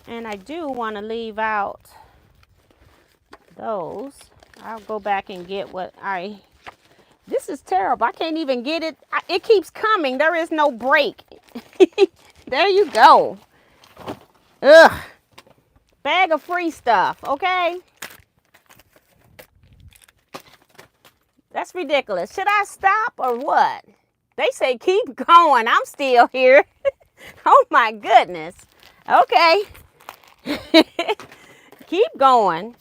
And I do want to leave out those. I'll go back and get this is terrible. I can't even get it. It keeps coming. There is no break. There you go. Ugh. Bag of free stuff, okay? That's ridiculous. Should I stop or what? They say keep going. I'm still here. Oh my goodness. Okay. Keep going.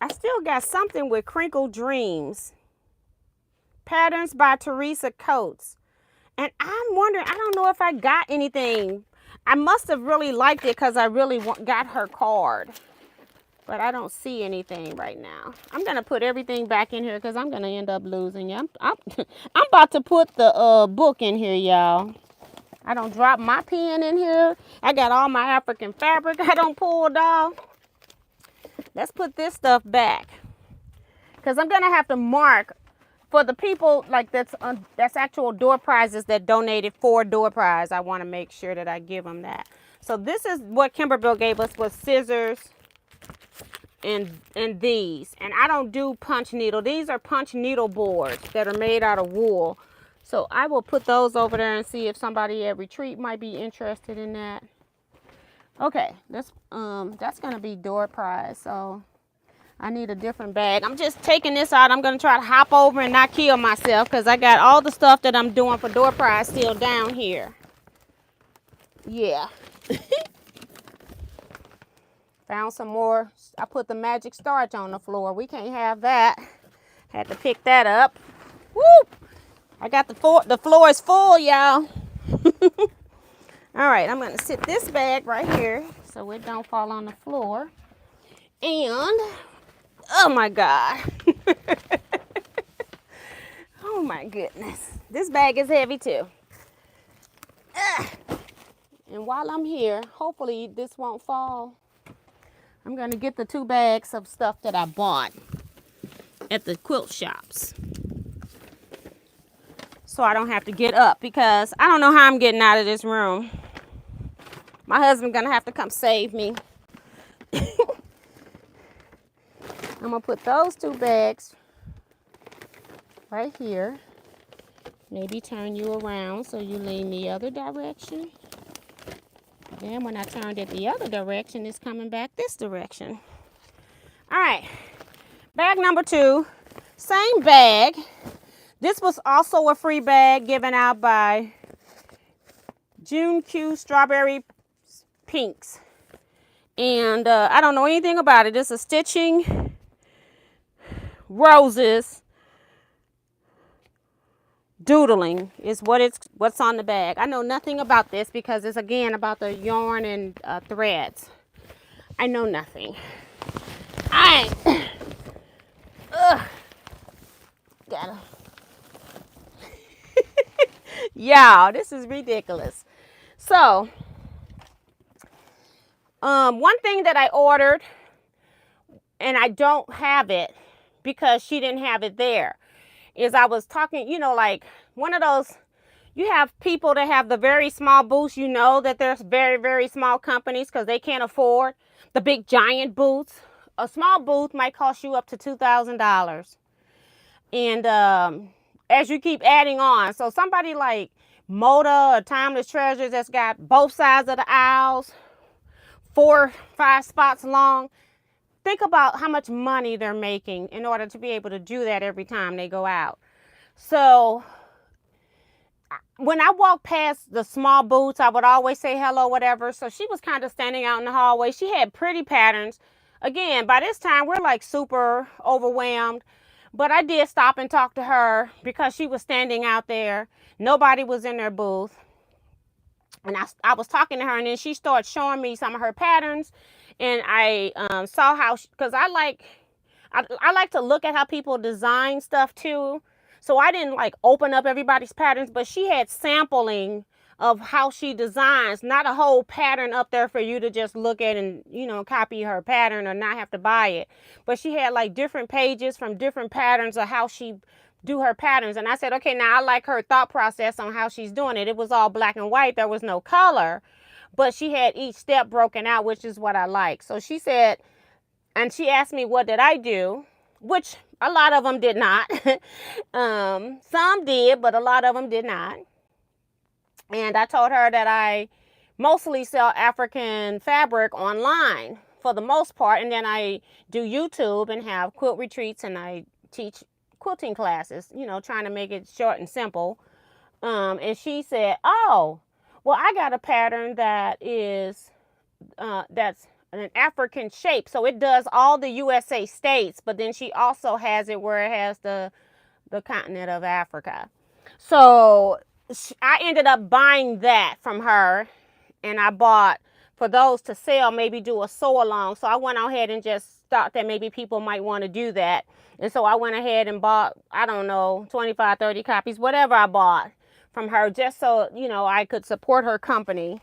I still got something with Crinkle Dreams. Patterns by Teresa Coates. And I'm wondering, I don't know if I got anything. I must have really liked it because I really got her card. But I don't see anything right now. I'm going to put everything back in here because I'm going to end up losing you. I'm about to put the book in here, y'all. I don't drop my pen in here. I got all my African fabric I don't pulled off. Let's put this stuff back. Because I'm going to have to mark for the people, like that's actual door prizes that donated for door prize. I want to make sure that I give them that. So this is what Kimberbill gave us, was scissors and these. And I don't do punch needle. These are punch needle boards that are made out of wool. So I will put those over there and see if somebody at retreat might be interested in that. Okay, that's gonna be door prize. So I need a different bag. I'm just taking this out. I'm going to try to hop over and not kill myself because I got all the stuff that I'm doing for door prize still down here. Yeah. Found some more. I put the magic starch on the floor. We can't have that. Had to pick that up. Woo! I got the floor is full, y'all. All right, I'm going to sit this bag right here so it don't fall on the floor. And oh my God. Oh my goodness. This bag is heavy too. And while I'm here, hopefully this won't fall. I'm going to get the 2 bags of stuff that I bought at the quilt shops. So I don't have to get up because I don't know how I'm getting out of this room. My husband's going to have to come save me. I'm going to put those 2 bags right here. Maybe turn you around so you lean the other direction. Then when I turned it the other direction, it's coming back this direction. All right, bag number 2, same bag. This was also a free bag given out by June Q Strawberry Pinks. And I don't know anything about it. It's a Stitching Roses Doodling is what's on the bag. I know nothing about this because it's again about the yarn and threads. I know nothing. Alright. Gotta. Y'all, this is ridiculous. So, one thing that I ordered, and I don't have it because she didn't have it there, is I was talking, you know, like one of those, you have people that have the very small booths, you know that there's very, very small companies because they can't afford the big giant booths. A small booth might cost you up to $2,000. And as you keep adding on, so somebody like Moda or Timeless Treasures that's got both sides of the aisles, 4, 5 spots long, think about how much money they're making in order to be able to do that every time they go out. So when I walked past the small booths, I would always say hello, whatever. So she was kind of standing out in the hallway. She had pretty patterns. Again, by this time, we're like super overwhelmed. But I did stop and talk to her because she was standing out there. Nobody was in their booth. And I was talking to her, and then she started showing me some of her patterns. And I saw how, because I like to look at how people design stuff too. So I didn't like open up everybody's patterns, but she had sampling of how she designs, not a whole pattern up there for you to just look at and, you know, copy her pattern or not have to buy it. But she had like different pages from different patterns of how she do her patterns. And I said, okay, now I like her thought process on how she's doing it. It was all black and white. There was no color, but she had each step broken out, which is what I like. So she said, and she asked me, what did I do? Which a lot of them did not. Some did, but a lot of them did not. And I told her that I mostly sell African fabric online for the most part. And then I do YouTube and have quilt retreats, and I teach quilting classes, you know, trying to make it short and simple. And she said, oh, well, I got a pattern that is, that's an African shape. So it does all the USA states, but then she also has it where it has the continent of Africa. So I ended up buying that from her, and I bought for those to sell, maybe do a sew along. So I went ahead and just thought that maybe people might want to do that. And so I went ahead and bought, I don't know, 25, 30 copies, whatever I bought from her, just so, you know, I could support her company.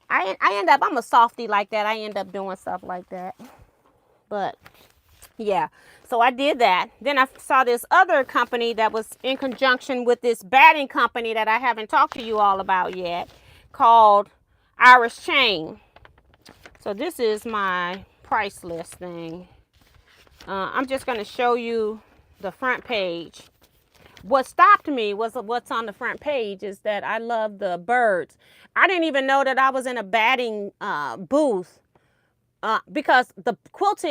I end up, I'm a softie like that. I end up doing stuff like that. But yeah, so I did that. Then I saw this other company that was in conjunction with this batting company that I haven't talked to you all about yet, called Irish Chain. So this is my price list thing. I'm just going to show you the front page. What stopped me was what's on the front page is that I love the birds. I didn't even know that I was in a batting booth because the quilts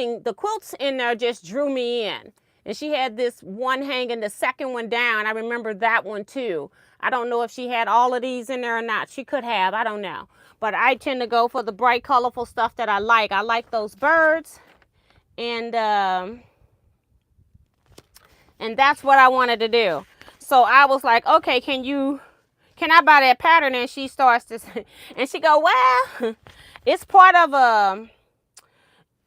in there just drew me in. And she had this one hanging, the second one down. I remember that one too. I don't know if she had all of these in there or not. She could have, I don't know. But I tend to go for the bright, colorful stuff that I like. I like those birds. And that's what I wanted to do. So I was like, okay, can I buy that pattern? And she starts to, and she go, well, it's part of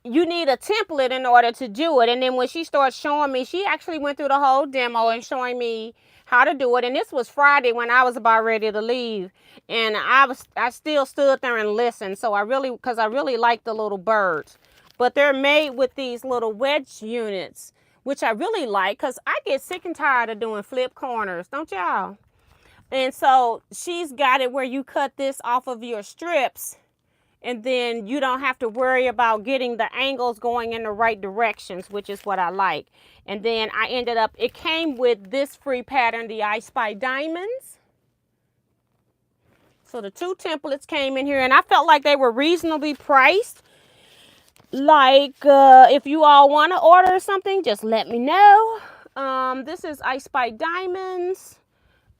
you need a template in order to do it. And then when she starts showing me, she actually went through the whole demo and showing me how to do it. And this was Friday when I was about ready to leave. And I still stood there and listened. So because I really like the little birds. But they're made with these little wedge units, which I really like because I get sick and tired of doing flip corners, don't y'all? And so she's got it where you cut this off of your strips and then you don't have to worry about getting the angles going in the right directions, which is what I like. And then I ended up, it came with this free pattern, the I Spy Diamonds. So the 2 templates came in here, and I felt like they were reasonably priced. Like, if you all want to order something, just let me know. This is I Spy Diamonds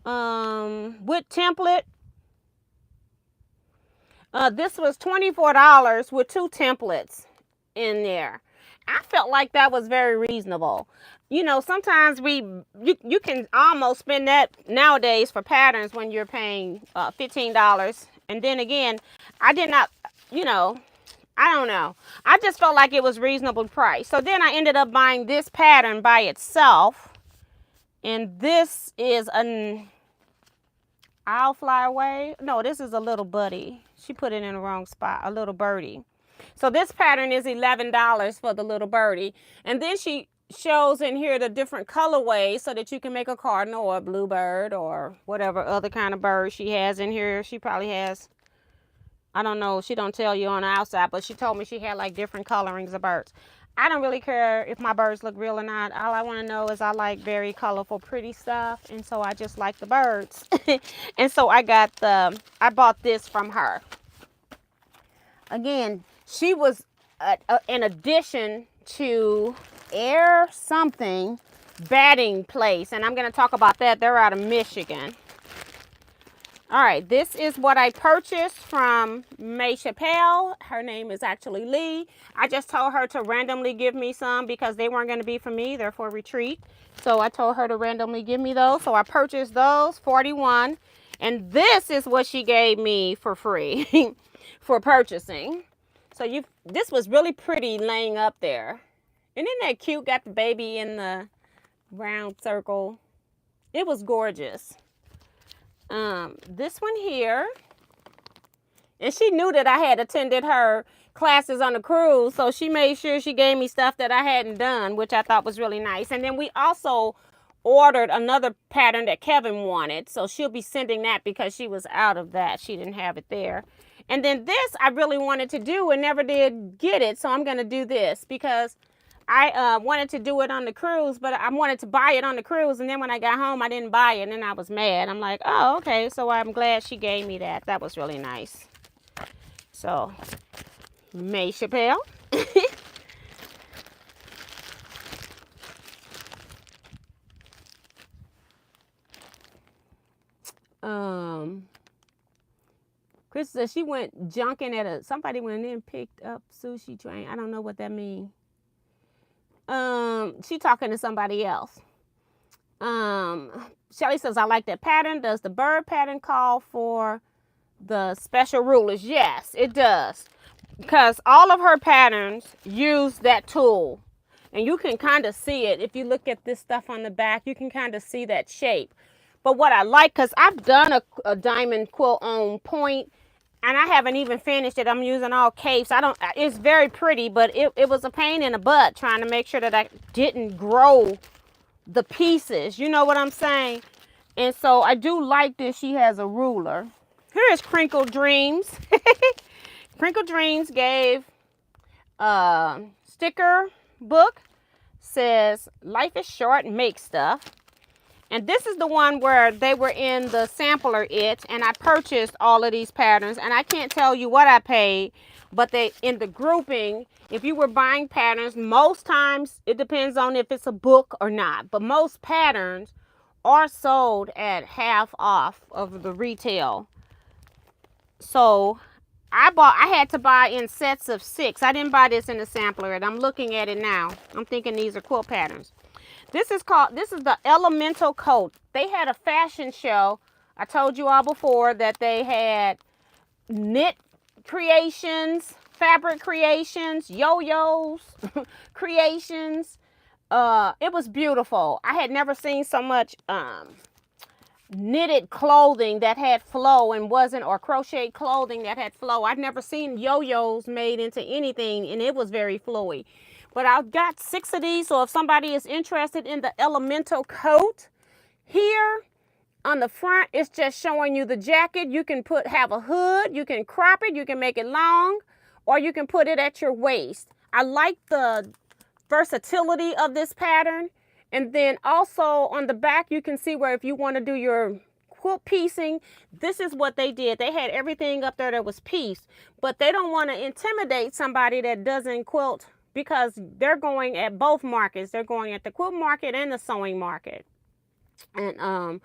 with template. This was $24 with 2 templates in there. I felt like that was very reasonable. You know, sometimes you can almost spend that nowadays for patterns when you're paying $15. And then again, I did not, you know, I don't know. I just felt like it was reasonable price. So then I ended up buying this pattern by itself. And this is an I'll Fly Away. No, this is a little buddy. She put it in the wrong spot, a little birdie. So this pattern is $11 for the little birdie. And then she shows in here the different colorways so that you can make a cardinal or a bluebird or whatever other kind of bird she has in here. She probably has, I don't know, she don't tell you on the outside, but she told me she had like different colorings of birds. I don't really care if my birds look real or not. All I want to know is I like very colorful, pretty stuff. And so I just like the birds. And so I bought this from her. Again, she was an addition to Air something batting place. And I'm going to talk about that. They're out of Michigan. All right, this is what I purchased from May Chappelle. Her name is actually Lee. I just told her to randomly give me some because they weren't going to be for me. They're for retreat. So I told her to randomly give me those. So I purchased those, 41. And this is what she gave me for free for purchasing. So this was really pretty laying up there. And isn't that cute? Got the baby in the round circle. It was gorgeous. This one here, and she knew that I had attended her classes on the cruise, so she made sure she gave me stuff that I hadn't done, which I thought was really nice. And then we also ordered another pattern that Kevin wanted, so she'll be sending that because she was out of that. She didn't have it there. And then this I really wanted to do and never did get it, so I'm going to do this because I wanted to do it on the cruise, but I wanted to buy it on the cruise. And then when I got home, I didn't buy it. And then I was mad. I'm like, oh, okay. So I'm glad she gave me that. That was really nice. So, May Chappelle. Chris said she went junking at somebody went in and picked up sushi train. I don't know what that means. She talking to somebody else. Shelly says, I like that pattern. Does the bird pattern call for the special rulers? Yes, it does. Because all of her patterns use that tool. And you can kind of see it. If you look at this stuff on the back, you can kind of see that shape. But what I like, because I've done a diamond quilt on point, and I haven't even finished it. I'm using all capes. It's very pretty, but it was a pain in the butt trying to make sure that I didn't grow the pieces. You know what I'm saying? And so I do like this. She has a ruler. Here is Crinkle Dreams. Crinkle Dreams gave a sticker book. Says, life is short, make stuff. And this is the one where they were in the sampler and I purchased all of these patterns. And I can't tell you what I paid, but in the grouping, if you were buying patterns, most times it depends on if it's a book or not. But most patterns are sold at half off of the retail. So I had to buy in sets of 6. I didn't buy this in the sampler, and I'm looking at it now. I'm thinking these are quilt patterns. This is the Elemental Coat. They had a fashion show. I told you all before that they had knit creations, fabric creations, yo-yos creations. It was beautiful. I had never seen so much knitted clothing that had flow and wasn't, or crochet clothing that had flow. I've never seen yo-yos made into anything, and it was very flowy. But I've got 6 of these, so if somebody is interested in the Elemental Coat here, on the front, it's just showing you the jacket. You can have a hood, you can crop it, you can make it long, or you can put it at your waist. I like the versatility of this pattern. And then also on the back, you can see where if you want to do your quilt piecing, this is what they did. They had everything up there that was pieced, but they don't want to intimidate somebody that doesn't quilt, because they're going at both markets. They're going at the quilt market and the sewing market, and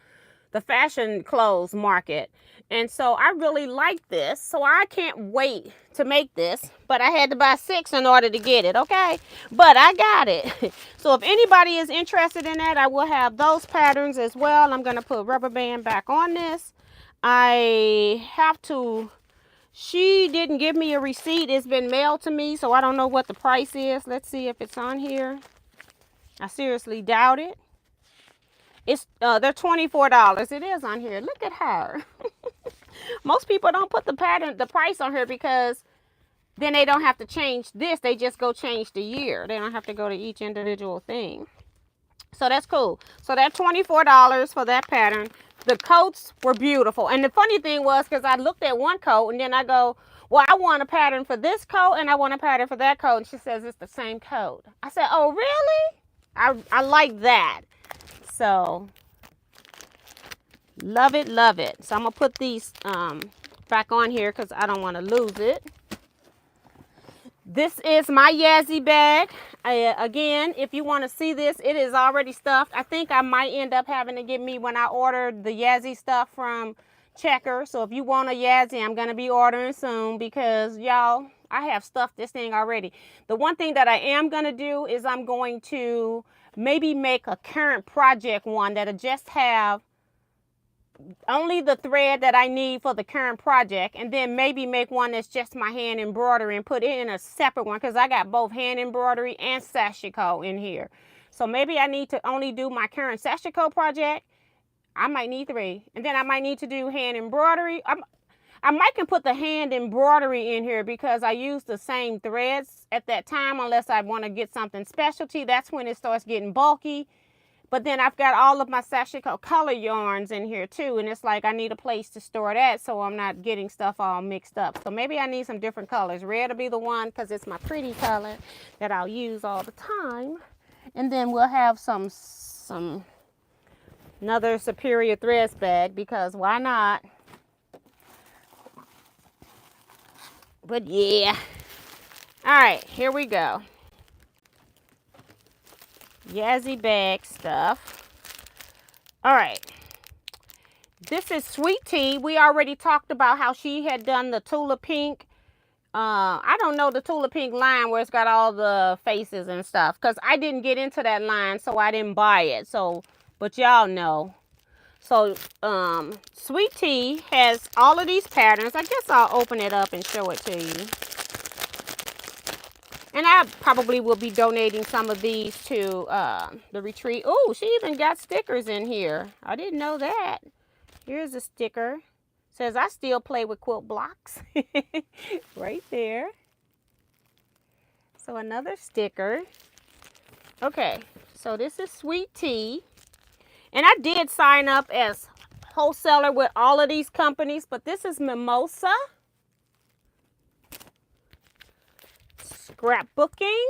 the fashion clothes market. And so I really like this. So I can't wait to make this, but I had to buy 6 in order to get it, okay? But I got it. So if anybody is interested in that, I will have those patterns as well. I'm gonna put rubber band back on this. I have to, she didn't give me a receipt. It's been mailed to me, so I don't know what the price is. Let's see if it's on here. I seriously doubt it. It's they're $24. It is on here. Look at her. Most people don't put the price on here, because then they don't have to change this. They just go change the year. They don't have to go to each individual thing. So that's cool. So that's $24 for that pattern. The coats were beautiful. And the funny thing was, because I looked at one coat and then I go, well, I want a pattern for this coat and I want a pattern for that coat. And she says it's the same coat. I said, oh, really? I like that. So love it, love it. So I'm gonna put these back on here because I don't want to lose it. This is my Yazzie bag. Again, if you want to see this, it is already stuffed. I think I might end up having to get me when I ordered the Yazzie stuff from Checker. So if you want a Yazzie, I'm gonna be ordering soon, because y'all, I have stuffed this thing already. The one thing that I am gonna do is I'm going to maybe make a current project one that'll just have only the thread that I need for the current project, and then maybe make one that's just my hand embroidery and put it in a separate one, because I got both hand embroidery and sashiko in here. So maybe I need to only do my current sashiko project. I might need 3, and then I might need to do hand embroidery. I might can put the hand embroidery in here because I use the same threads at that time, unless I want to get something specialty. That's when it starts getting bulky. But then I've got all of my sashiko color yarns in here too, and it's like I need a place to store that so I'm not getting stuff all mixed up. So maybe I need some different colors. Red will be the one because it's my pretty color that I'll use all the time. And then we'll have another Superior Threads bag, because why not? But yeah. All right, here we go. Yazzie bag stuff. All right. This is Sweet Tea. We already talked about how she had done the Tulip Pink. I don't know the Tulip Pink line where it's got all the faces and stuff, because I didn't get into that line, so I didn't buy it. So, but y'all know. So, Sweet Tea has all of these patterns. I guess I'll open it up and show it to you. And I probably will be donating some of these to the retreat. Oh, she even got stickers in here. I didn't know that. Here's a sticker. Says, I still play with quilt blocks. Right there. So another sticker. Okay, so this is Sweet Tea. And I did sign up as wholesaler with all of these companies, but this is Mimosa. Scrapbooking.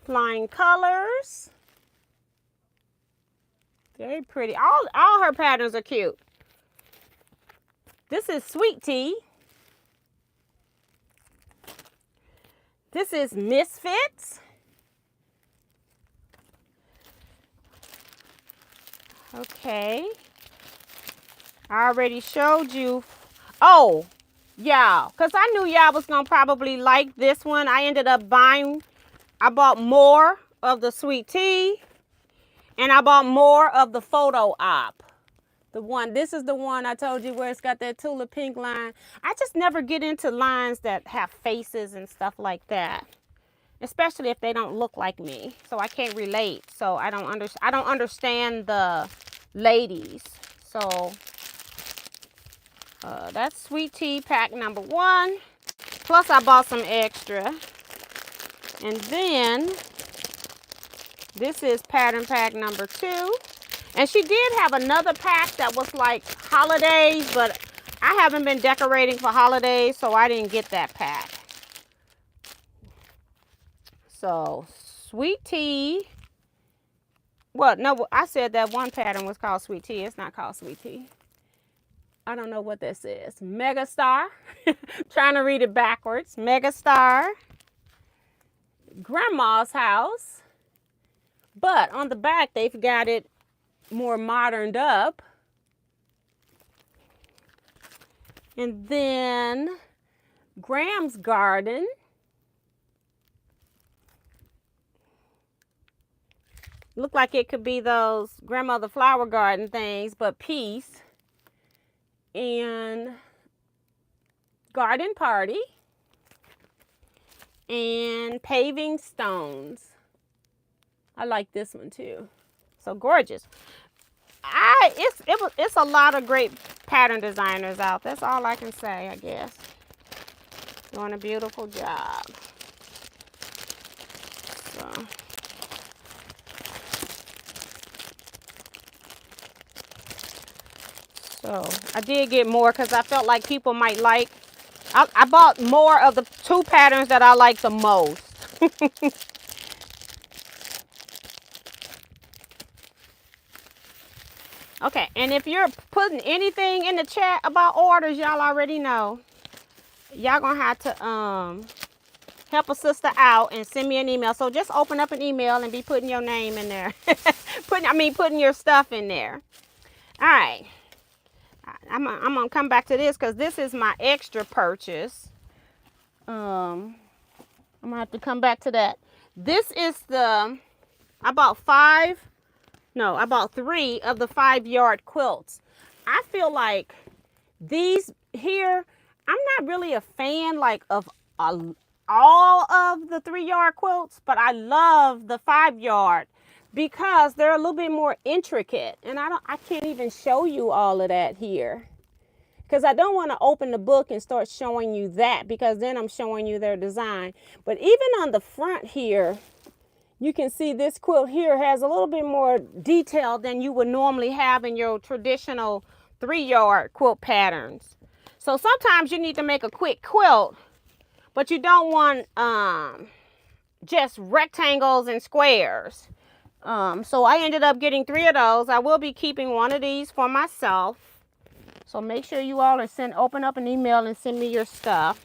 Flying Colors. Very pretty. All her patterns are cute. This is Sweet Tea. This is Misfits. Okay. I already showed you. Oh, y'all, because I knew y'all was going to probably like this one. I ended up buying, I bought more of the Sweet Tea, and I bought more of the Photo Op. This is the one I told you where it's got that Tulip Pink line. I just never get into lines that have faces and stuff like that, especially if they don't look like me. So I can't relate. So I don't understand the ladies. So that's Sweet Tea pack number 1. Plus I bought some extra. And then This is pattern pack number 2. And she did have another pack that was like holidays, but I haven't been decorating for holidays, so I didn't get that pack. So, Sweet Tea. Well, no, I said that one pattern was called Sweet Tea. It's not called Sweet Tea. I don't know what this is. Megastar. Trying to read it backwards. Megastar. Grandma's House. But on the back, they've got it more moderned up. And then Graham's Garden. Look like it could be those grandmother flower garden things, but peace. And Garden Party. And Paving Stones. I like this one too. So gorgeous. It's a lot of great pattern designers out. That's all I can say, I guess. Doing a beautiful job. So I did get more because I felt like people might like. I bought more of the 2 patterns that I like the most. Okay, and if you're putting anything in the chat about orders, y'all already know. Y'all gonna have to help a sister out and send me an email. So just open up an email and be putting your name in there. putting your stuff in there. All right. I'm gonna come back to this because this is my extra purchase. I'm gonna have to come back to that. This is I bought 3 of the 5-yard quilts. I feel like these here, I'm not really a fan like of all of the 3-yard quilts, but I love the 5-yard because they're a little bit more intricate, and I can't even show you all of that here because I don't want to open the book and start showing you that, because then I'm showing you their design. But even on the front here, you can see this quilt here has a little bit more detail than you would normally have in your traditional 3-yard quilt patterns. So sometimes you need to make a quick quilt, but you don't want just rectangles and squares. So I ended up getting 3 of those. I will be keeping one of these for myself. So make sure you all are open up an email and send me your stuff.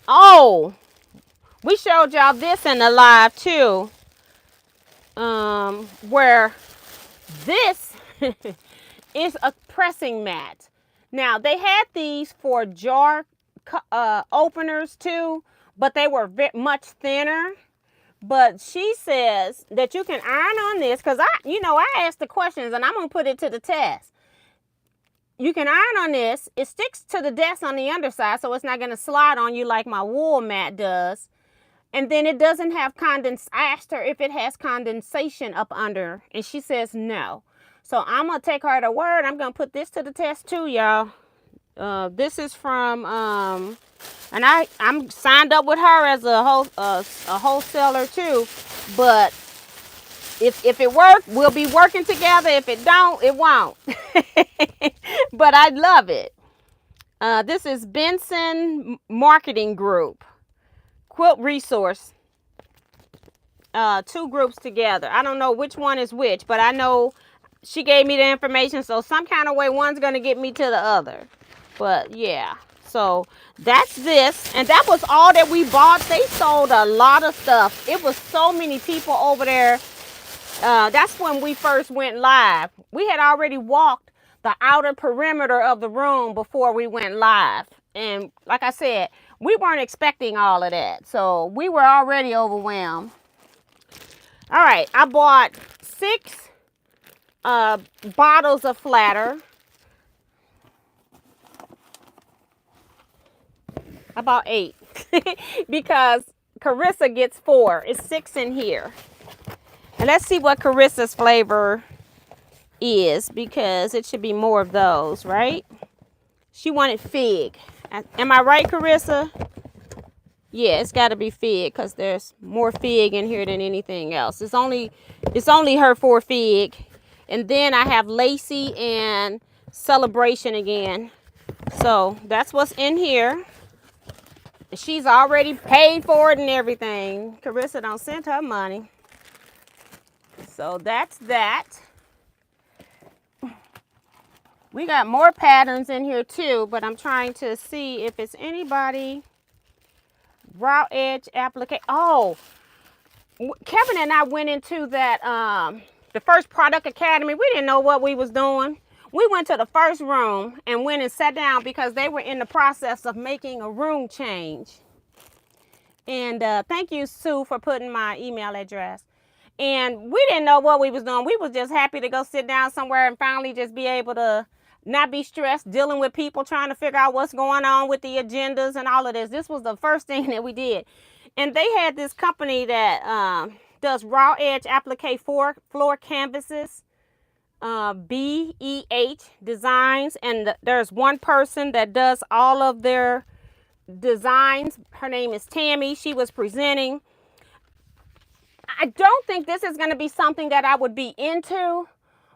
Oh, we showed y'all this in the live too. Where this is a pressing mat. Now they had these for jar openers too, but they were much thinner. But she says that you can iron on this, because I asked the questions and I'm gonna put it to the test. You can iron on this. It sticks to the desk on the underside, so it's not gonna slide on you like my wool mat does. And then it doesn't have I asked her if it has condensation up under, and she says no. So I'm gonna take her at her word. I'm gonna put this to the test too, y'all. This is from and I'm signed up with her as a wholesaler too. But if it works, we'll be working together. If it don't, it won't. But I love it. This is Benson Marketing Group. Quilt Resource. 2 groups together. I don't know which one is which, but I know she gave me the information. So some kind of way one's going to get me to the other. But yeah. So that's this. And that was all that we bought. They sold a lot of stuff. It was so many people over there. That's when we first went live. We had already walked the outer perimeter of the room before we went live. And like I said, we weren't expecting all of that. So we were already overwhelmed. All right, I bought 6 bottles of flatter. I bought 8 because Carissa gets 4. It's 6 in here. And let's see what Carissa's flavor is, because it should be more of those, right? She wanted fig. Am I right, Carissa? Yeah, it's got to be fig because there's more fig in here than anything else. It's only her for fig. And then I have Lacy and Celebration again. So that's what's in here. She's already paid for it and everything. Carissa don't send her money. So that's that. We got more patterns in here too, but I'm trying to see if it's anybody. Raw edge applique. Oh, Kevin and I went into that the first product academy. We didn't know what we was doing. We went to the first room and went and sat down because they were in the process of making a room change. And thank you, Sue, for putting my email address. And we didn't know what we was doing. We was just happy to go sit down somewhere and finally just be able to not be stressed dealing with people trying to figure out what's going on with the agendas and all of this. This was the first thing that we did. And they had this company that does raw edge applique floor canvases, BEH Designs. And there's one person that does all of their designs. Her name is Tammy. She was presenting. I don't think this is going to be something that I would be into,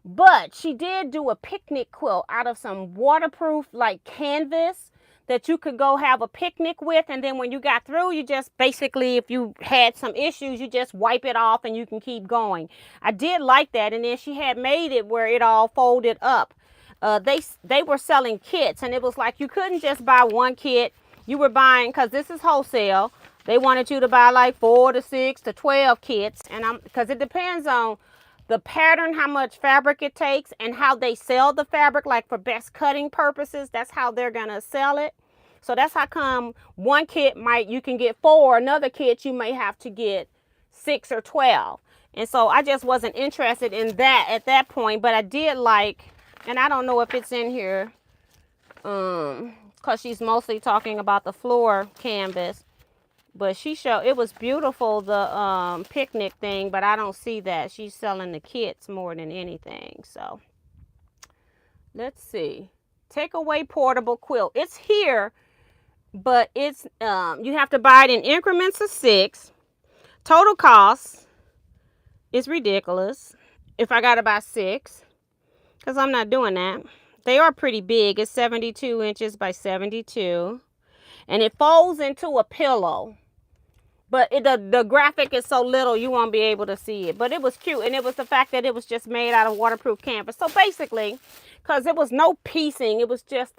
but she did do a picnic quilt out of some waterproof like canvas that you could go have a picnic with. And then when you got through, you just basically, if you had some issues, you just wipe it off and you can keep going. I did like that. And then she had made it where it all folded up. They were selling kits, and it was like you couldn't just buy one kit. You were buying, because this is wholesale. They wanted you to buy like 4 to 6 to 12 kits. And because it depends on the pattern, how much fabric it takes, and how they sell the fabric, like for best cutting purposes. That's how they're going to sell it. So that's how come one kit you can get 4, another kit you may have to get 6 or 12. And so I just wasn't interested in that at that point, but I did like, and I don't know if it's in here, because she's mostly talking about the floor canvas. But she showed, it was beautiful, the picnic thing, but I don't see that. She's selling the kits more than anything. So let's see. Takeaway portable quilt. It's here, but it's you have to buy it in increments of 6. Total cost is ridiculous if I gotta buy 6, because I'm not doing that. They are pretty big. It's 72 inches by 72, and it folds into a pillow. But the graphic is so little, you won't be able to see it. But it was cute. And it was the fact that it was just made out of waterproof canvas. So basically, because there was no piecing, it was just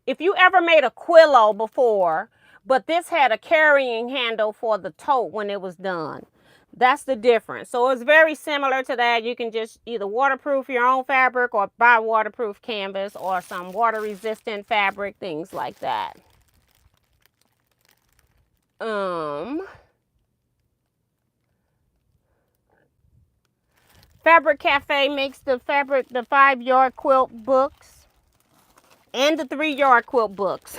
if you ever made a quillo before, but this had a carrying handle for the tote when it was done. That's the difference. So it's very similar to that. You can just either waterproof your own fabric or buy waterproof canvas or some water resistant fabric, things like that. Fabric Cafe makes the 5-yard quilt books and the 3-yard quilt books.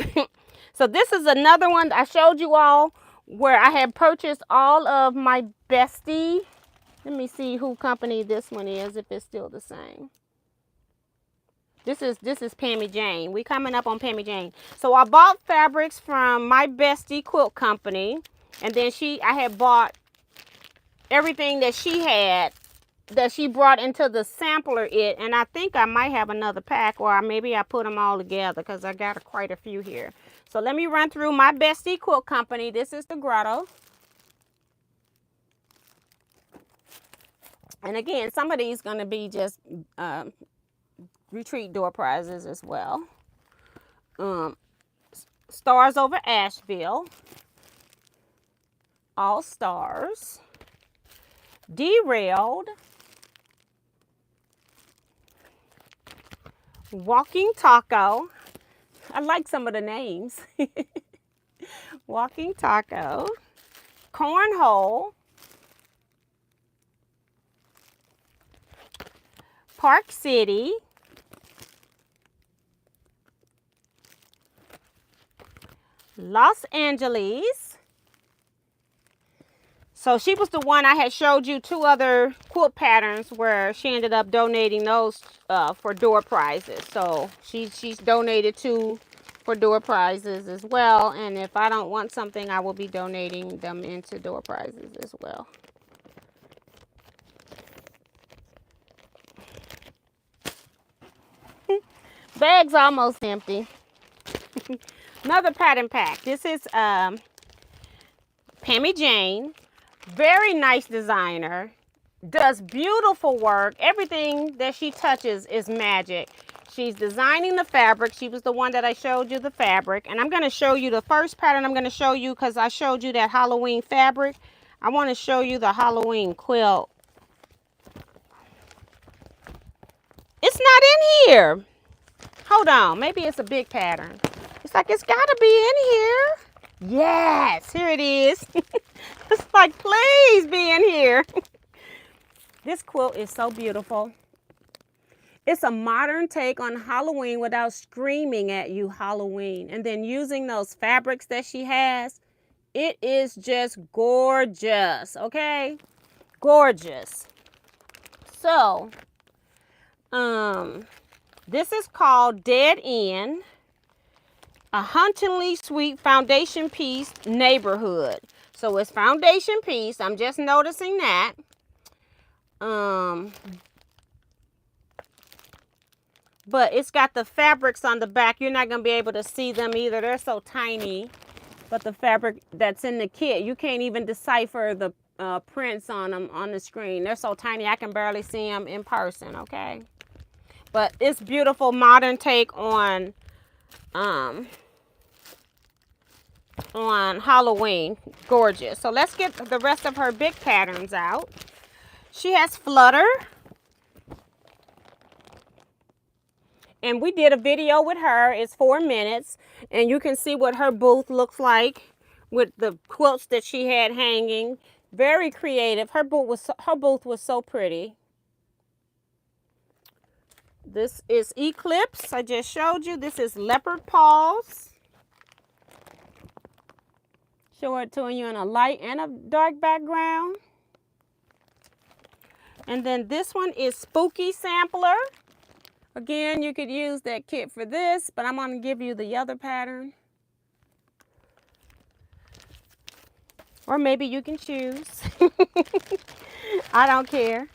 So this is another one I showed you all where I had purchased all of my bestie. Let me see who company this one is, if it's still the same. This is Pammy Jane. We coming up on Pammy Jane. So I bought fabrics from my bestie quilt company, and then I had bought everything that she had that she brought into the sampler and I think I might have another pack, or maybe I put them all together because I got quite a few here. So let me run through my bestie quilt company. This is the Grotto. And again, some of these going to be just retreat door prizes as well. Stars Over Asheville, All Stars, Derailed, Walking Taco. I like some of the names. Walking Taco, Cornhole, Park City, Los Angeles. So she was the one I had showed you 2 other quilt patterns where she ended up donating those for door prizes. So she's donated 2 for door prizes as well. And if I don't want something, I will be donating them into door prizes as well. Bag's almost empty. Another pattern pack. This is Pammy Jane. Very nice designer. Does beautiful work. Everything that she touches is magic. She's designing the fabric. She was the one that I showed you the fabric. And I'm going to show you the first pattern I'm going to show you because I showed you that Halloween fabric. I want to show you the Halloween quilt. It's not in here. Hold on. Maybe it's a big pattern. It's like it's got to be in here. Yes. Here it is. It's like, please be in here. This quilt is so beautiful. It's a modern take on Halloween without screaming at you Halloween. And then using those fabrics that she has, it is just gorgeous, okay? Gorgeous. So, this is called Dead End, a hauntingly sweet foundation piece neighborhood. So it's foundation piece. I'm just noticing that. But it's got the fabrics on the back. You're not going to be able to see them either. They're so tiny. But the fabric that's in the kit, you can't even decipher the prints on them on the screen. They're so tiny, I can barely see them in person, okay? But it's beautiful, modern take on Halloween. Gorgeous. So let's get the rest of her big patterns out. She has Flutter. And we did a video with her. It's 4 minutes. And you can see what her booth looks like with the quilts that she had hanging. Very creative. Her booth was so pretty. This is Eclipse. I just showed you. This is Leopard Paws. Show it to you in a light and a dark background. And then this one is Spooky Sampler. Again, you could use that kit for this, but I'm going to give you the other pattern. Or maybe you can choose. I don't care.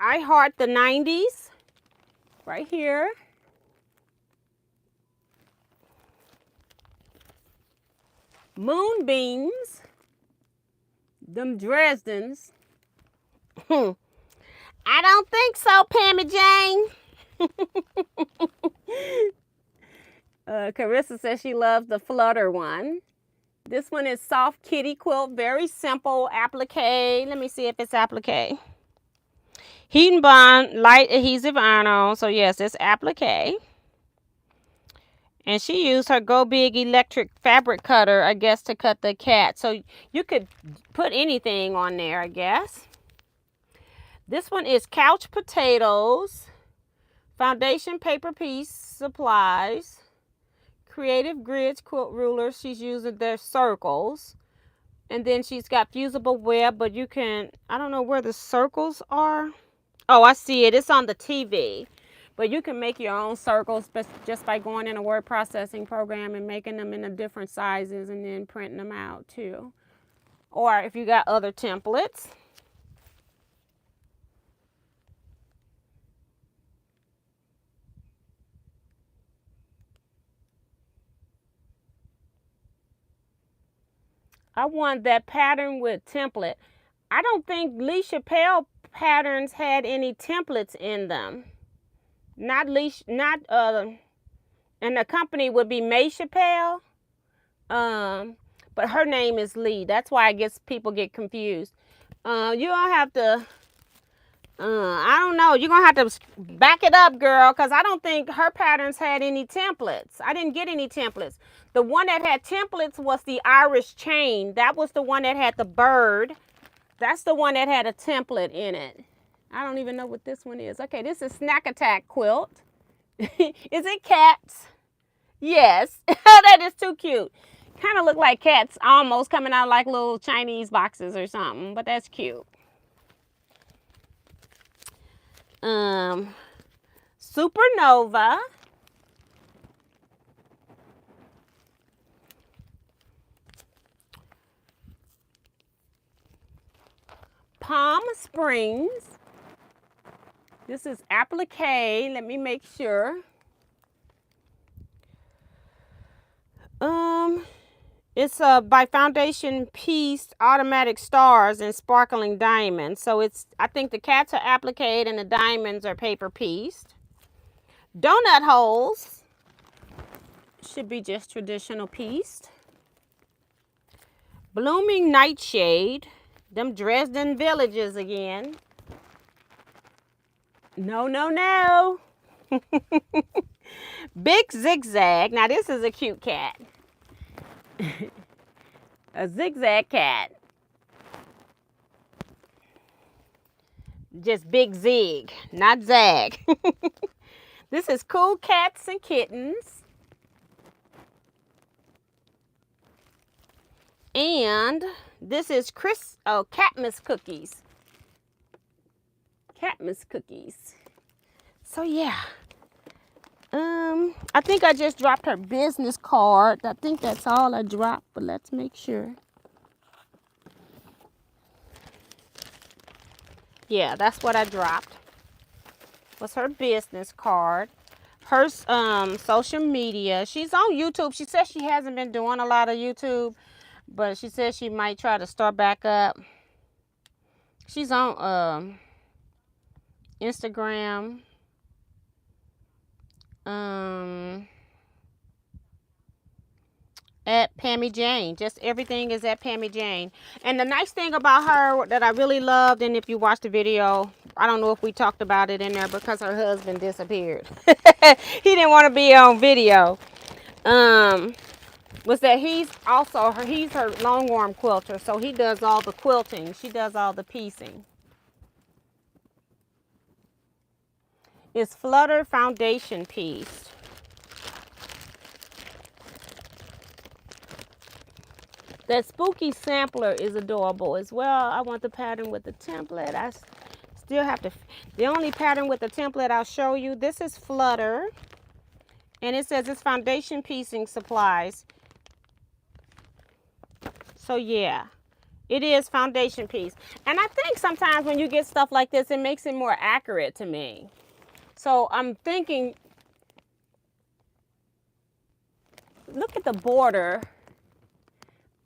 I Heart the 90s. Right here. Moonbeams. Them Dresdens. I don't think so, Pammy Jane. Carissa says she loves the Flutter one. This one is Soft Kitty Quilt. Very simple applique. Let me see if it's applique. Heat and Bond, light adhesive iron-on. So yes, it's applique. And she used her Go Big electric fabric cutter, I guess, to cut the cat. So you could put anything on there, I guess. This one is Couch Potatoes. Foundation paper piece supplies. Creative Grids quilt rulers. She's using their circles. And then she's got fusible web, but you can, I don't know where the circles are. Oh, I see it. It's on the TV. But you can make your own circles just by going in a word processing program and making them in the different sizes and then printing them out too. Or if you got other templates. I want that pattern with template. I don't think Lee Chappelle patterns had any templates in them. And the company would be May Chappelle. But her name is Lee. That's why I guess people get confused. You don't have to, I don't know. You're going to have to back it up, girl, because I don't think her patterns had any templates. I didn't get any templates. The one that had templates was the Irish chain. That was the one that had the bird. That's the one that had a template in it. I don't even know what this one is. Okay, this is Snack Attack Quilt. Is it cats? Yes. That is too cute. Kind of look like cats almost coming out like little Chinese boxes or something, but that's cute. Supernova, Palm Springs. This is applique. Let me make sure. It's by Foundation Piece Automatic Stars and Sparkling Diamonds. So it's, I think the cats are applique and the diamonds are paper pieced. Donut holes should be just traditional pieced. Blooming Nightshade. Them Dresden Villages again. No, no, no. Big Zigzag. Now this is a cute cat. A zigzag cat. Just big zig, not zag. This is Cool Cats and Kittens. And this is Catmas Cookies. Catmas Cookies. So yeah. I think I just dropped her business card. I think that's all I dropped, but let's make sure. Yeah, that's what I dropped. Was her business card. Her social media. She's on YouTube. She says she hasn't been doing a lot of YouTube, but she says she might try to start back up. She's on Instagram. At Pammy Jane. Just everything is at Pammy Jane. And the nice thing about her that I really loved, and if you watch the video, I don't know if we talked about it in there because her husband disappeared. He didn't want to be on video. Was that he's her long-arm quilter, so he does all the quilting. She does all the piecing. It's Flutter Foundation piece. That spooky sampler is adorable as well. I want the pattern with the template. I still have to, the only pattern with the template I'll show you. This is Flutter. And it says it's foundation piecing supplies. So yeah, it is foundation piece. And I think sometimes when you get stuff like this, it makes it more accurate to me. So I'm thinking, look at the border.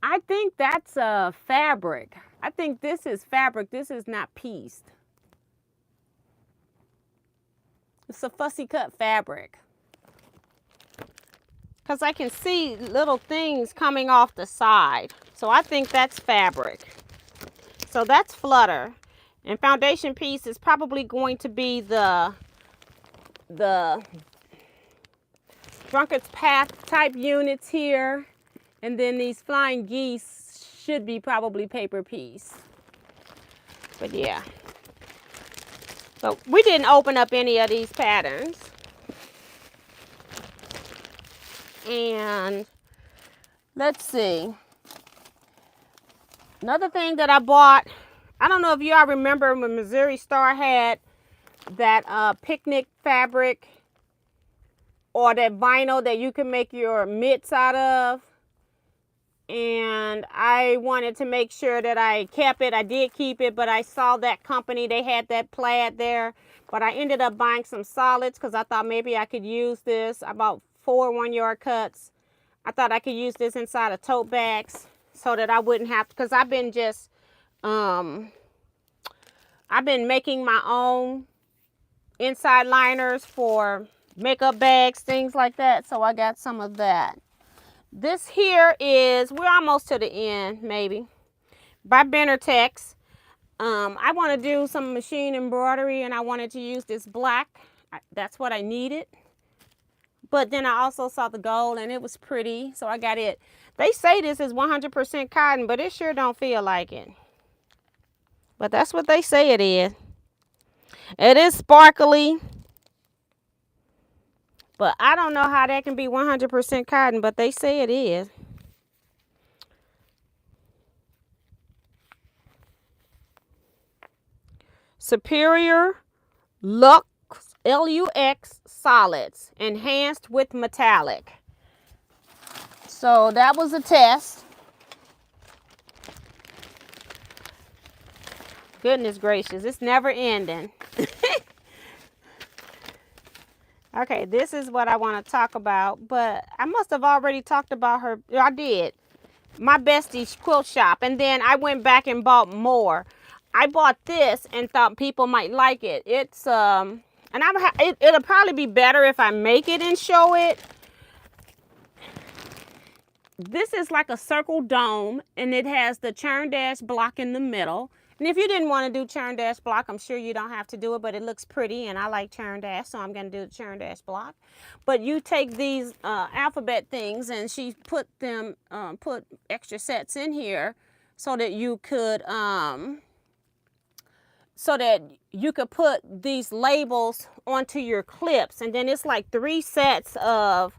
I think that's a fabric. I think this is fabric. This is not pieced. It's a fussy cut fabric. Because I can see little things coming off the side. So I think that's fabric. So that's Flutter. And foundation piece is probably going to be the Drunkard's Path type units here. And then these flying geese should be probably paper piece. But yeah. So we didn't open up any of these patterns. And let's see. Another thing that I bought, I don't know if y'all remember when Missouri Star had that picnic fabric or that vinyl that you can make your mitts out of. And I wanted to make sure that I kept it. I did keep it, but I saw that company, they had that plaid there. But I ended up buying some solids because I thought maybe I could use this. I bought 4 1-yard cuts. I thought I could use this inside of tote bags so that I wouldn't have to, because I've been just, I've been making my own inside liners for makeup bags, things like that. So I got some of that. This here is, we're almost to the end, maybe, by Benartex. I want to do some machine embroidery, and I wanted to use this black. That's what I needed. But then I also saw the gold, and it was pretty, so I got it. They say this is 100% cotton, but it sure don't feel like it. But that's what they say it is. It is sparkly. But I don't know how that can be 100% cotton, but they say it is. Superior Lux, Lux solids, enhanced with metallic. So that was a test. Goodness gracious, it's never ending. Okay, this is what I want to talk about, but I must have already talked about her. I did. My bestie quilt shop, and then I went back and bought more. I bought this and thought people might like it. It's and it'll probably be better if I make it and show it. This is like a circle dome, and it has the churn dash block in the middle. And if you didn't want to do churn dash block, I'm sure you don't have to do it, but it looks pretty, and I like churn dash, so I'm going to do the churn dash block. But you take these alphabet things, and she put them, put extra sets in here so that you could, put these labels onto your clips. And then it's like 3 sets of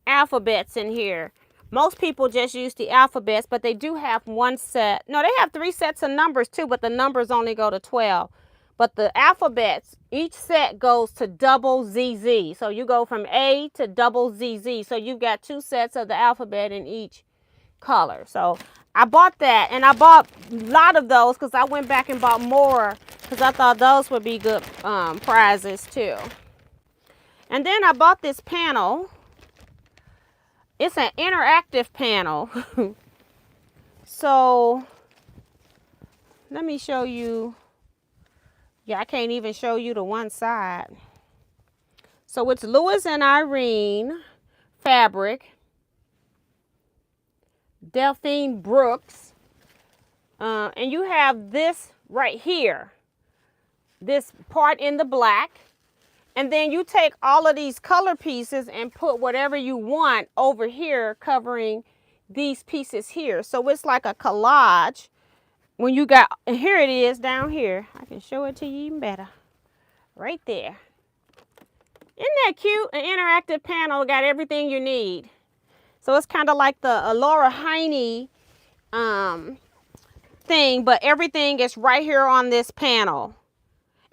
alphabets in here. Most people just use the alphabets, but they do have 1 set. No, they have 3 sets of numbers too, but the numbers only go to 12. But the alphabets, each set goes to double ZZ. So you go from A to double ZZ. So you've got 2 sets of the alphabet in each color. So I bought that, and I bought a lot of those because I went back and bought more because I thought those would be good prizes too. And then I bought this panel. It's an interactive panel. So let me show you. Yeah, I can't even show you the one side. So it's Lewis and Irene fabric. Delphine Brooks. And you have this right here. This part in the black. And then you take all of these color pieces and put whatever you want over here covering these pieces here. So it's like a collage. When you got, and here it is down here. I can show it to you even better. Right there. Isn't that cute? An interactive panel got everything you need. So it's kind of like the Laura Heine thing, but everything is right here on this panel.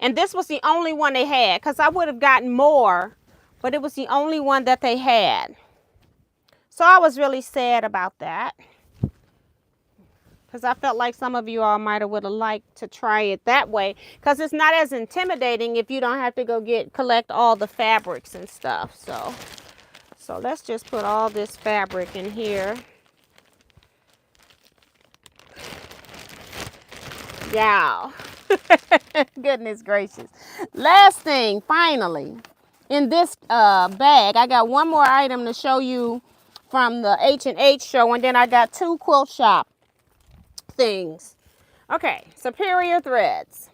And this was the only one they had, because I would have gotten more, but it was the only one that they had. So I was really sad about that, because I felt like some of you all might have would have liked to try it that way, because it's not as intimidating if you don't have to go collect all the fabrics and stuff. So let's just put all this fabric in here. Yeah. Goodness gracious. Last thing, finally, in this bag, I got one more item to show you from the H&H show, and then I got 2 quilt shop things. Okay, Superior Threads.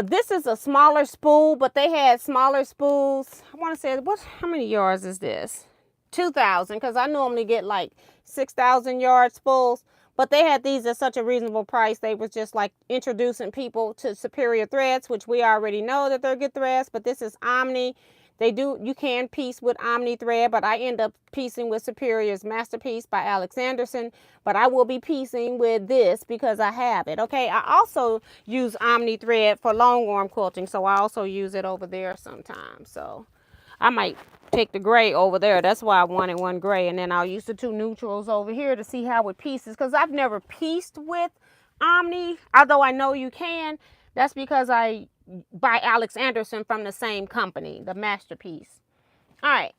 This is a smaller spool, but they had smaller spools. I want to say, how many yards is this? 2,000, because I normally get like 6,000 yard spools. But they had these at such a reasonable price. They was just like introducing people to Superior Threads, which we already know that they're good threads. But this is Omni. You can piece with Omni thread, but I end up piecing with Superior's Masterpiece by Alex Anderson. But I will be piecing with this because I have it. Okay, I also use Omni thread for long arm quilting, so I also use it over there sometimes. So I might take the gray over there. That's why I wanted one gray, and then I'll use the 2 neutrals over here to see how it pieces, because I've never pieced with Omni, although I know you can. That's because I buy Alex Anderson from the same company, the Masterpiece. All right.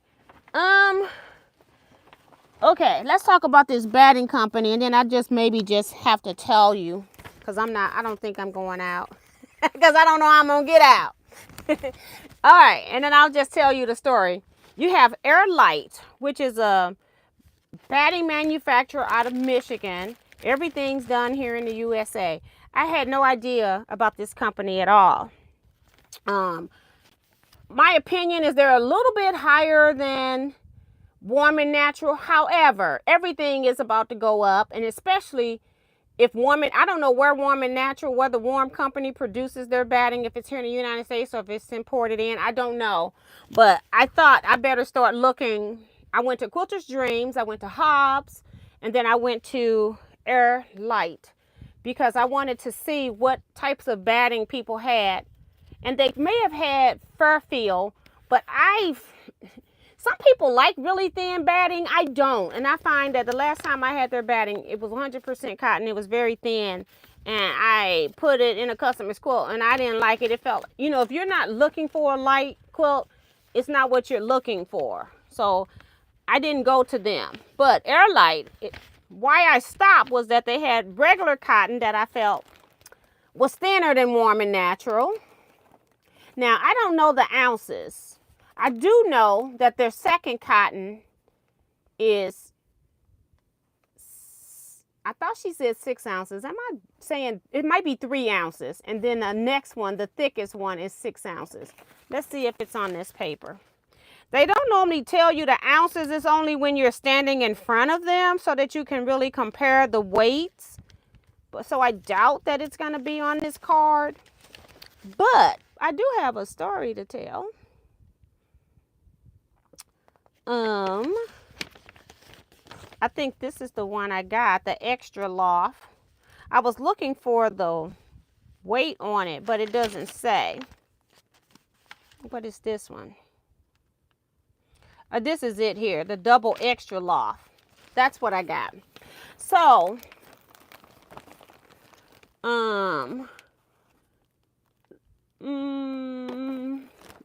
Okay, let's talk about this batting company, and then I maybe have to tell you, because I don't think I'm going out because I don't know how I'm gonna get out. All right, and then I'll just tell you the story. You have Airlight, which is a batting manufacturer out of Michigan. Everything's done here in the USA. I had no idea about this company at all. My opinion is they're a little bit higher than Warm and Natural. However, everything is about to go up, and especially if I don't know where Warm and Natural, where the Warm company produces their batting, if it's here in the United States or if it's imported in, I don't know. But I thought I better start looking. I went to Quilter's Dreams, I went to Hobbs, and then I went to Airlight because I wanted to see what types of batting people had and they may have had fur feel, but some people like really thin batting. I don't. And I find that the last time I had their batting, it was 100% cotton. It was very thin. And I put it in a customer's quilt and I didn't like it. It felt, if you're not looking for a light quilt, it's not what you're looking for. So I didn't go to them. But Airlight, why I stopped was that they had regular cotton that I felt was thinner than Warm and Natural. Now, I don't know the ounces. I do know that their second cotton is, I thought she said 6 ounces. Am I saying it might be 3 ounces? And then the next one, the thickest one, is 6 ounces. Let's see if it's on this paper. They don't normally tell you the ounces. It's only when you're standing in front of them so that you can really compare the weights. So I doubt that it's going to be on this card. But I do have a story to tell. I think this is the one I got, the extra loft. I was looking for the weight on it, but it doesn't say. What is this one? This is it here, the double extra loft. That's what I got. So, I'm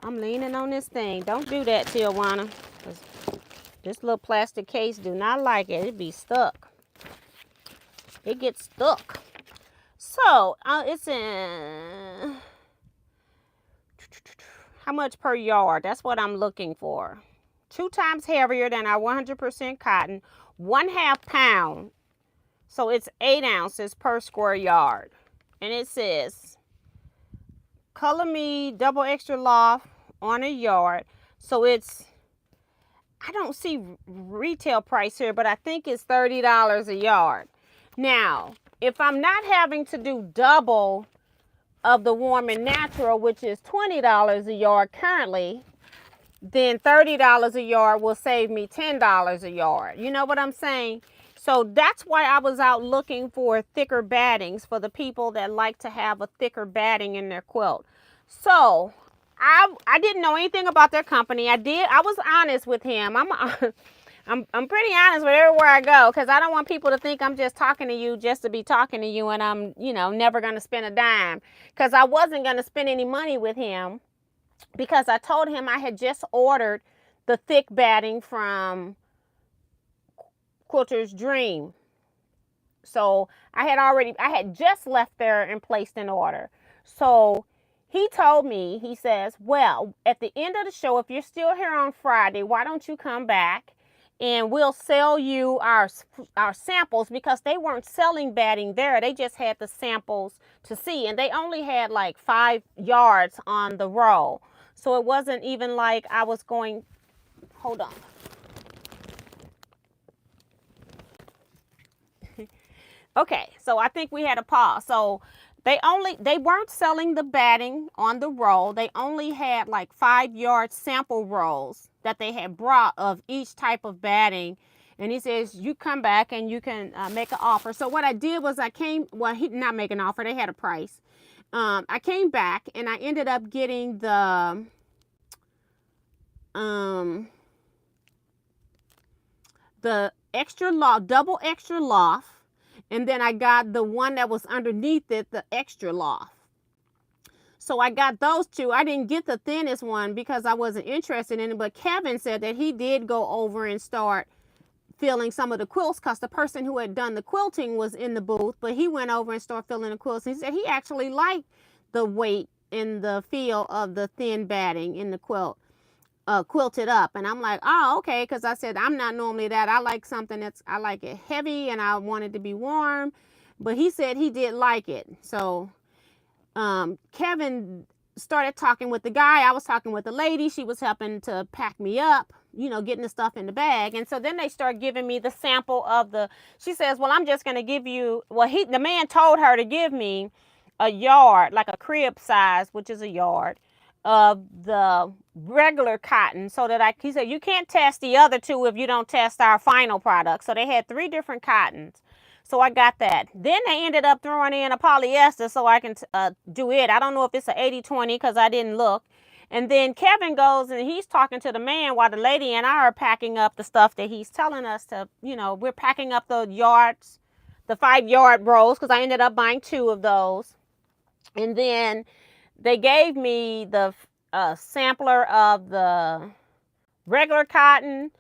leaning on this thing. Don't do that, Teajuana. This little plastic case do not like it. It be stuck. It gets stuck. So, it's in... How much per yard? That's what I'm looking for. 2 times heavier than our 100% cotton. 1/2 pound. So, it's 8 ounces per square yard. And it says, color me double extra loft on a yard. So, it's... I don't see retail price here, but I think it's $30 a yard. Now, if I'm not having to do double of the Warm and Natural, which is $20 a yard currently, then $30 a yard will save me $10 a yard. You know what I'm saying? So that's why I was out looking for thicker battings for the people that like to have a thicker batting in their quilt. So I didn't know anything about their company. I was honest with him. I'm pretty honest with everywhere I go, because I don't want people to think I'm just talking to you just to be talking to you and I'm, never going to spend a dime, because I wasn't going to spend any money with him, because I told him I had just ordered the thick batting from Quilter's Dream. So I had just left there and placed an order. So he told me, he says, well, at the end of the show, if you're still here on Friday, why don't you come back and we'll sell you our samples, because they weren't selling batting there. They just had the samples to see, and they only had like 5 yards on the roll. So it wasn't even like I was going, hold on. Okay, so I think we had a pause. So they weren't selling the batting on the roll. They only had like 5-yard sample rolls that they had brought of each type of batting. And he says, you come back and you can make an offer. So what I did was he did not make an offer. They had a price. I came back and I ended up getting the extra loft, double extra loft. And then I got the one that was underneath it, the extra loft. So I got those 2. I didn't get the thinnest one because I wasn't interested in it. But Kevin said that he did go over and start filling some of the quilts, because the person who had done the quilting was in the booth. But he went over and started filling the quilts. He said he actually liked the weight and the feel of the thin batting in the quilt. Quilted up. And I'm like, oh, okay, because I said I'm not normally that. I like something I like it heavy and I want it to be warm. But he said he did like it. So Kevin started talking with the guy. I was talking with the lady. She was helping to pack me up, getting the stuff in the bag. And so then they start giving me the sample of she says, well, I'm just going to give you, the man told her to give me a yard, like a crib size, which is a yard, of the regular cotton, so that he said, you can't test the other 2 if you don't test our final product. So they had 3 different cottons. So I got that. Then they ended up throwing in a polyester so I can do it. I don't know if it's an 80-20 because I didn't look. And then Kevin goes and he's talking to the man while the lady and I are packing up the stuff that he's telling us to, you know, we're packing up the yards, the 5-yard rolls, because I ended up buying 2 of those. And then they gave me the sampler of the regular cotton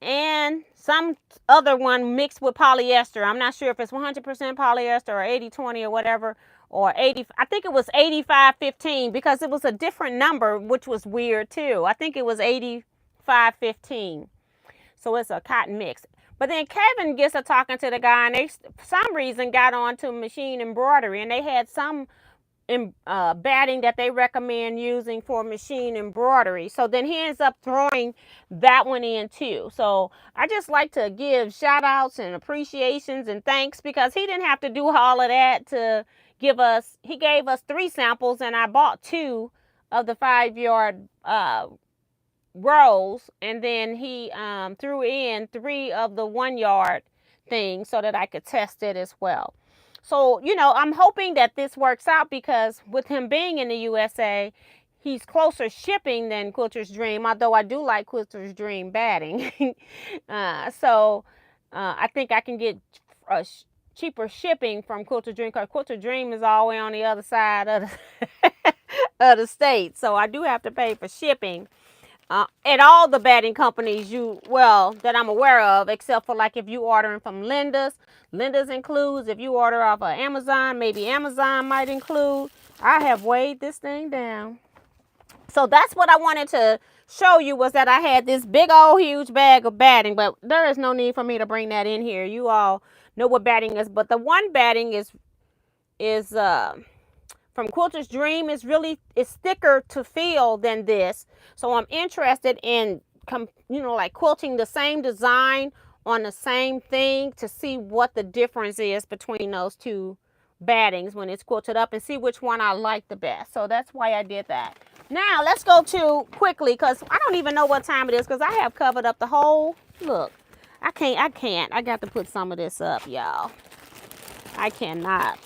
and some other one mixed with polyester. I'm not sure if it's 100% polyester or 80-20 or whatever, or 80. I think it was 85-15 because it was a different number, which was weird too. I think it was 85-15. So it's a cotton mix. But then Kevin gets to talking to the guy, and they for some reason got on to machine embroidery, and they had some batting that they recommend using for machine embroidery. So then he ends up throwing that one in too. So I just like to give shout outs and appreciations and thanks, because he didn't have to do all of that to give us. He gave us 3 samples, and I bought 2 of the 5-yard rolls, and then he threw in 3 of the 1-yard things so that I could test it as well. So, you know, I'm hoping that this works out, because with him being in the USA, he's closer shipping than Quilter's Dream, although I do like Quilter's Dream batting. I think I can get cheaper shipping from Quilter Dream, because Quilter Dream is all the way on the other side of of the state. So I do have to pay for shipping. At all the batting companies that I'm aware of, except for like if you ordering from Linda's includes. If you order off of Amazon, maybe Amazon might include. I have weighed this thing down. So that's what I wanted to show you, was that I had this big old huge bag of batting, but there is no need for me to bring that in here. You all know what batting is, but the one batting is from Quilter's Dream is thicker to feel than this. So I'm interested in, like quilting the same design on the same thing to see what the difference is between those 2 battings when it's quilted up, and see which one I like the best. So that's why I did that. Now let's go to quickly, because I don't even know what time it is, because I have covered up the whole, look, I can't. I got to put some of this up, y'all. I cannot.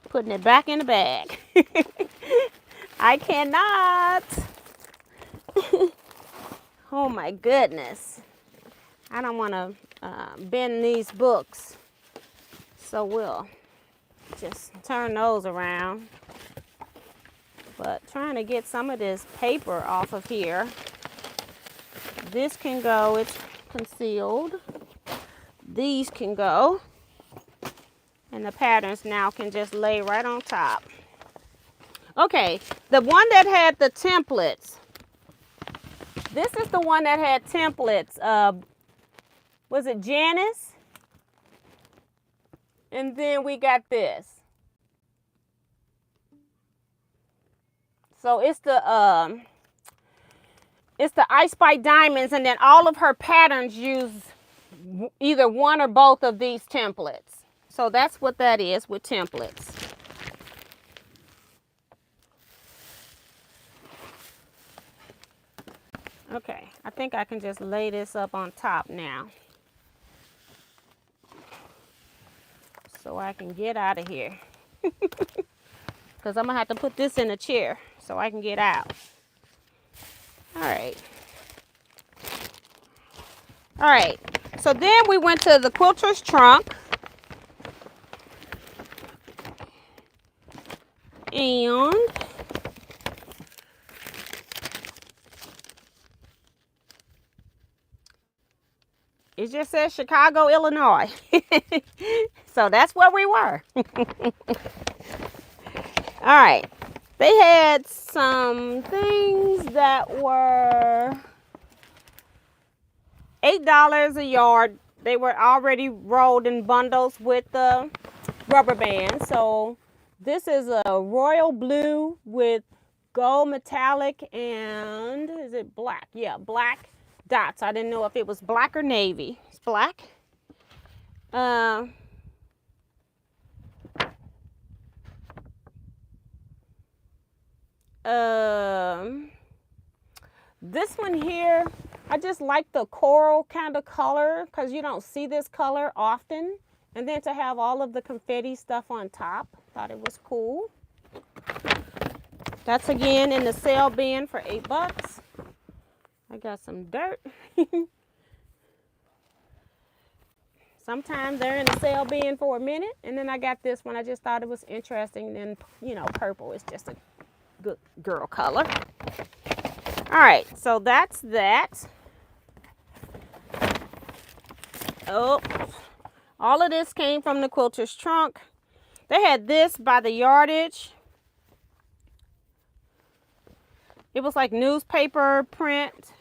Putting it back in the bag. I cannot. Oh my goodness. I don't want to bend these books. So we'll just turn those around. But trying to get some of this paper off of here. This can go, it's concealed. These can go. And the patterns now can just lay right on top. Okay, the one that had the templates. This is the one that had templates. Was it Janice? And then we got this. So it's the I Spy Diamonds, and then all of her patterns use either one or both of these templates. So that's what that is with templates. Okay, I think I can just lay this up on top now, so I can get out of here. Because I'm going to have to put this in a chair so I can get out. All right. All right, so then we went to the quilter's trunk. And it just says Chicago, Illinois. So that's where we were. All right. They had some things that were $8 a yard. They were already rolled in bundles with the rubber band. So this is a royal blue with gold metallic and, is it black? Yeah, black dots. I didn't know if it was black or navy. It's black. This one here, I just like the coral kind of color because you don't see this color often And then to have all of the confetti stuff on top, thought it was cool. That's again in the sale bin for $8. I got some dirt. Sometimes they're in the sale bin for a minute, and then I got this one. I just thought it was interesting. And then, you know, purple is just a good girl color. All right, so that's that. Oh, all of this came from the quilter's trunk. They had this by the yardage. It was like newspaper print.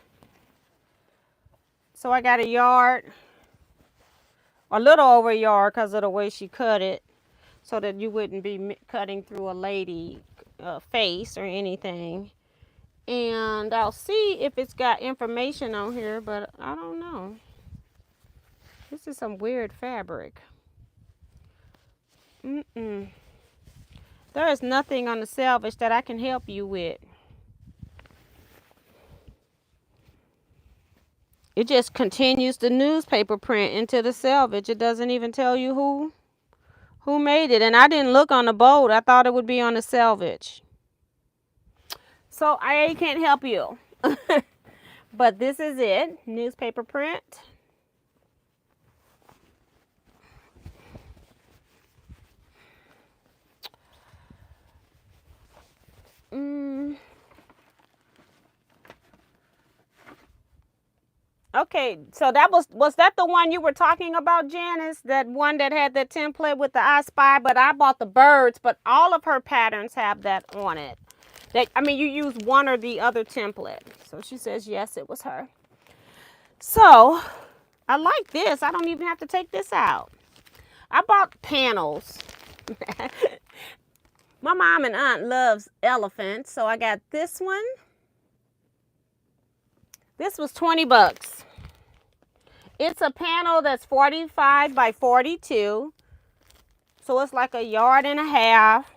So I got a yard, a little over a yard because of the way she cut it, so that you wouldn't be cutting through a lady face or anything. And I'll see if it's got information on here, but I don't know. This is some weird fabric. There is nothing on the selvage that I can help you with. It just continues the newspaper print into the selvage. It doesn't even tell you who made it. And I didn't look on the boat. I thought it would be on the selvage. So I can't help you. But this is it. Newspaper print. Okay, so that was that the one you were talking about, Janice? That one that had that template with the I Spy, but I bought the birds, but all of her patterns have that on it. I mean, you use one or the other template. So she says, yes, it was her. So I like this. I don't even have to take this out. I bought panels. My mom and aunt loves elephants, so I got this one. This was $20. It's a panel that's 45 by 42. So it's like a yard and a half,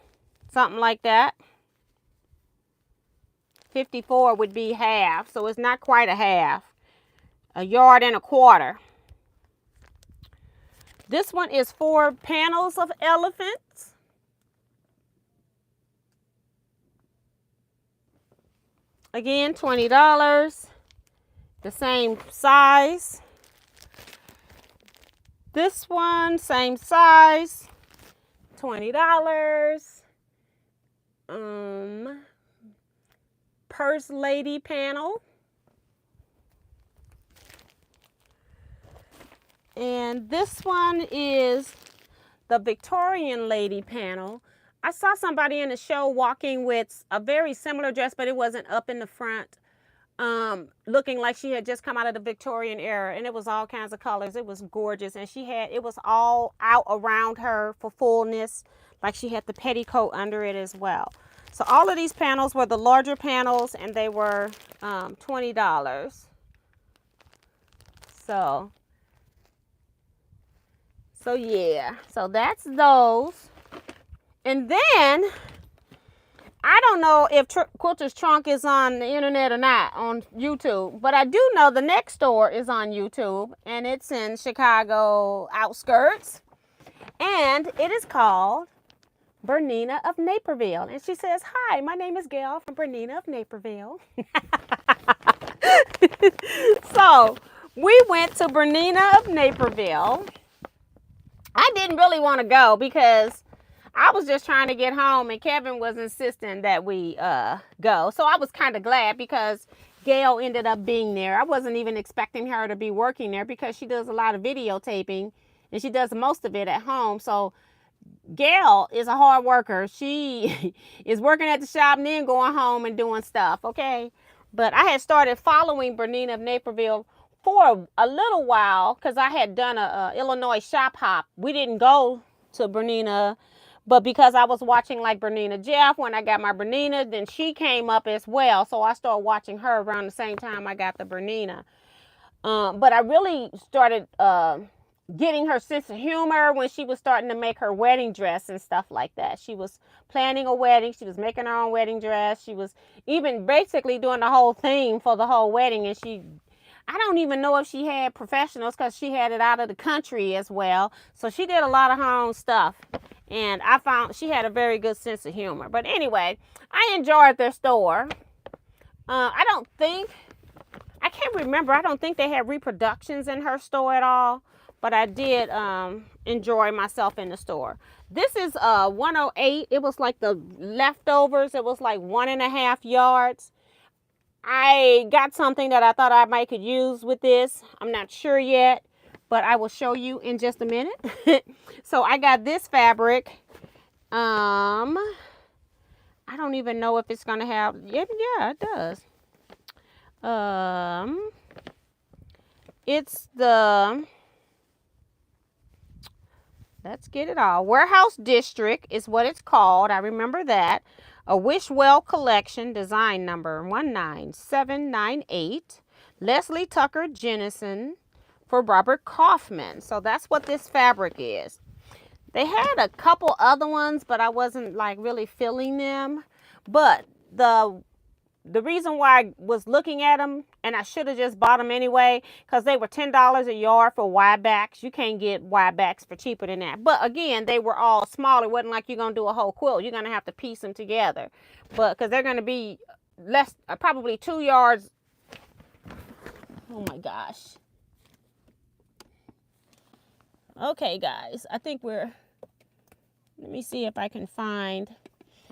something like that. 54 would be half, so it's not quite a half. A yard and a quarter. This one is 4 panels of elephants. Again, $20. The same size. This one, same size, $20. Purse lady panel. And this one is the Victorian lady panel. I saw somebody in the show walking with a very similar dress, but it wasn't up in the front. Looking like she had just come out of the Victorian era, and it was all kinds of colors. It was gorgeous, and it was all out around her for fullness, like she had the petticoat under it as well. So all of these panels were the larger panels, and they were $20. So yeah, so that's those. And then I don't know if Quilter's Trunk is on the internet or not on YouTube, but I do know the next store is on YouTube, and it's in Chicago outskirts, and it is called Bernina of Naperville. And she says, hi, my name is Gail from Bernina of Naperville. So we went to Bernina of Naperville. I didn't really want to go because I was just trying to get home, and Kevin was insisting that we go. So I was kind of glad because Gail ended up being there. I wasn't even expecting her to be working there because she does a lot of videotaping, and she does most of it at home. So Gail is a hard worker. She is working at the shop and then going home and doing stuff, okay? But I had started following Bernina of Naperville for a little while because I had done a Illinois shop hop. We didn't go to Bernina, but because I was watching like Bernina Jeff when I got my Bernina, then she came up as well. So I started watching her around the same time I got the Bernina. But I really started getting her sense of humor when she was starting to make her wedding dress and stuff like that. She was planning a wedding. She was making her own wedding dress. She was even basically doing the whole thing for the whole wedding. And I don't even know if she had professionals because she had it out of the country as well. So she did a lot of her own stuff. And I found she had a very good sense of humor. But anyway, I enjoyed their store. I can't remember. I don't think they had reproductions in her store at all. But I did enjoy myself in the store. This is 108. It was like the leftovers. It was like 1.5 yards. I got something that I thought I might could use with this. I'm not sure yet, but I will show you in just a minute. So I got this fabric. I don't even know if it's gonna have. Yeah, it does. It's the. Let's get it all. Warehouse District is what it's called. I remember that. A Wishwell Collection, design number 19798. Leslie Tucker Jennison for Robert Kaufman. So that's what this fabric is. They had a couple other ones, but I wasn't like really feeling them. But the reason why I was looking at them, and I should have just bought them anyway, because they were $10 a yard for wide backs. You can't get wide backs for cheaper than that. But again, they were all small. It wasn't like you're going to do a whole quilt. You're going to have to piece them together. But because they're going to be less, probably 2 yards. Oh my gosh. Okay, guys. I think let me see if I can find.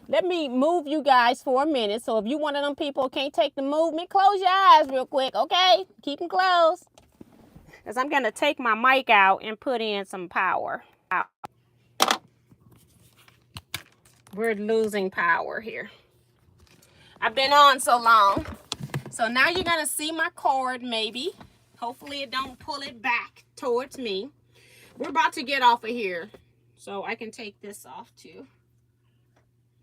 Let me move you guys for a minute. So if you one of them people can't take the movement, close your eyes real quick, okay? Keep them closed. Because I'm going to take my mic out and put in some power. We're losing power here. I've been on so long. So now you're going to see my cord maybe. Hopefully it don't pull it back towards me. We're about to get off of here. So I can take this off too.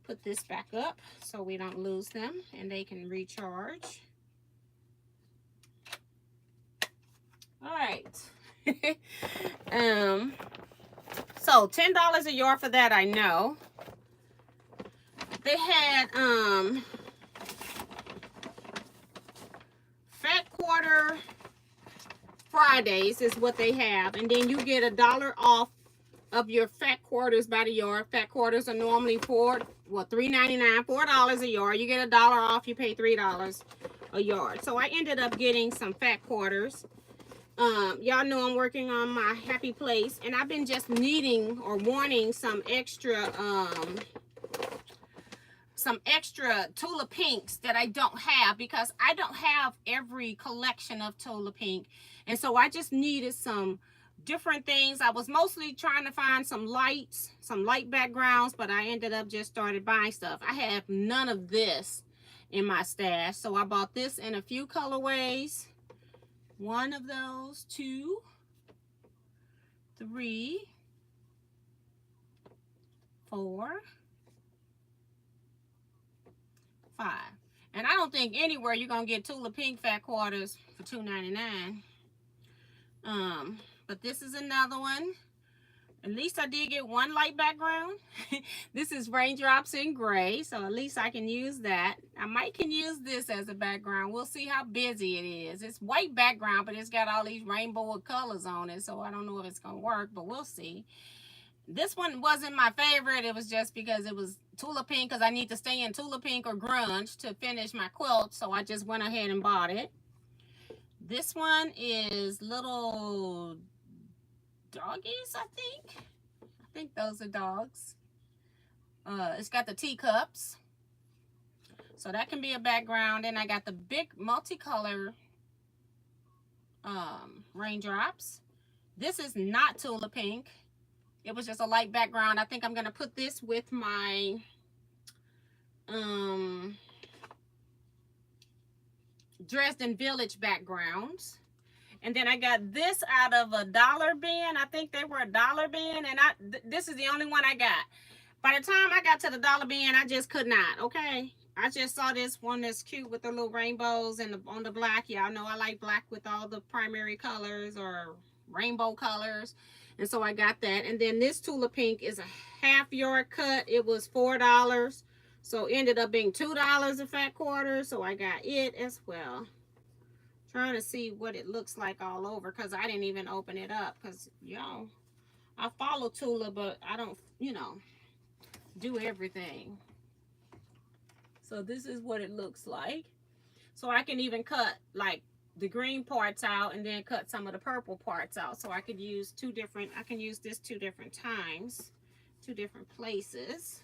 Put this back up so we don't lose them and they can recharge. All right. So $10 a yard for that, I know. They had Fat Quarter Fridays is what they have, and then you get $1 off of your fat quarters by the yard. Fat quarters are normally $3.99, $4 a yard. You get $1 off, you pay $3 a yard. So I ended up getting some fat quarters. Y'all know I'm working on my happy place, and I've been just needing or wanting some extra Tula Pinks that I don't have, because I don't have every collection of Tula Pink, and so I just needed some different things. I was mostly trying to find some light backgrounds, but I ended up just started buying stuff. I have none of this in my stash, so I bought this in a few colorways. One of those, 2, 3, 4, 5. And I don't think anywhere you're gonna get Tula Pink fat quarters for $2.99. But this is another one. At least I did get one light background. This is Raindrops in Gray, so at least I can use that. I might can use this as a background. We'll see how busy it is. It's white background, but it's got all these rainbow colors on it, so I don't know if it's gonna work, but we'll see. This one wasn't my favorite. It was just because it was Tula Pink, because I need to stay in Tula Pink or grunge to finish my quilt, so I just went ahead and bought it. This one is little doggies, I think those are dogs. It's got the teacups, so that can be a background. And I got the big multicolor raindrops. This is not Tula Pink. It was just a light background. I think I'm gonna put this with my Dresden Village backgrounds. And then I got this out of a dollar bin. I think they were a dollar bin, and this is the only one I got. By the time I got to the dollar bin, I just could not, okay? I just saw this one that's cute with the little rainbows and on the black. Y'all know I like black with all the primary colors or rainbow colors. And so I got that. And then this Tula Pink is a half-yard cut. It was $4. So it ended up being $2 a fat quarter. So I got it as well. Trying to see what it looks like all over, because I didn't even open it up, because, y'all, I follow Tula, but I don't, you know, do everything. So this is what it looks like. So I can even cut like the green parts out and then cut some of the purple parts out. So I could use I can use this 2 different times, 2 different places.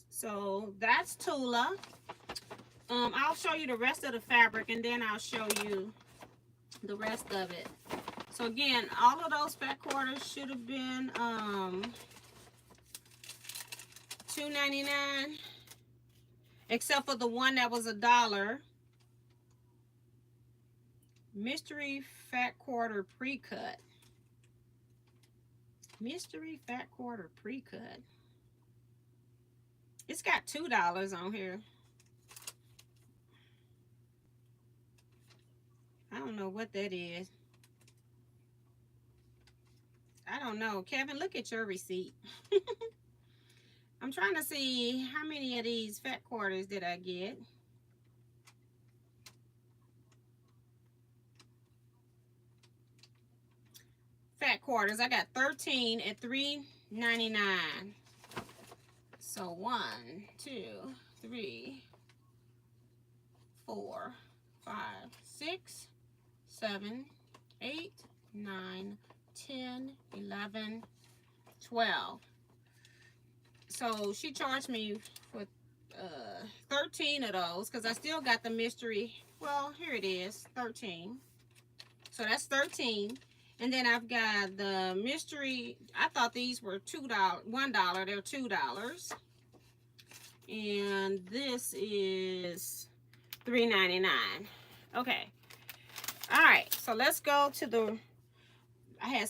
So that's Tula. I'll show you the rest of the fabric, and then I'll show you the rest of it. So again, all of those fat quarters should have been $2.99, except for the one that was $1. Mystery fat quarter pre-cut. Mystery fat quarter pre-cut. It's got $2 on here. I don't know what that is. I don't know. Kevin, look at your receipt. I'm trying to see how many of these fat quarters did I get. Fat quarters. I got 13 at $3.99. So 1, 2, 3, 4, 5, 6, 7, 8, 9, 10, 11, 12. So she charged me for 13 of those, because I still got the mystery. Well, here it is, 13. So that's 13. And then I've got the mystery. I thought these were $1. They're $2. And this is $3.99. Okay. All right. So let's go to the. I had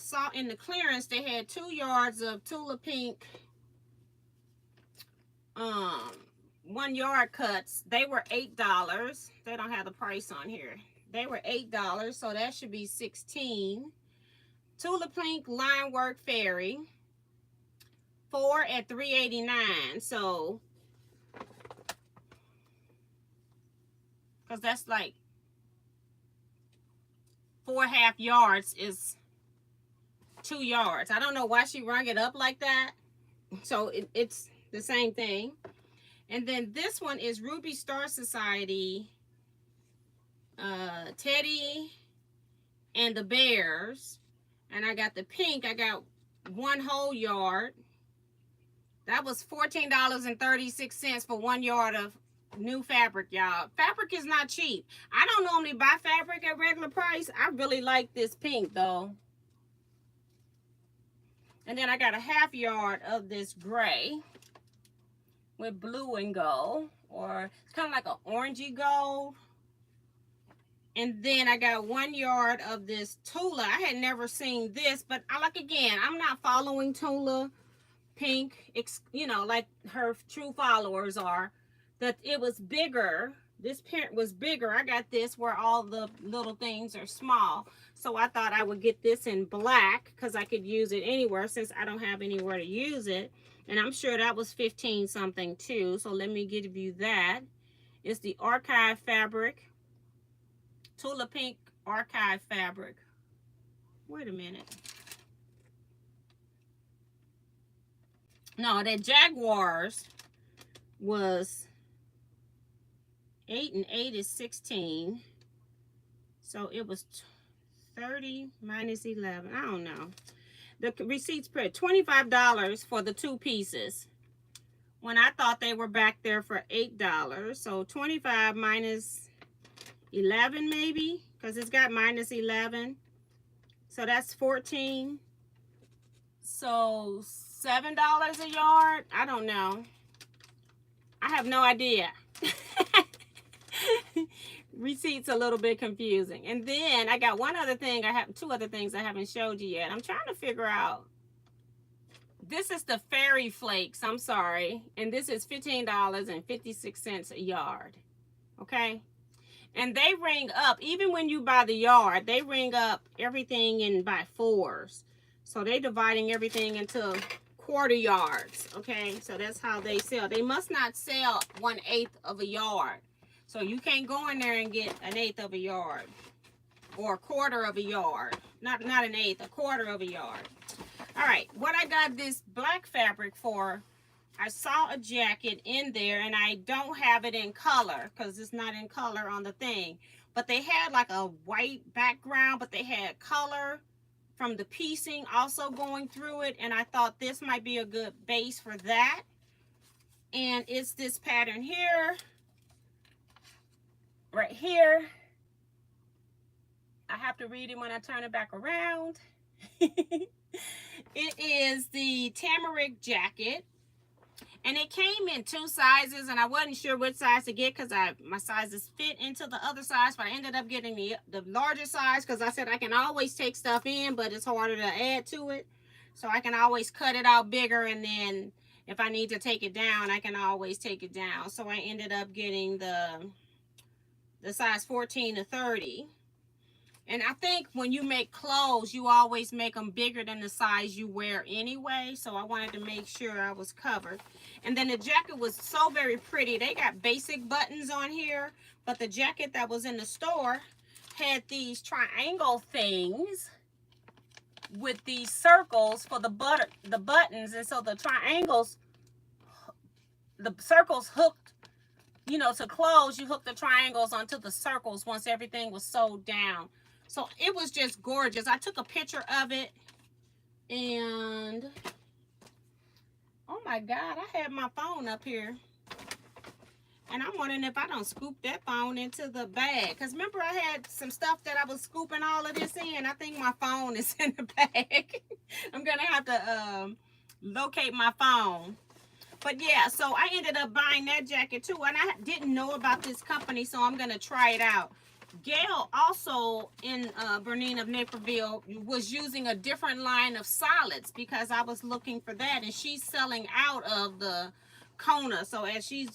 saw in the clearance they had 2 yards of Tula Pink 1 yard cuts. They were $8. They don't have the price on here. They were $8, so that should be 16. Tula Pink line work fairy, 4 at $3.89. So, because that's like 4.5 yards is 2 yards. I don't know why she rung it up like that. So it's the same thing. And then this one is Ruby Star Society, Teddy and the Bears. And I got the pink. I got 1 whole yard. That was $14.36 for 1 yard of new fabric, y'all. Fabric is not cheap. I don't normally buy fabric at regular price. I really like this pink though. And then I got a 1/2 yard of this gray with blue and gold, or it's kind of like an orangey gold. And then I got 1 yard of this Tula. I had never seen this, but I like, again, I'm not following Tula Pink, you know, like her true followers are. That it was bigger. This print was bigger. I got this where all the little things are small. So I thought I would get this in black because I could use it anywhere since I don't have anywhere to use it. And I'm sure that was 15 something too. So let me give you that. It's the Archive fabric. Tula Pink Archive fabric. Wait a minute. No, that Jaguars was 8 and 8 is 16. So it was 30 minus 11. I don't know. The receipts print $25 for the 2 pieces, when I thought they were back there for $8. So 25 minus 11 maybe, because it's got minus 11. So that's 14. So $7 a yard. I don't know. I have no idea. Receipts a little bit confusing. And then I got one other thing. I have 2 other things I haven't showed you yet. I'm trying to figure out. This is the Fairy Flakes. I'm sorry. And this is $15.56 a yard. Okay. And they ring up, even when you buy the yard, they ring up everything in by 4s. So they dividing everything into quarter yards. Okay. So that's how they sell. They must not sell 1/8 of a yard. So you can't go in there and get an eighth of a yard or a quarter of a yard. Not an eighth, a quarter of a yard. All right, what I got this black fabric for, I saw a jacket in there, and I don't have it in color because it's not in color on the thing. But they had like a white background, but they had color from the piecing also going through it, and I thought this might be a good base for that. And it's this pattern here, right here. I have to read it when I turn it back around. It is the Tamarick jacket, and it came in 2 sizes, and I wasn't sure which size to get because my sizes fit into the other size, but I ended up getting the larger size because I said I can always take stuff in, but it's harder to add to it. So I can always cut it out bigger, and then if I need to take it down, I can always take it down. So I ended up getting the size 14 to 30. And I think when you make clothes, you always make them bigger than the size you wear anyway. So I wanted to make sure I was covered. And then the jacket was so very pretty. They got basic buttons on here, but the jacket that was in the store had these triangle things with these circles for the buttons. And so the triangles, the circles hooked, you know, to close, you hook the triangles onto the circles once everything was sewed down. So it was just gorgeous. I took a picture of it, and oh my God, I had my phone up here. And I'm wondering if I don't scoop that phone into the bag. Because remember, I had some stuff that I was scooping all of this in. I think my phone is in the bag. I'm going to have to locate my phone. But yeah, so I ended up buying that jacket too. And I didn't know about this company, so I'm going to try it out. Gail also in Bernine of Naperville was using a different line of solids because I was looking for that, and she's selling out of the Kona. So as she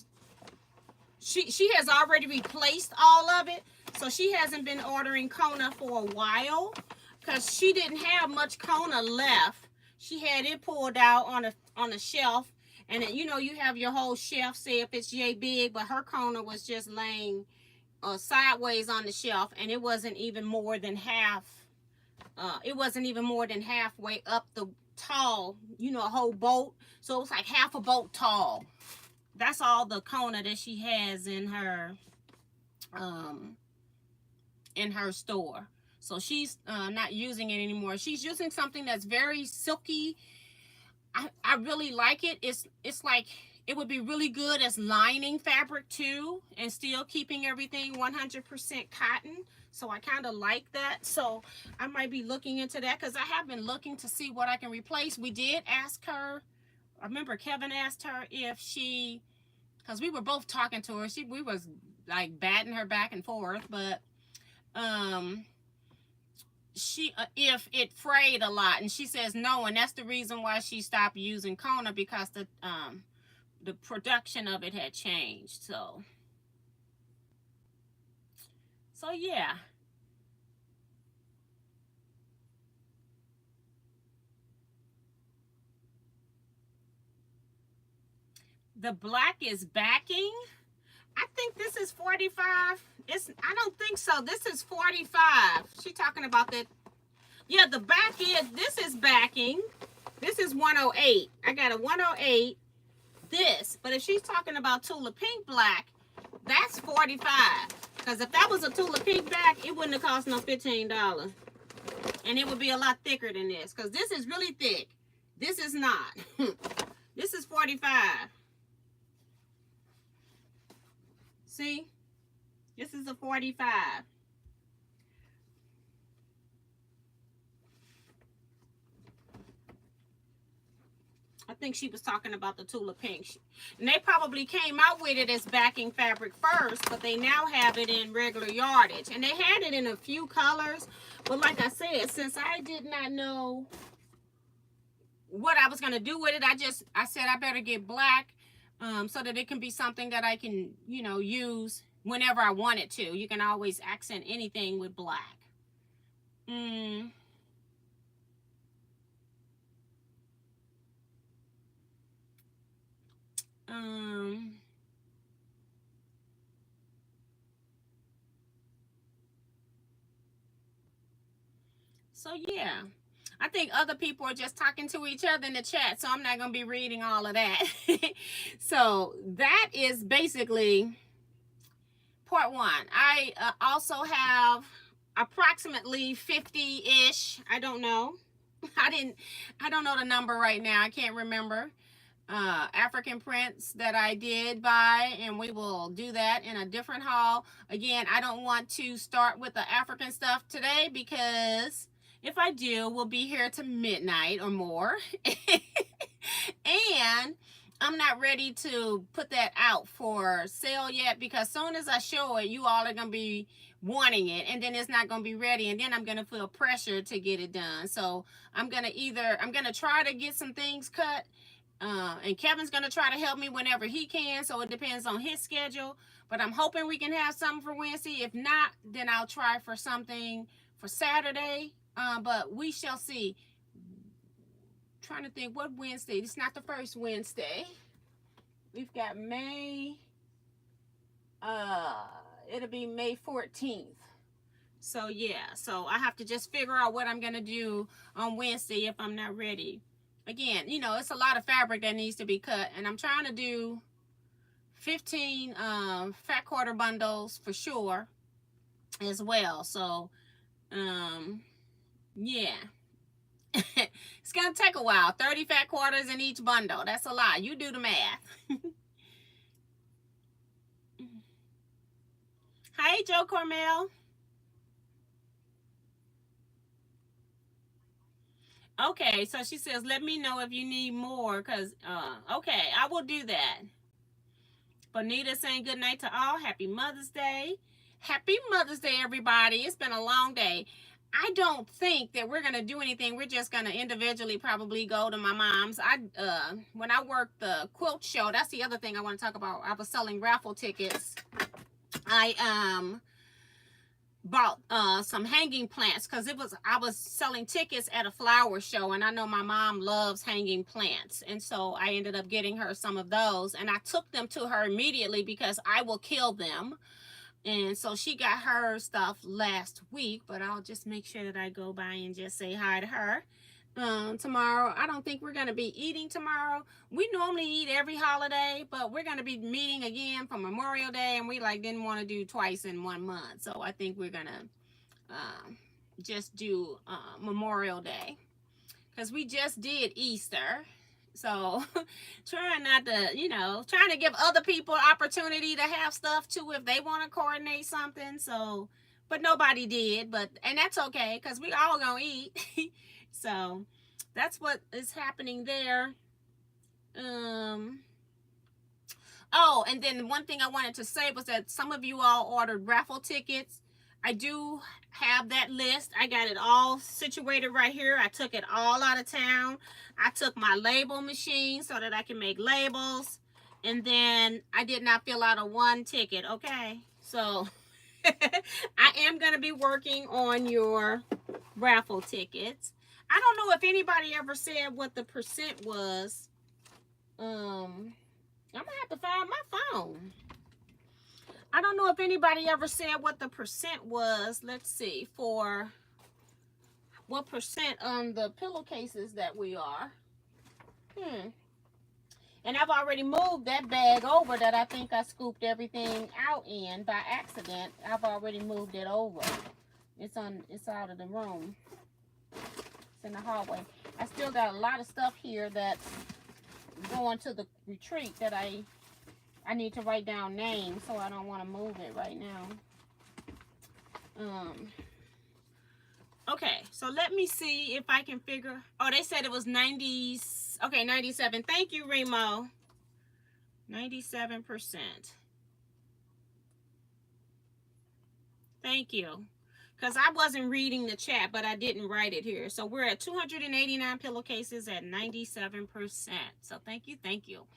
has already replaced all of it, so she hasn't been ordering Kona for a while because she didn't have much Kona left. She had it pulled out on a shelf, and you know, you have your whole shelf, say if it's yay big, but her Kona was just laying sideways on the shelf, and it wasn't even more than half. It wasn't even more than halfway up the tall, you know, a whole boat. So it was like half a boat tall. That's all the Kona that she has in her store. So she's not using it anymore. She's using something that's very silky. I really like it. It's like, it would be really good as lining fabric too, and still keeping everything 100% cotton. So I kind of like that. So I might be looking into that because I have been looking to see what I can replace. We did ask her, I remember Kevin asked her if she, because we were both talking to her, we was like batting her back and forth, but she if it frayed a lot, and she says no, and that's the reason why she stopped using Kona, because the production of it had changed. So yeah. The black is backing. I think this is 45. I don't think so. This is 45. She talking about that. Yeah, the back is, this is backing. This is 108. I got a 108. This, but if she's talking about Tula Pink black, that's 45. Because if that was a Tula Pink back, it wouldn't have cost no $15. And it would be a lot thicker than this, because this is really thick. This is not. This is 45. See? This is a 45. I think she was talking about the Tula Pink. And they probably came out with it as backing fabric first, but they now have it in regular yardage. And they had it in a few colors. But like I said, since I did not know what I was going to do with it, I said I better get black so that it can be something that I can, you know, use whenever I want it to. You can always accent anything with black. So yeah, I think other people are just talking to each other in the chat, so I'm not going to be reading all of that. So that is basically part one. I also have approximately 50-ish, I don't know. I don't know the number right now. I can't remember. African prints that I did buy, and we will do that in a different haul. Again, I don't want to start with the African stuff today because if I do, we'll be here to midnight or more. And I'm not ready to put that out for sale yet, because soon as I show it, you all are going to be wanting it, and then it's not going to be ready, and then I'm going to feel pressure to get it done. So I'm going to try to get some things cut, and Kevin's going to try to help me whenever he can, so it depends on his schedule. But I'm hoping we can have something for Wednesday. If not, then I'll try for something for Saturday, but we shall see. Trying to think what Wednesday. It's not the first Wednesday. We've got May. It'll be May 14th. So yeah, so I have to just figure out what I'm gonna do on Wednesday if I'm not ready. Again, you know, it's a lot of fabric that needs to be cut, and I'm trying to do 15 fat quarter bundles for sure as well. So yeah. It's gonna take a while. 30 fat quarters in each bundle. That's a lot. You do the math. Hi, Joe Cormel. Okay, so she says, let me know if you need more, because, okay, I will do that. Bonita saying good night to all. Happy Mother's Day. Happy Mother's Day, everybody. It's been a long day. I don't think that we're going to do anything. We're just going to individually probably go to my mom's. When I worked the quilt show, that's the other thing I want to talk about. I was selling raffle tickets. I bought some hanging plants because I was selling tickets at a flower show, and I know my mom loves hanging plants, and so I ended up getting her some of those, and I took them to her immediately because I will kill them. And so she got her stuff last week, but I'll just make sure that I go by and just say hi to her. Tomorrow, I don't think we're going to be eating tomorrow. We normally eat every holiday, but we're going to be meeting again for Memorial Day, and we didn't want to do twice in 1 month. So I think we're going to just do Memorial Day, because we just did Easter. So trying not to, trying to give other people opportunity to have stuff too if they want to coordinate something. So, but nobody did, and that's okay, because we all gonna eat. So that's what is happening there. Oh, and then one thing I wanted to say was that some of you all ordered raffle tickets. I do have that list. I got it all situated right here. I took it all out of town. I took my label machine so that I can make labels. And then I did not fill out a one ticket, okay? So I am going to be working on your raffle tickets. I don't know if anybody ever said what the percent was. I'm going to have to find my phone. I don't know if anybody ever said what the percent was. Let's see, for what percent on the pillowcases that we are. And I've already moved that bag over that I think I scooped everything out in by accident. I've already moved it over. It's out of the room. It's in the hallway. I still got a lot of stuff here that's going to the retreat that I need to write down names, so I don't want to move it right now. Okay, so let me see if I can figure. Oh, they said it was 90. Okay, 97. Thank you, Remo. 97%. Thank you. Because I wasn't reading the chat, but I didn't write it here. So we're at 289 pillowcases at 97%. So thank you, thank you.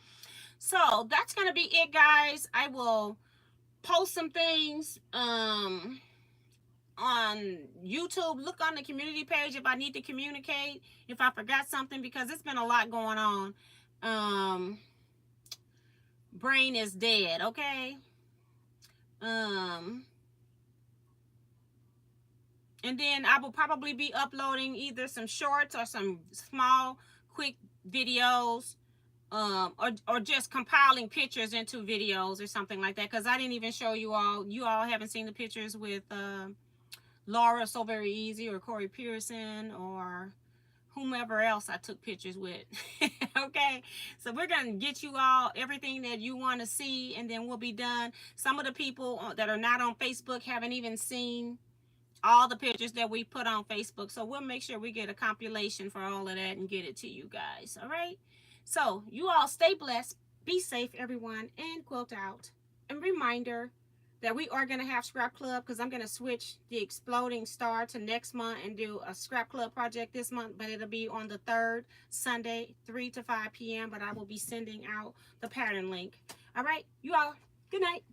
So that's going to be it, guys. I will post some things on YouTube. Look on the community page if I need to communicate, if I forgot something, because it's been a lot going on. Brain is dead, okay? And then I will probably be uploading either some shorts or some small, quick videos, or just compiling pictures into videos or something like that. Because I didn't even show you all. You all haven't seen the pictures with Laura So Very Easy or Corey Pearson or whomever else I took pictures with. Okay, so we're gonna get you all everything that you want to see, and then we'll be done. Some of the people that are not on Facebook haven't even seen all the pictures that we put on Facebook, so we'll make sure we get a compilation for all of that and get it to you guys. All right, so you all stay blessed, be safe everyone, and quilt out. And reminder that we are going to have scrap club, because I'm going to switch the exploding star to next month and do a scrap club project this month, but it'll be on the 3rd Sunday 3 to 5 p.m. but I will be sending out the pattern link. All right, you all, good night.